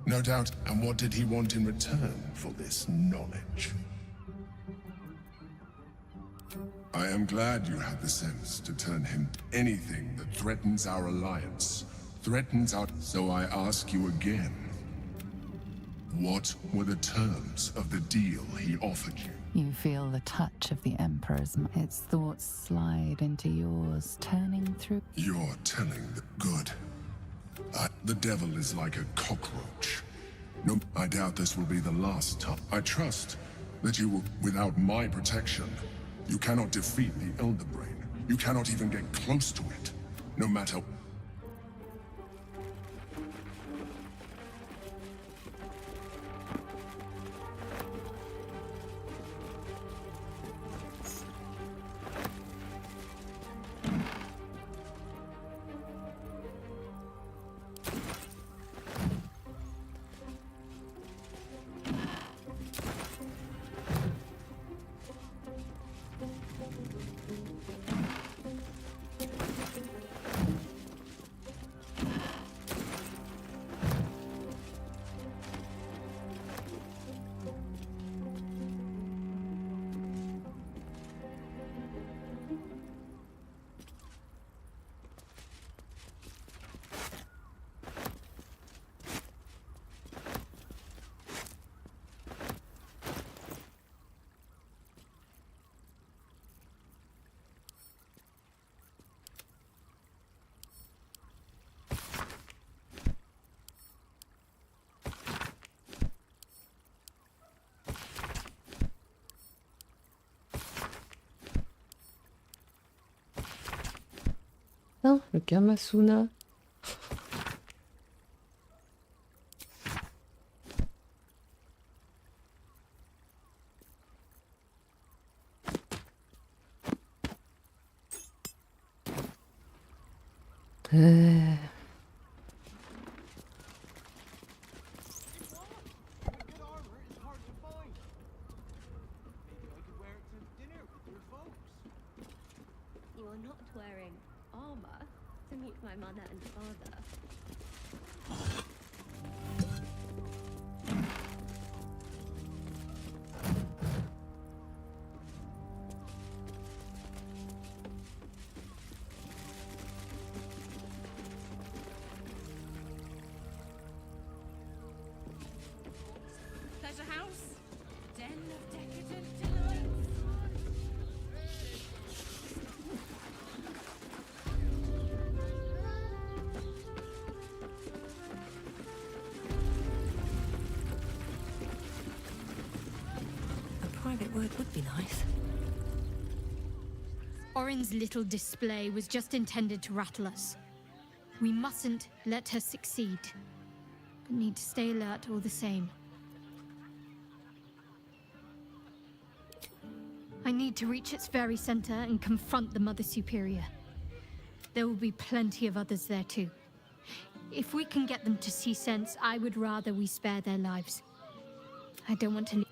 No doubt. And what did he want in return for this knowledge? I am glad you had the sense to turn him. Anything that threatens our alliance, threatens our... So I ask you again. What were the terms of the deal he offered you? You feel the touch of the Emperor's... Its thoughts slide into yours, turning through... You're telling the good. The devil is like a cockroach. No, I doubt this will be the last time. I trust that you will... Without my protection, you cannot defeat the Elder Brain. You cannot even get close to it. No matter... Ah, le Kamasuna. You are not wearing armor to meet my mother and father. Pleasure house, den of decadent delights. A private word would be nice. Orin's little display was just intended to rattle us. We mustn't let her succeed, but need to stay alert all the same. I need to reach its very center and confront the Mother Superior. There will be plenty of others there too. If we can get them to see sense, I would rather we spare their lives. I don't want to leave.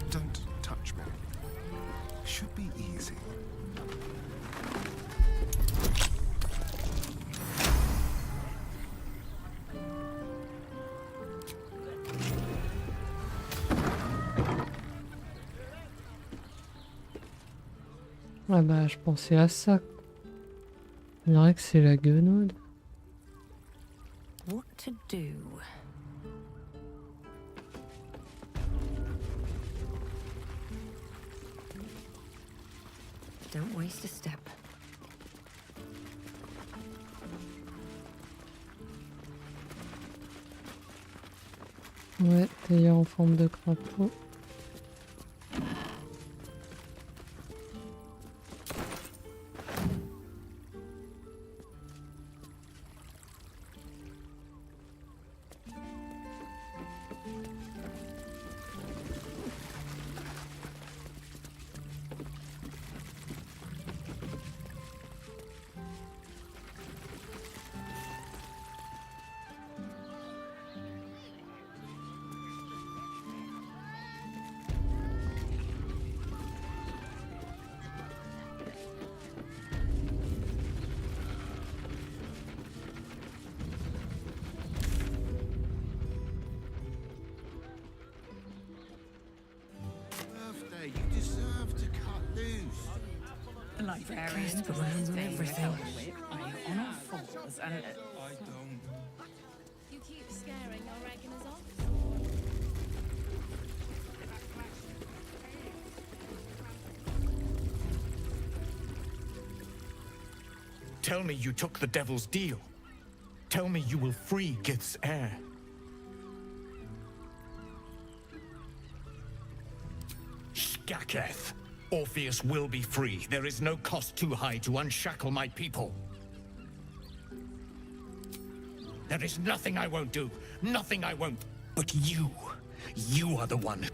Don't touch me. Should be easy. Ah bah, je pensais à ça. On dirait que c'est la guenaude. What to do? Don't waste a step. Ouais, tailleur en forme de crapaud. Birthday, you deserve to cut loose. The librarian Christ, but remember everything. Are you on all fours and... I don't. You keep scaring your regulars off? Tell me you took the devil's deal. Tell me you will free Gith's heir. Skaketh. Orpheus will be free. There is no cost too high to unshackle my people. There is nothing I won't do. Nothing I won't. But you are the one.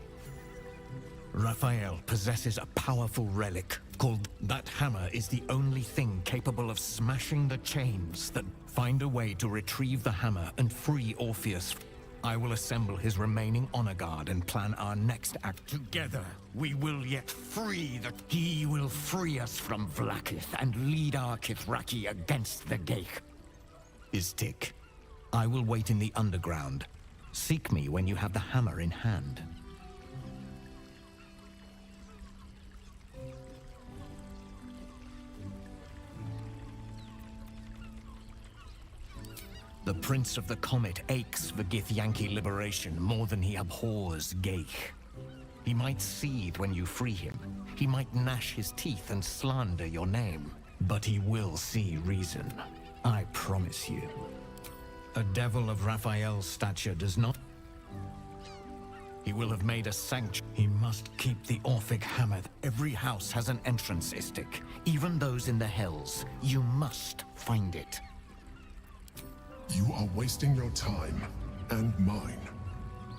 Raphael possesses a powerful relic called... That hammer is the only thing capable of smashing the chains that... Find a way to retrieve the hammer and free Orpheus. I will assemble his remaining honor guard and plan our next act. Together, we will yet free the... He will free us from Vlaakith and lead our Kithraki against the Geich. Istik, I will wait in the underground. Seek me when you have the hammer in hand. The Prince of the Comet aches for Githyanki liberation more than he abhors Geich. He might seethe when you free him. He might gnash his teeth and slander your name. But he will see reason. I promise you. A devil of Raphael's stature does not... He will have made a sanctuary. He must keep the Orphic hammer. Every house has an entrance, Istik. Even those in the Hells. You must find it. You are wasting your time, and mine.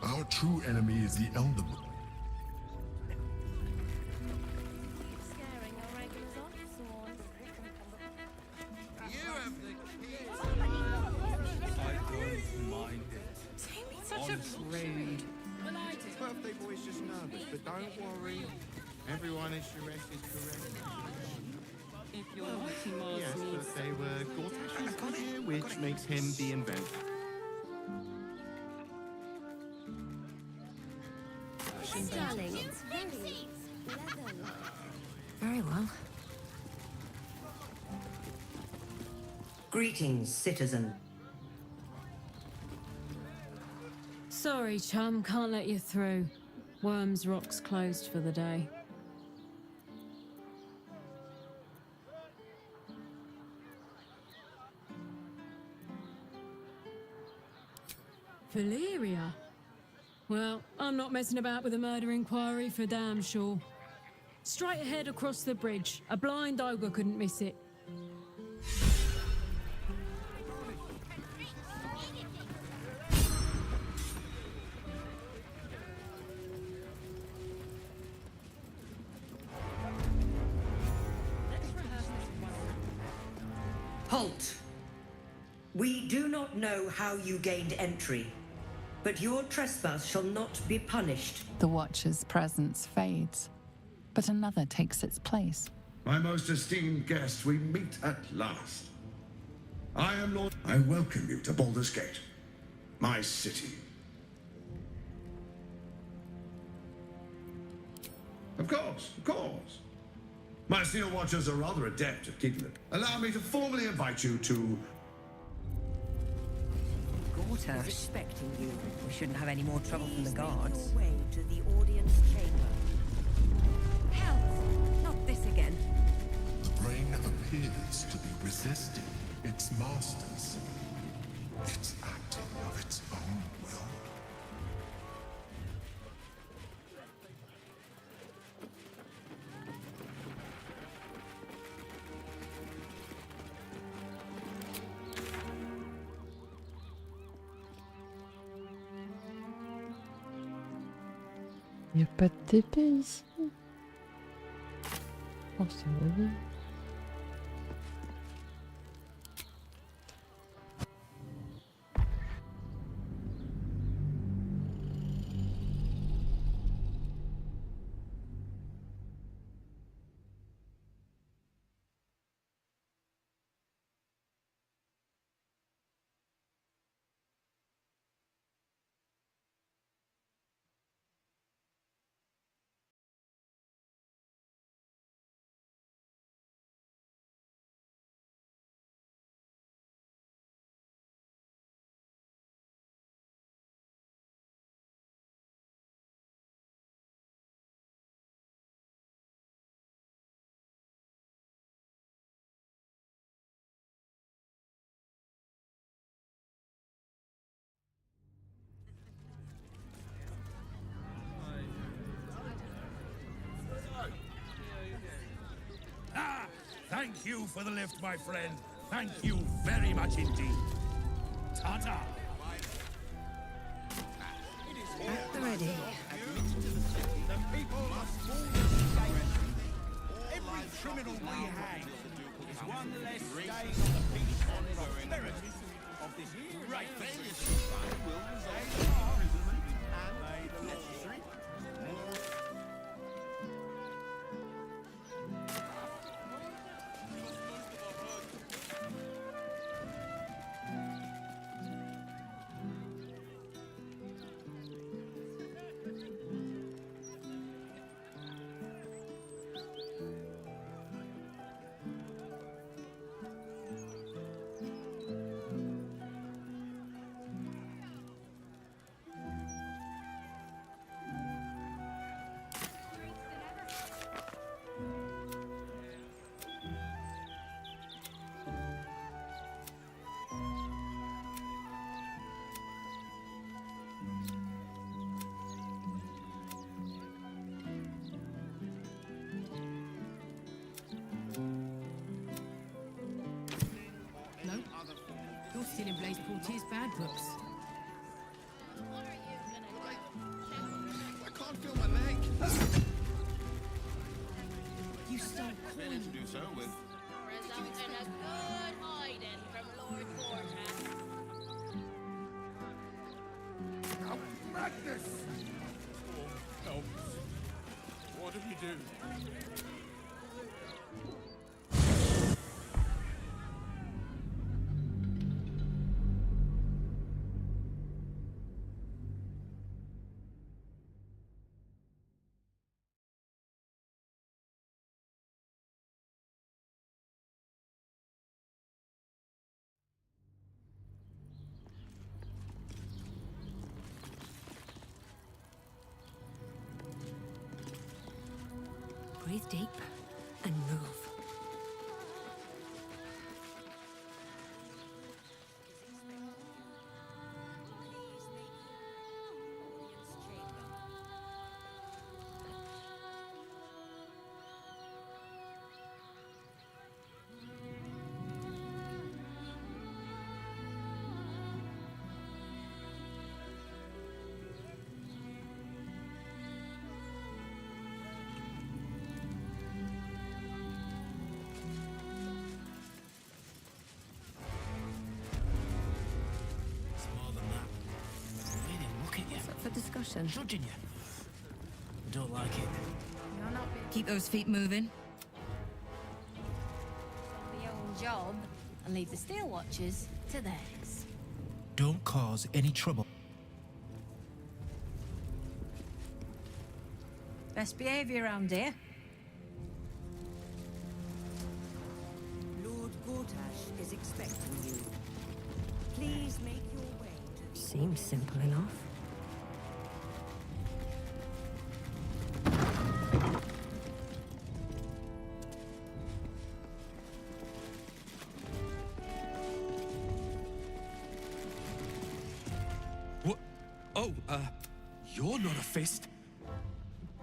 Our true enemy is the Elder. Such a rude. Birthday boy's just nervous, but don't worry. Everyone is Shrek is correct. If your mighty Mars Yes, needs but they were Gortash here, which makes him the inventor. Darling, it's very leather-like. Very well. Greetings, citizen. Sorry, chum, can't let you through. Worms Rock's closed for the day. Valyria? Well, I'm not messing about with a murder inquiry for damn sure. Straight ahead across the bridge. A blind ogre couldn't miss it. Halt! We do not know how you gained entry, but your trespass shall not be punished. The Watcher's presence fades, but another takes its place. My most esteemed guest, we meet at last. I am Lord. I welcome you to Baldur's Gate, my city. Of course, of course. My Steel Watchers are rather adept at keeping it. Allow me to formally invite you to... Gorta is expecting you. We shouldn't have any more trouble from the guards. Way to the audience chamber. Help! Not this again. The brain appears to be resisting its masters. It's acting of its own will. Y a pas de TP ici. Oh, c'est mauvais. Ah! Thank you for the lift, my friend. Thank you very much indeed. Ta-ta! At the ready. The people must all every criminal we hang is one less stain on the peace and prosperity of this great will result in imprisonment and the necessary Still in Blaze Portier's bad books. I can't feel my leg. You stole coin. To do so with. Resulting a good hiding from Lord Quarter. Now, madness! Oh, help. What do we do? Breathe deep and move. For discussion. Judging you. Don't like it. You're not Keep those feet moving. On the own job and leave the Steel Watchers to theirs. Don't cause any trouble. Best behaviour around here. Lord Gortash is expecting you. Please make your way to... Seems simple enough. What? Oh, you're not a fist.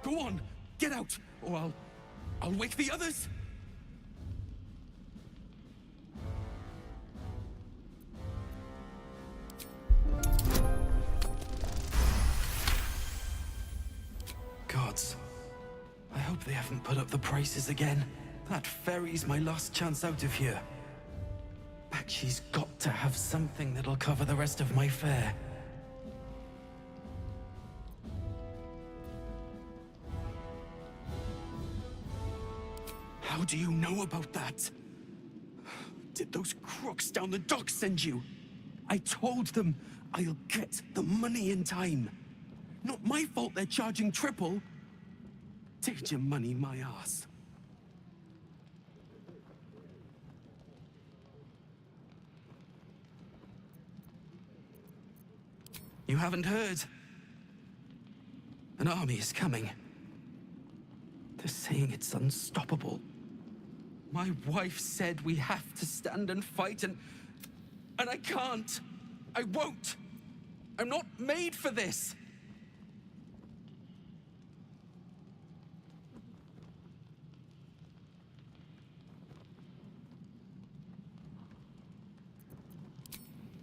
Go on, get out, or I'll wake the others. Gods. I hope they haven't put up the prices again. That ferry's my last chance out of here. Bakshi's got to have something that'll cover the rest of my fare. How do you know about that? Did those crooks down the dock send you? I told them I'll get the money in time. Not my fault they're charging triple. Take your money, my ass. You haven't heard? An army is coming. They're saying it's unstoppable. My wife said we have to stand and fight, and I can't. I won't. I'm not made for this.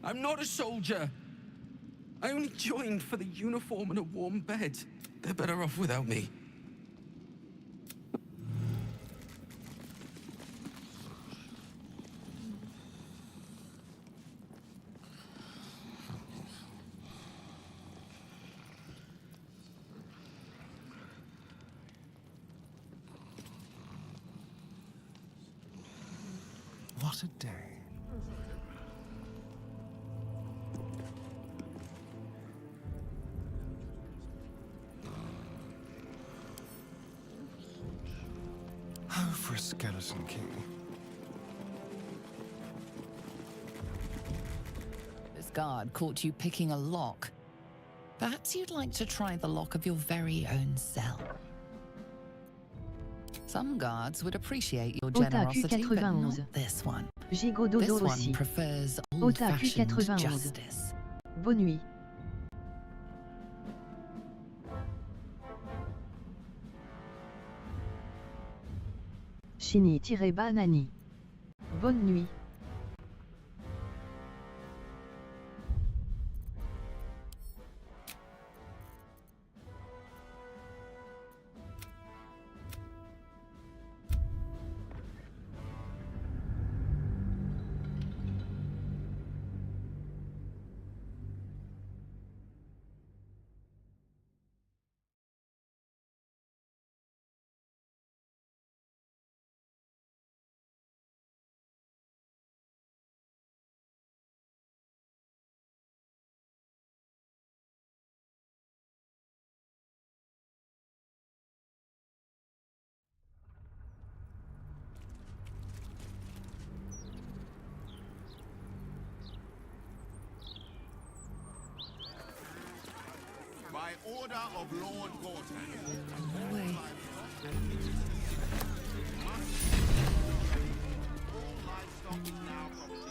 I'm not a soldier. I only joined for the uniform and a warm bed. They're better off without me. What a day. Oh, for a skeleton king. This guard caught you picking a lock. Perhaps you'd like to try the lock of your very own cell. Some guards would appreciate your generosity, but not this one. Gigot dodo This one aussi. prefers Otaku old-fashioned 91. justice. Bonne nuit. Shini-Banani. Bonne nuit. order of Lord Gortan. No way. All livestock is now property.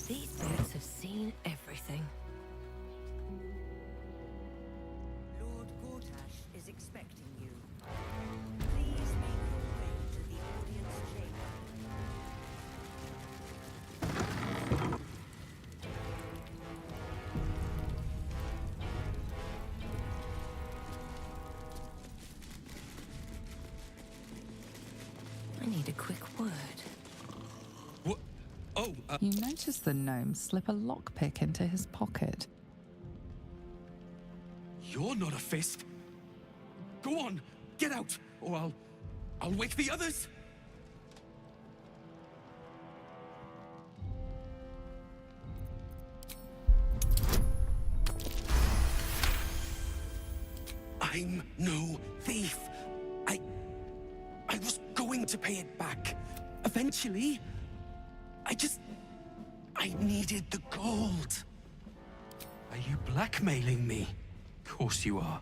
These birds have seen everything. Lord Gortash is expecting you. Please make your way to the audience chamber. I need a quick word. What? Oh, You notice the gnome slip a lockpick into his pocket. You're not a fist. Go on, get out, or I'll wake the others. I'm no thief. I was going to pay it back. Eventually. I needed the gold. Are you blackmailing me? Of course you are.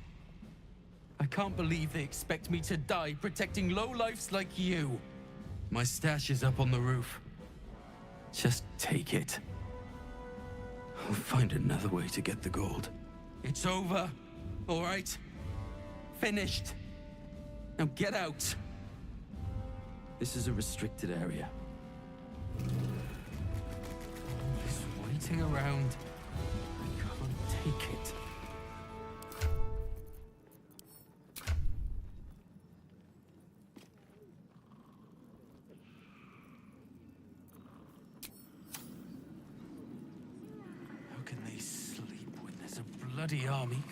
I can't believe they expect me to die protecting lowlifes like you. My stash is up on the roof. Just take it. I'll find another way to get the gold. It's over, all right? Finished. Now get out. This is a restricted area. This waiting around, I can't take it. How can they sleep when there's a bloody army?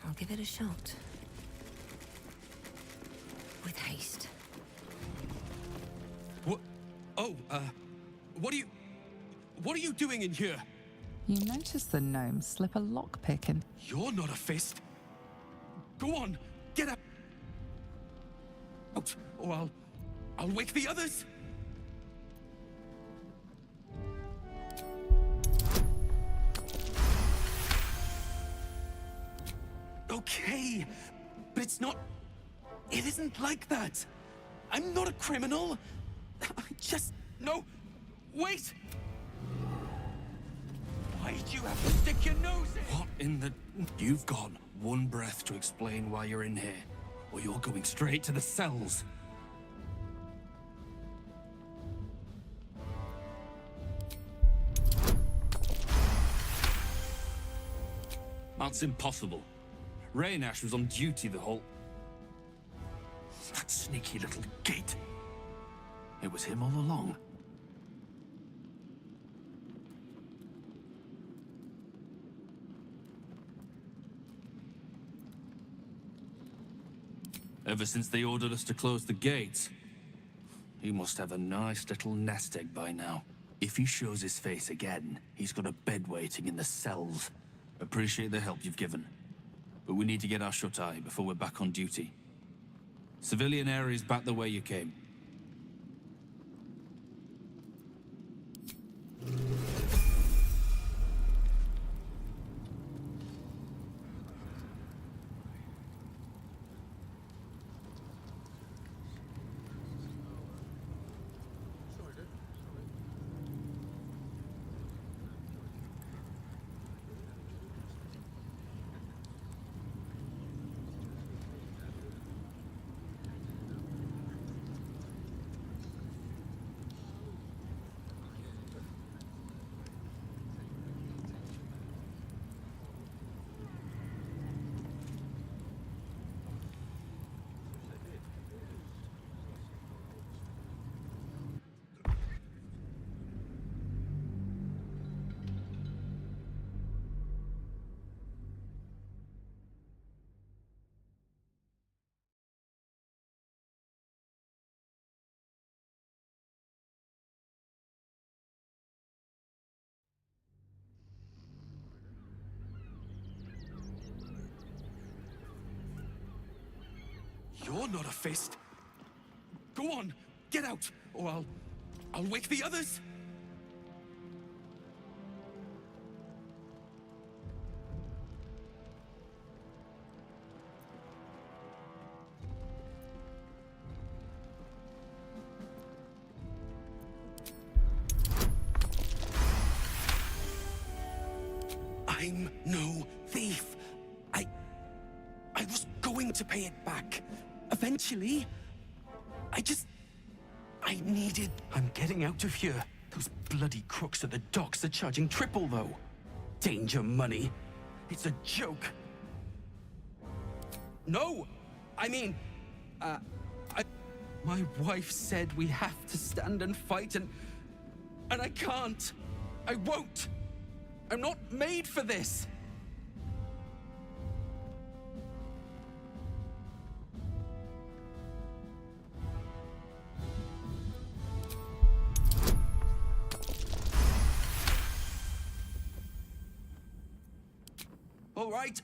I'll give it a shot. With haste. What? Oh, what are you doing in here? You notice the gnome slip a lockpick in. You're not a fist. Go on, get out, or I'll wake the others. Okay, but it isn't like that. I'm not a criminal. No, wait! Why'd you have to stick your nose in? What in the... You've got one breath to explain why you're in here, or you're going straight to the cells. That's impossible. Raynash was on duty the whole... That sneaky little git. It was him all along. Ever since they ordered us to close the gates, he must have a nice little nest egg by now. If he shows his face again, he's got a bed waiting in the cells. Appreciate the help you've given, but we need to get our shut-eye before we're back on duty. Civilian areas back the way you came. You're not a fist. Go on, get out, or I'll wake the others. I'm no thief. I was going to pay it back. Eventually. I needed... I'm getting out of here. Those bloody crooks at the docks are charging triple, though. Danger money. It's a joke. No! I mean... My wife said we have to stand and fight, and I can't. I won't. I'm not made for this.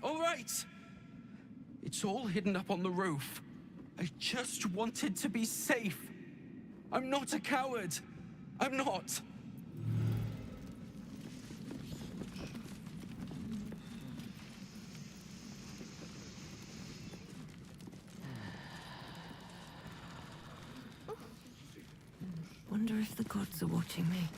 All right. It's all hidden up on the roof. I just wanted to be safe. I'm not a coward. I'm not. Wonder if the gods are watching me.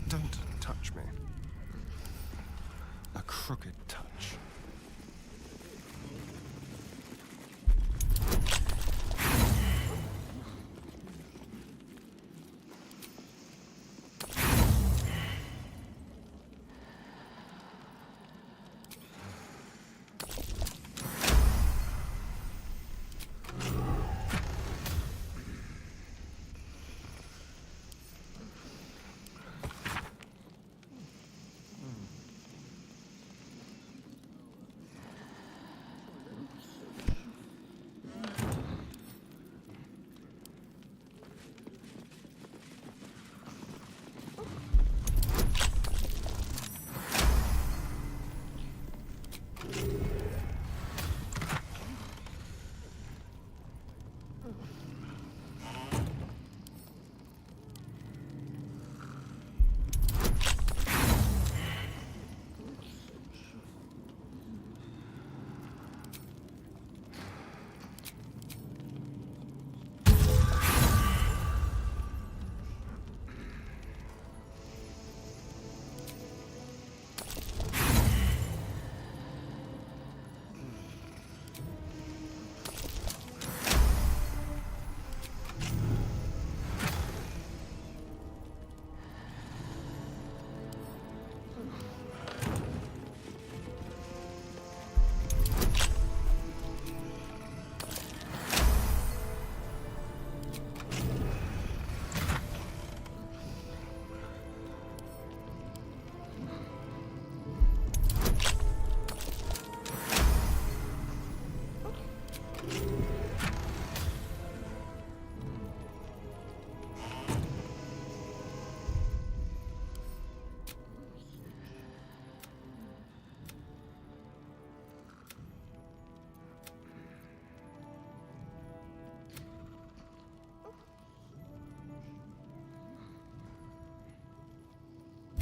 Don't touch me. A crooked touch.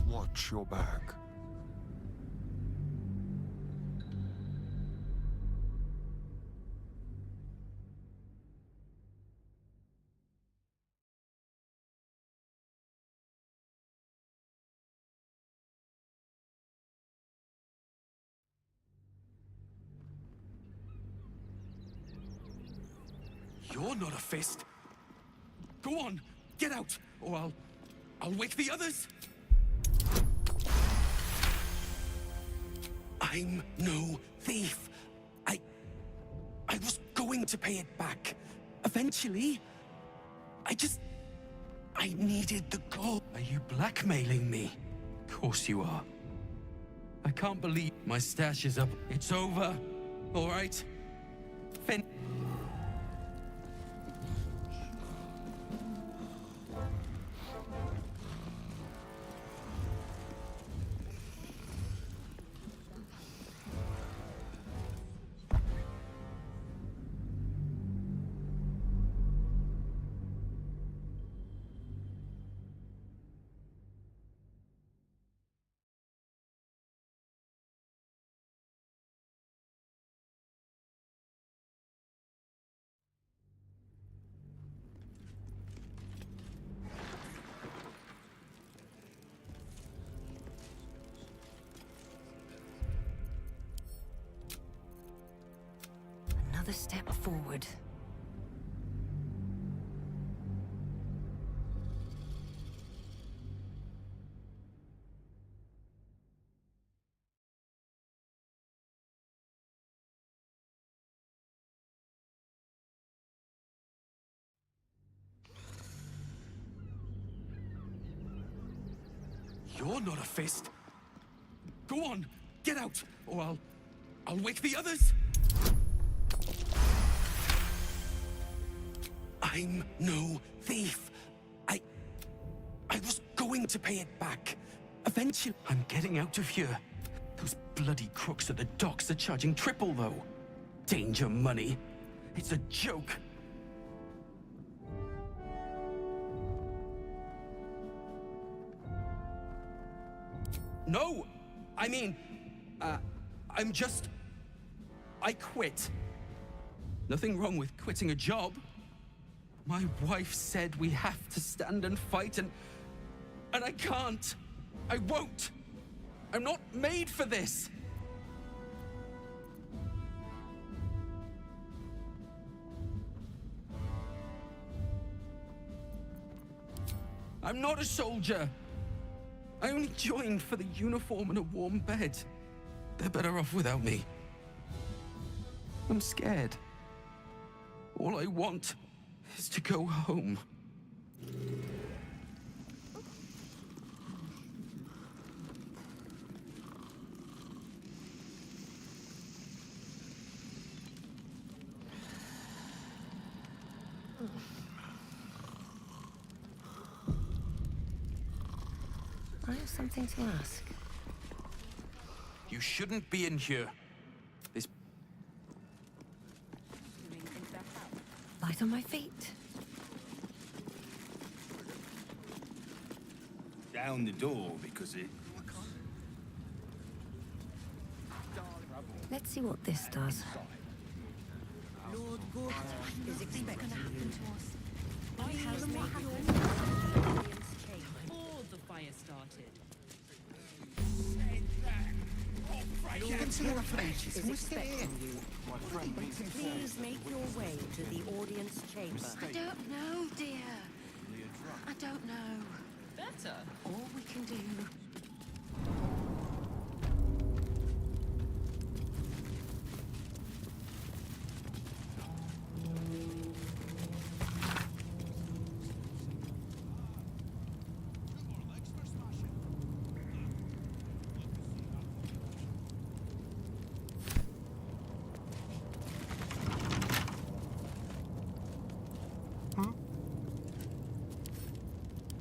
Watch your back. You're not a fist. Go on, get out, or I'll wake the others. I'm no thief. I was going to pay it back. Eventually. I needed the gold. Are you blackmailing me? Of course you are. I can't believe my stash is up. It's over. All right? Another step forward. You're not a fist. Go on, get out, or I'll wake the others. I'm no thief. I was going to pay it back. Eventually, I'm getting out of here. Those bloody crooks at the docks are charging triple, though. Danger money. It's a joke. No! I mean, I quit. Nothing wrong with quitting a job. My wife said we have to stand and fight, and I can't. I won't. I'm not made for this. I'm not a soldier. I only joined for the uniform and a warm bed. They're better off without me. I'm scared. All I want is to go home. I have something to ask. You shouldn't be in here. This... Light on my feet. Down the door because it... Let's see what this does. Lord Gortash is expecting you. I Has have made what your happened audience chamber. before the fire started. Is expecting you. Please make your way to the audience chamber. I don't know, dear. I don't know. Better. All we can do.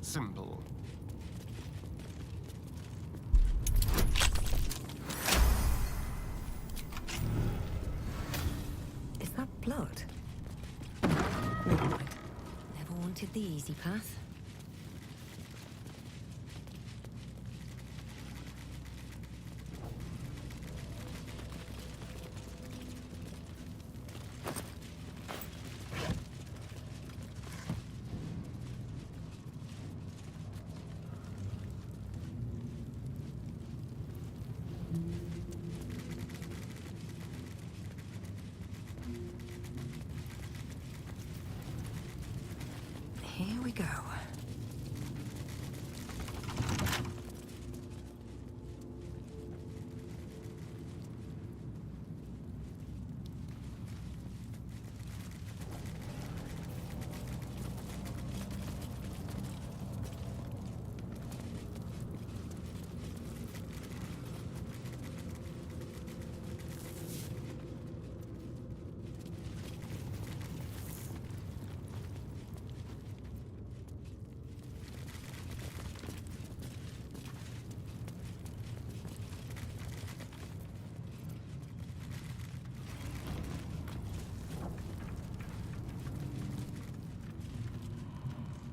Simple. Is that blood? Never mind. Never wanted the easy path. Here we go.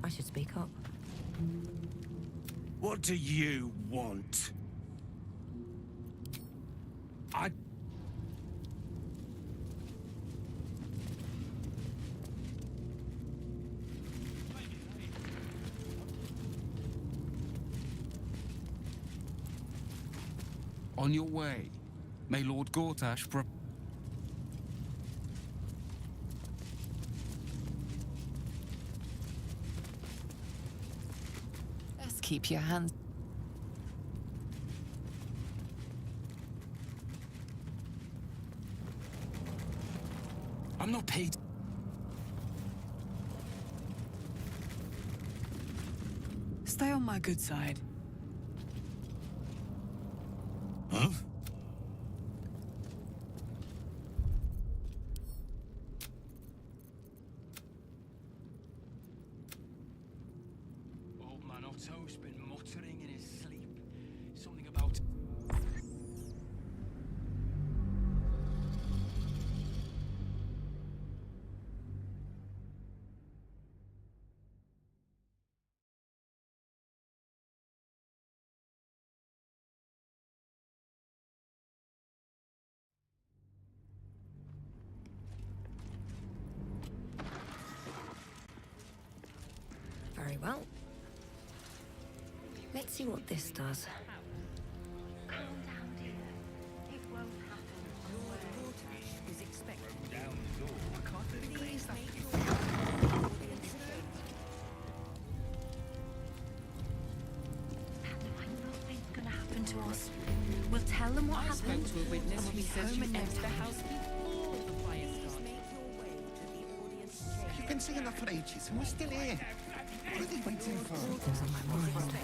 I should speak up. What do you want? I... On your way. May Lord Gortash Best keep your hands. I'm not paid. Stay on my good side. Huh? Old man Otto's been muttering in his sleep. Something about... Very well. Let's see what this does. Calm down, dear. It won't happen. Lord Gortash is expecting. Down the door. I can't let it Please make your way to the audience chamber. I know things gonna happen to us. We'll tell them what I happened. spoke to a witness and who we'll be says home you in no entered the time. house before the fire started. Make your way to the audience chamber. You've been saying that for ages, and we're still here. What are they waiting for? Something's on my mind.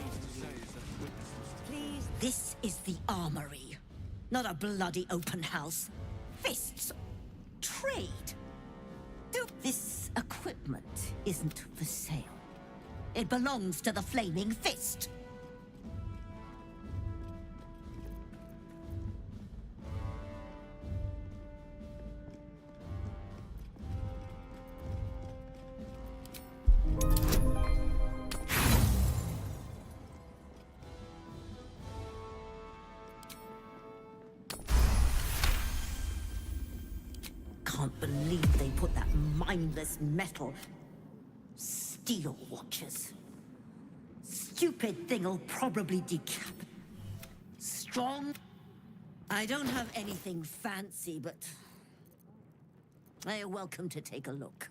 Please. This is the armory, not a bloody open house. Fists. Trade. This equipment isn't for sale. It belongs to the Flaming Fist. Can't believe they put that mindless metal. Steel watches. Stupid thing'll probably decap. Strong. I don't have anything fancy, but you're welcome to take a look.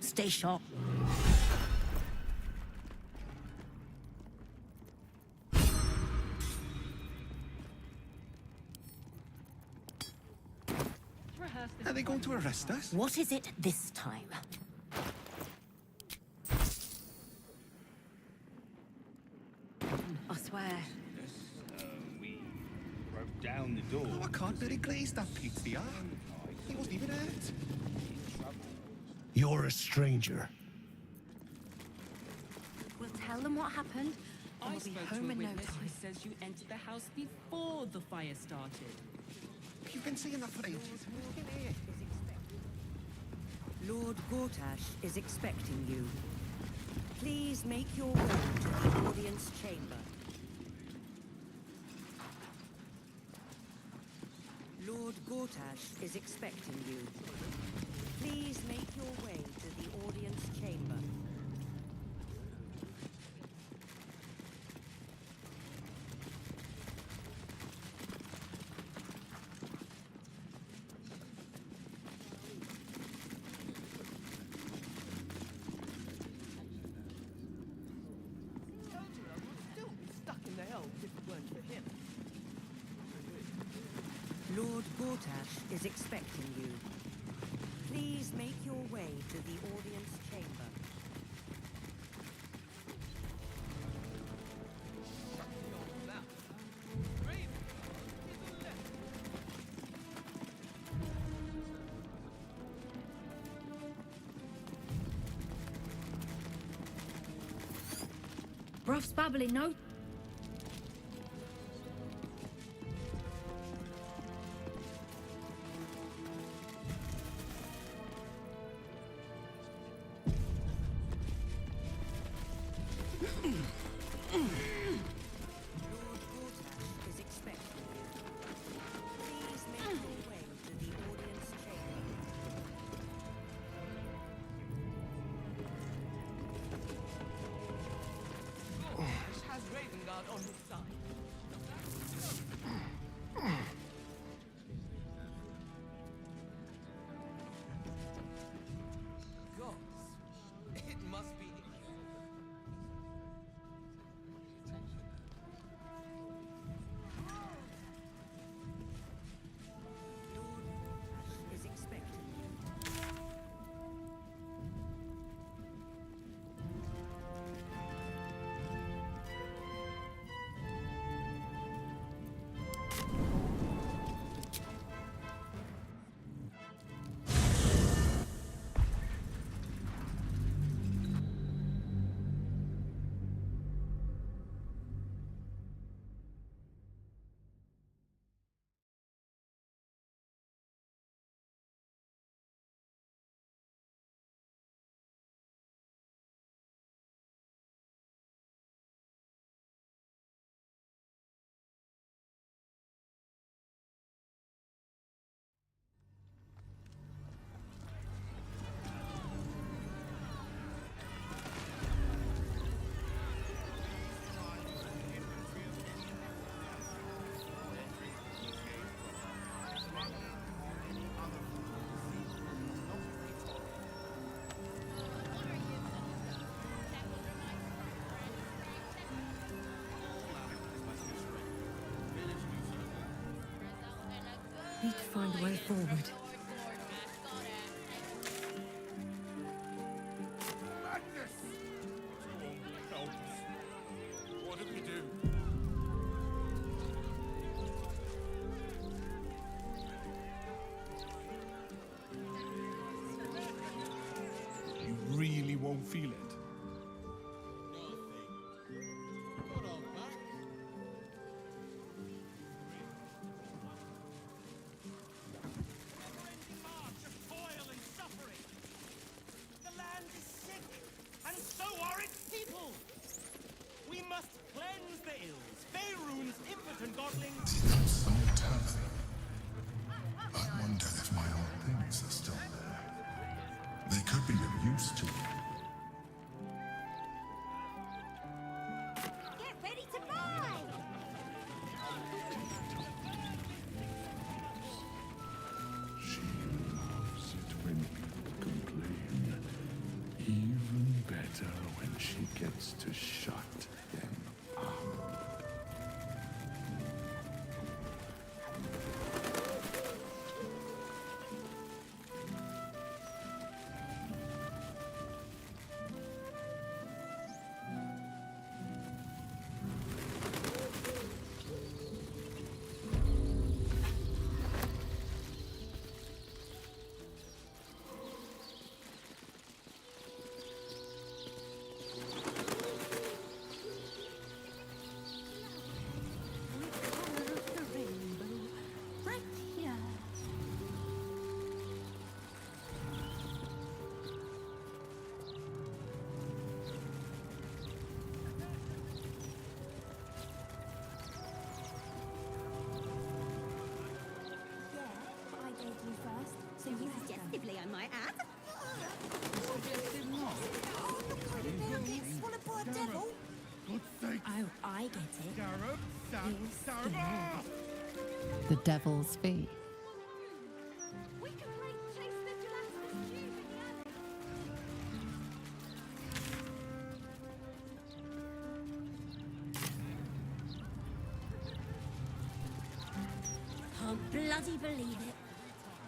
Stay sharp. Are they going to arrest us? What is it this time? I swear. We broke down the door. Oh, I can't really glaze that pizza. He wasn't even hurt. You're a stranger. We'll tell them what happened. And I we'll be spoke home to a in no witness time. who says you entered the house before the fire started. You've been saying that for ages. We're still here. Lord Gortash is expecting you. Please make your way to the audience chamber. Lord Gortash is expecting you. Please make your way to the audience chamber. Lord Gortash is expecting you. Please make your way to the audience chamber. Bruff's babbling, no? Is expecting you. Please make your way to the audience chamber. Has Ravengard on his side. Gods, it must be. Is expecting you. Need to find a way forward. Madness! Help us. What do we do? You really won't feel it. And so are its people! We must cleanse the ills, Faerun's impotent godlings. So tavern. I wonder if my old things are still there. They could be of use to me. Get ready to buy! She loves it when people complain. Even better when she gets to shut them up. So you suggestively, I might add. Swallowed by a devil. Oh, I get it. You're scared. The Devil's Fee. We can play Chase the Gelatinous Cube in the attic. Can't bloody believe it.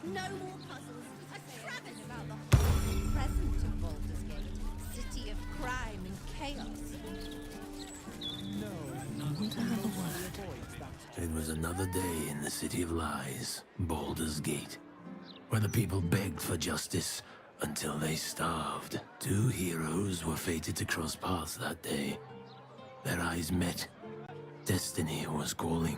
No more puzzles. A travesty about the whole present of Baldur's Gate. City of crime and chaos. I want to have a word. It was another day in the City of Lies, Baldur's Gate, where the people begged for justice until they starved. Two heroes were fated to cross paths that day. Their eyes met. Destiny was calling.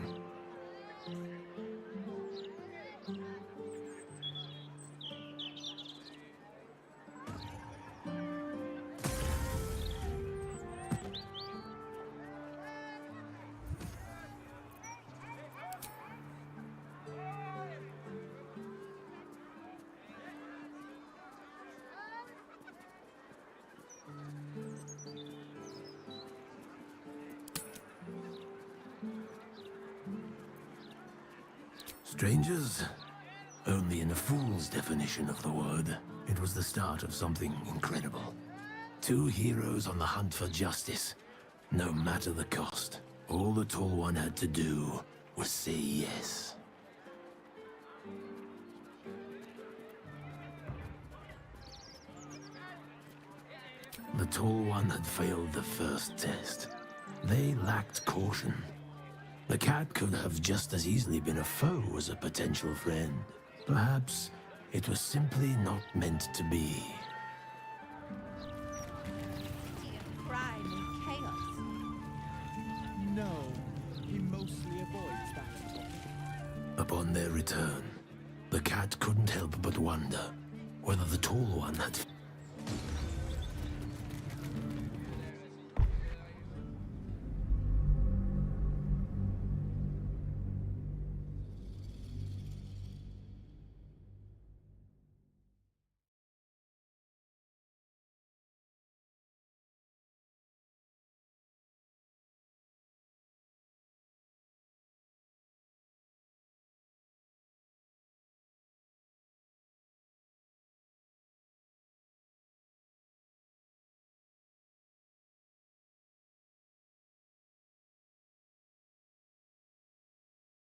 Strangers? Only in a fool's definition of the word. It was the start of something incredible. Two heroes on the hunt for justice, no matter the cost. All the Tall One had to do was say yes. The Tall One had failed the first test. They lacked caution. The cat could have just as easily been a foe as a potential friend. Perhaps it was simply not meant to be. Crime and chaos. No, he mostly avoids that topic. Upon their return, the cat couldn't help but wonder whether the Tall One had